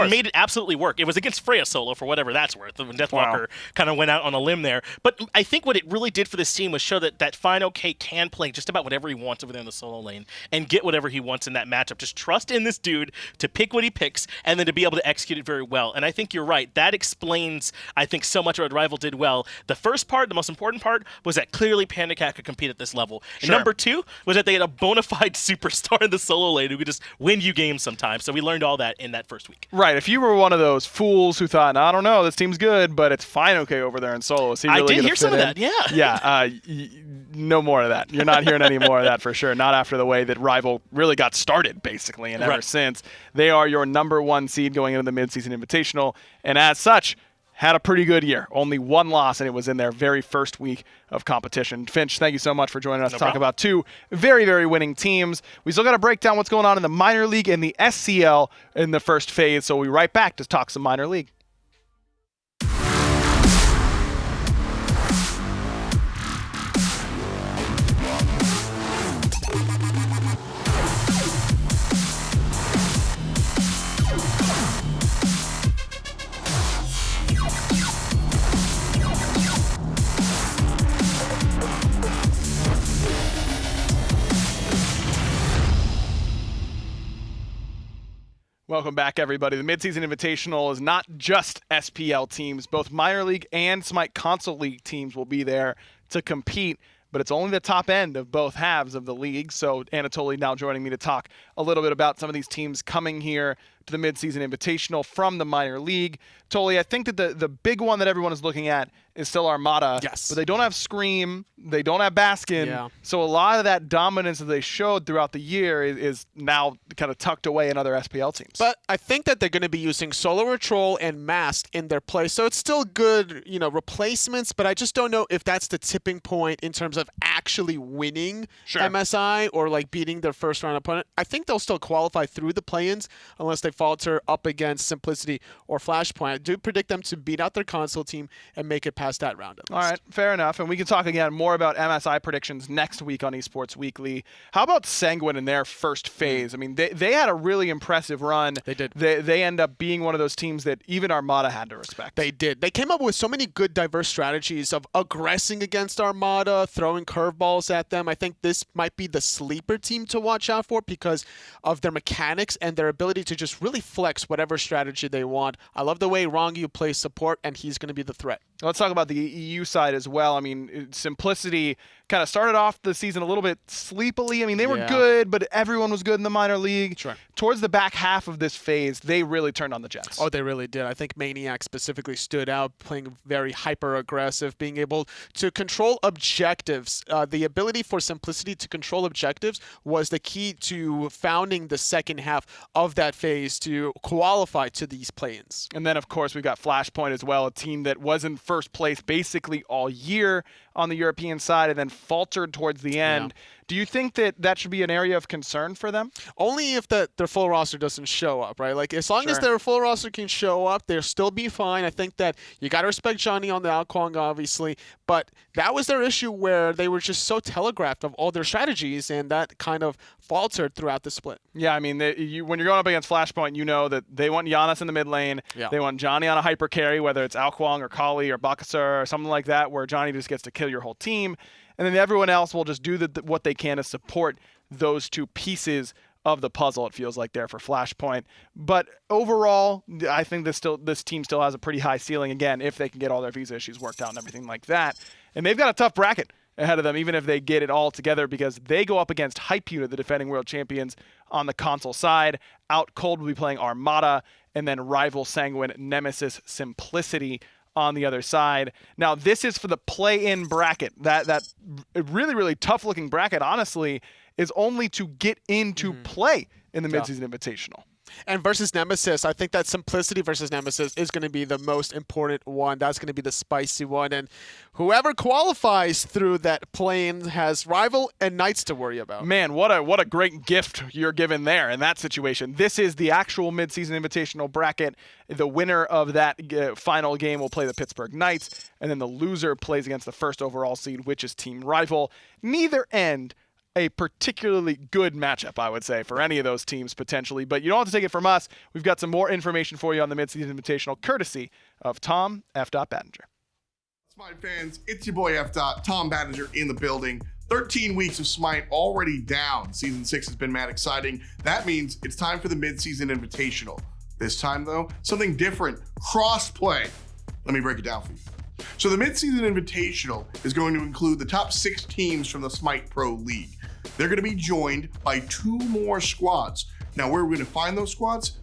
made it absolutely work. It was against Freya solo, for whatever that's worth. When Deathwalker kind of went out on a limb there. But I think what it really did for this team was show that FineOK can play just about whatever he wants over there in the solo lane and get whatever he wants in that matchup. Just trust in this dude to pick what he picks and then to be able to execute it very well. And I think you're right. That explains, I think, so much what Rival did well. The first part, the most important part, was that clearly Panda Cat could compete at this level. And number 2 was that they had a bona fide superstar in the solo lane who could just win you games sometimes. So we learned all that in that first week. Right. If you were one of those fools who thought, I don't know, this team's good, but it's FineOK over there in solo. Is he really I did hear some of that, yeah. Yeah. No more of that. You're not hearing any more of that for sure. Not after the way that Rival really got started, basically, and ever since. They are your number 1 seed going into the midseason invitational, and as such, had a pretty good year. Only 1 loss, and it was in their very first week of competition. Finch, thank you so much for joining us to talk about 2 very, very winning teams. We still got to break down what's going on in the minor league and the SCL in the first phase, so we'll be right back to talk some minor league. Welcome back, everybody. The Midseason Invitational is not just SPL teams. Both Minor League and SMITE Console League teams will be there to compete, but it's only the top end of both halves of the league. So Anatoly now joining me to talk a little bit about some of these teams coming here to the Midseason Invitational from the Minor League. Toli, I think that the big one that everyone is looking at is still Armada. Yes. But they don't have Scream. They don't have Baskin. Yeah. So a lot of that dominance that they showed throughout the year is now kind of tucked away in other SPL teams. But I think that they're going to be using Solo Patrol and Mask in their play. So it's still good, replacements, but I just don't know if that's the tipping point in terms of actually winning MSI or like beating their first round opponent. I think they'll still qualify through the play-ins unless they falter up against Simplicity or Flashpoint. I do predict them to beat out their console team and make it past that round. All right, fair enough. And we can talk again more about MSI predictions next week on Esports Weekly. How about Sanguine in their first phase? I mean, they had a really impressive run. They did. They end up being one of those teams that even Armada had to respect. They did. They came up with so many good diverse strategies of aggressing against Armada, throwing curveballs at them. I think this might be the sleeper team to watch out for because of their mechanics and their ability to just really flex whatever strategy they want. I love the way Rongu plays support, and he's going to be the threat. Let's talk about the EU side as well. I mean, Simplicity kind of started off the season a little bit sleepily. I mean, they were good, but everyone was good in the minor league. Sure. Towards the back half of this phase, they really turned on the Jets. Oh, they really did. I think Maniac specifically stood out, playing very hyper-aggressive, being able to control objectives. The ability for Simplicity to control objectives was the key to founding the second half of that phase to qualify to these play-ins. And then, of course, we've got Flashpoint as well, a team that was in first place basically all year on the European side and then faltered towards the end. Do you think that that should be an area of concern for them? Only if their full roster doesn't show up, right? Like, as long as their full roster can show up, they'll still be fine. I think that you got to respect Johnny on the Alquang, obviously, but that was their issue where they were just so telegraphed of all their strategies, and that kind of faltered throughout the split. Yeah, I mean, when you're going up against Flashpoint, you know that they want Giannis in the mid lane. Yeah. They want Johnny on a hyper carry, whether it's Alquang or Kali or Bakasur or something like that, where Johnny just gets to kill your whole team. And then everyone else will just do what they can to support those two pieces of the puzzle, it feels like, there for Flashpoint. But overall, I think this team still has a pretty high ceiling, again, if they can get all their visa issues worked out and everything like that. And they've got a tough bracket ahead of them, even if they get it all together, because they go up against Hype Unit, the defending world champions, on the console side. Out Cold will be playing Armada, and then rival Sanguine Nemesis Simplicity on the other side. Now, this is for the play-in bracket. That really, really tough-looking bracket, honestly, is only to get into play in the Midseason Invitational. And versus Nemesis, I think that Simplicity versus Nemesis is going to be the most important one. That's going to be the spicy one. And whoever qualifies through that plane has Rival and Knights to worry about. Man, what a great gift you're given there in that situation. This is the actual Midseason Invitational bracket. The winner of that final game will play the Pittsburgh Knights, and then the loser plays against the first overall seed, which is Team Rival. Neither end a particularly good matchup, I would say, for any of those teams potentially. But you don't have to take it from us. We've got some more information for you on the Midseason Invitational, courtesy of Tom F. Battinger. Smite fans, it's your boy F. Tom Battinger in the building. 13 weeks of Smite already down. Season 6 has been mad exciting. That means it's time for the Midseason Invitational. This time, though, something different. Cross-play. Let me break it down for you. So the Midseason Invitational is going to include the top 6 teams from the Smite Pro League. They're going to be joined by 2 more squads. Now, where are we going to find those squads?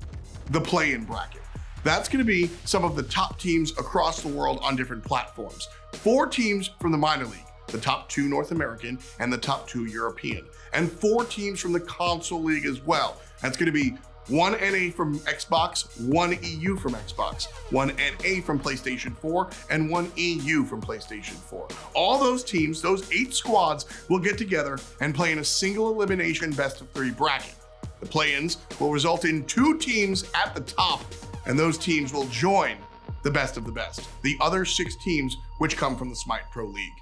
The play-in bracket. That's going to be some of the top teams across the world on different platforms. 4 teams from the minor league, the top 2 North American and the top 2 European, and 4 teams from the console league as well. That's going to be 1 NA from Xbox, 1 EU from Xbox, 1 NA from PlayStation 4, and 1 EU from PlayStation 4. All those teams, those 8 squads, will get together and play in a single elimination best-of-3 bracket. The play-ins will result in 2 teams at the top, and those teams will join the best of the best, the other 6 teams which come from the Smite Pro League.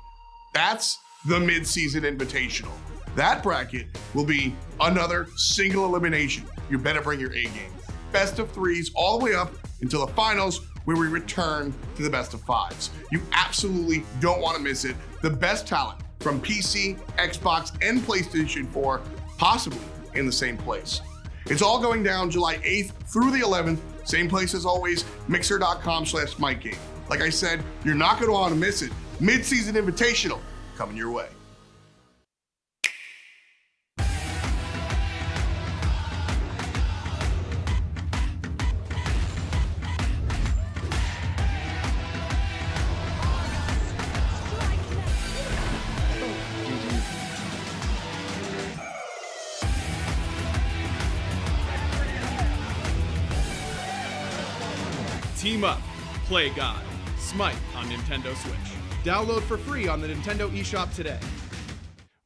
That's the Midseason Invitational. That bracket will be another single elimination. You better bring your A game. Best of 3s all the way up until the finals, where we return to the best of 5s. You absolutely don't want to miss it. The best talent from PC, Xbox, and PlayStation 4, possibly in the same place. It's all going down July 8th through the 11th. Same place as always, mixer.com/SmiteGame. Like I said, you're not going to want to miss it. Midseason Invitational coming your way. Team up, play God. Smite on Nintendo Switch. Download for free on the Nintendo eShop today.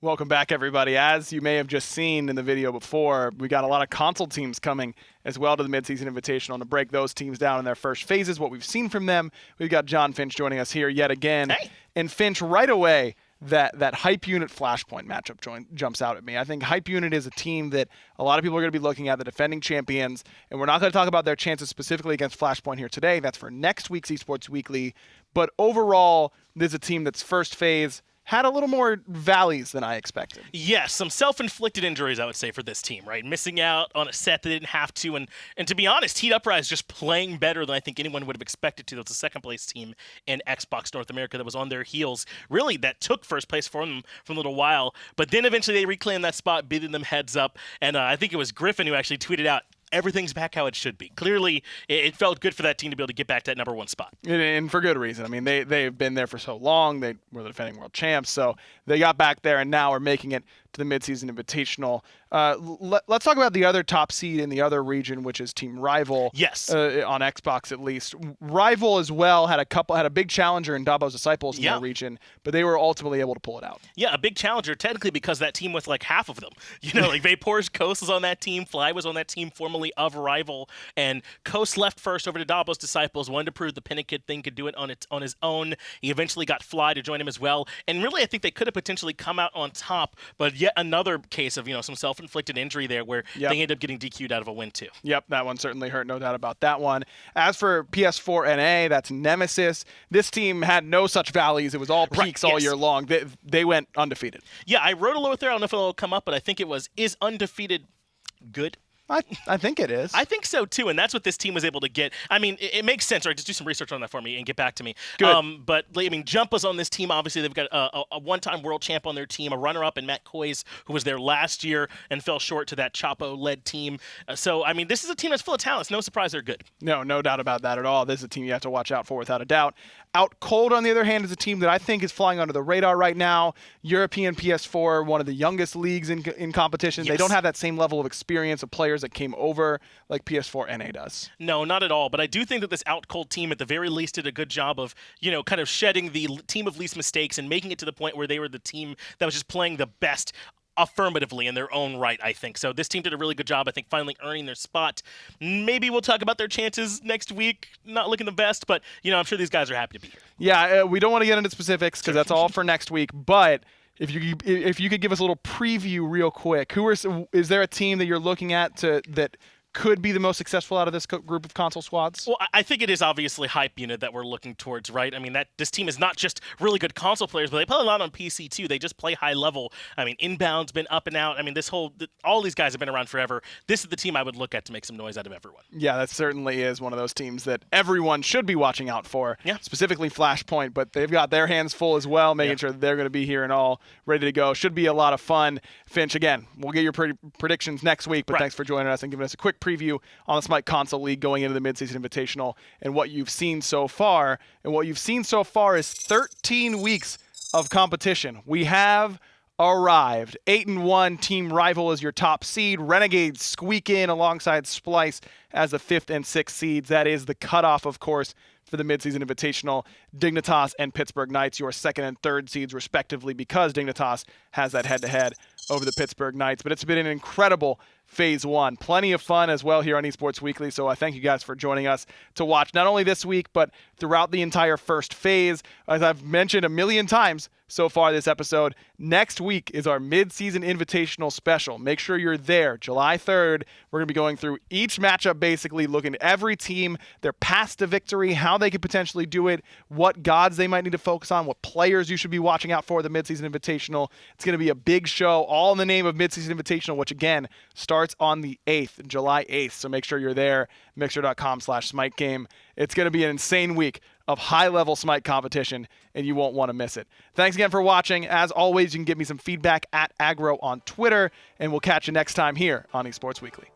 Welcome back, everybody. As you may have just seen in the video before, we got a lot of console teams coming as well to the Midseason Invitational. To break those teams down in their first phases, what we've seen from them, we've got John Finch joining us here yet again. Hey. And Finch, right away, that Hype Unit Flashpoint matchup jumps out at me. I think Hype Unit is a team that a lot of people are going to be looking at, the defending champions, and we're not going to talk about their chances specifically against Flashpoint here today. That's for next week's Esports Weekly. But overall, this is a team that's first phase had a little more valleys than I expected. Yes, some self-inflicted injuries, I would say, for this team, right? Missing out on a set they didn't have to, and to be honest, Heat Uprise just playing better than I think anyone would have expected to. That's a second-place team in Xbox North America that was on their heels, really, that took first place for them for a little while, but then eventually they reclaimed that spot, beating them heads up, and I think it was Griffin who actually tweeted out, everything's back how it should be. Clearly, it felt good for that team to be able to get back to that number 1 spot. And for good reason. I mean, they've been there for so long. They were the defending world champs, so they got back there and now are making it to the midseason invitational. Let's talk about the other top seed in the other region, which is Team Rival. Yes. On Xbox at least. Rival as well had a big challenger in Dabo's Disciples in their region, but they were ultimately able to pull it out. Yeah, a big challenger technically because that team with like half of them. You know, like Vapor's Coast was on that team, Fly was on that team formerly of Rival, and Coast left first over to Dabo's Disciples, wanted to prove the Pinnacle thing could do it on his own. He eventually got Fly to join him as well, and really I think they could have potentially come out on top, but yet another case of, some self-inflicted injury there where they ended up getting DQ'd out of a win too. Yep, that one certainly hurt, no doubt about that one. As for PS4 NA, that's Nemesis. This team had no such valleys. It was all peaks all year long. They went undefeated. Yeah, I wrote a little there. I don't know if it'll come up, but I think it was, is undefeated good? I think it is. I think so too, and that's what this team was able to get. I mean, it makes sense, right? Just do some research on that for me and get back to me. Good. But I mean, Jumpa's on this team. Obviously, they've got a one-time world champ on their team, a runner-up in Matt Coys, who was there last year and fell short to that Chapo-led team. So, I mean, this is a team that's full of talent. It's no surprise they're good. No doubt about that at all. This is a team you have to watch out for without a doubt. Out Cold, on the other hand, is a team that I think is flying under the radar right now. European PS4, one of the youngest leagues in competition. Yes. They don't have that same level of experience of players that came over like PS4 NA does. No, not at all. But I do think that this Out Cold team, at the very least, did a good job of, kind of shedding the team of least mistakes and making it to the point where they were the team that was just playing the best affirmatively in their own right, I think. So this team did a really good job, I think, finally earning their spot. Maybe we'll talk about their chances next week. Not looking the best, but, I'm sure these guys are happy to be here. Yeah, we don't want to get into specifics because that's all for next week, but if you could give us a little preview real quick, is there a team that you're looking at that could be the most successful out of this group of console squads? Well, I think it is obviously Hype Unit that we're looking towards, right? I mean, this team is not just really good console players, but they play a lot on PC too. They just play high level. I mean, Inbound's been up and out. I mean, all these guys have been around forever. This is the team I would look at to make some noise out of everyone. Yeah, that certainly is one of those teams that everyone should be watching out for. Yeah. Specifically Flashpoint, but they've got their hands full as well, making sure that they're going to be here and all ready to go. Should be a lot of fun. Finch, again, we'll get your predictions next week, but thanks for joining us and giving us a quick preview on the SMITE Console League going into the Midseason Invitational and what you've seen so far. And what you've seen so far is 13 weeks of competition. We have arrived. 8-1 Team Rival is your top seed. Renegades squeak in alongside Splice as the 5th and 6th seeds. That is the cutoff, of course, for the Midseason Invitational. Dignitas and Pittsburgh Knights, your 2nd and 3rd seeds, respectively, because Dignitas has that head-to-head over the Pittsburgh Knights. But it's been an incredible Phase 1. Plenty of fun as well here on Esports Weekly, so I thank you guys for joining us to watch not only this week, but throughout the entire first phase. As I've mentioned a million times so far this episode, next week is our Mid-Season Invitational Special. Make sure you're there. July 3rd, we're going to be going through each matchup, basically looking at every team, their path to victory, how they could potentially do it, what gods they might need to focus on, what players you should be watching out for the Mid-Season Invitational. It's going to be a big show, all in the name of Mid-Season Invitational, which again starts on the 8th, July 8th. So make sure you're there, mixer.com/SMITE game. It's going to be an insane week of high-level SMITE competition, and you won't want to miss it. Thanks again for watching. As always, you can give me some feedback at Aggro on Twitter, and we'll catch you next time here on Esports Weekly.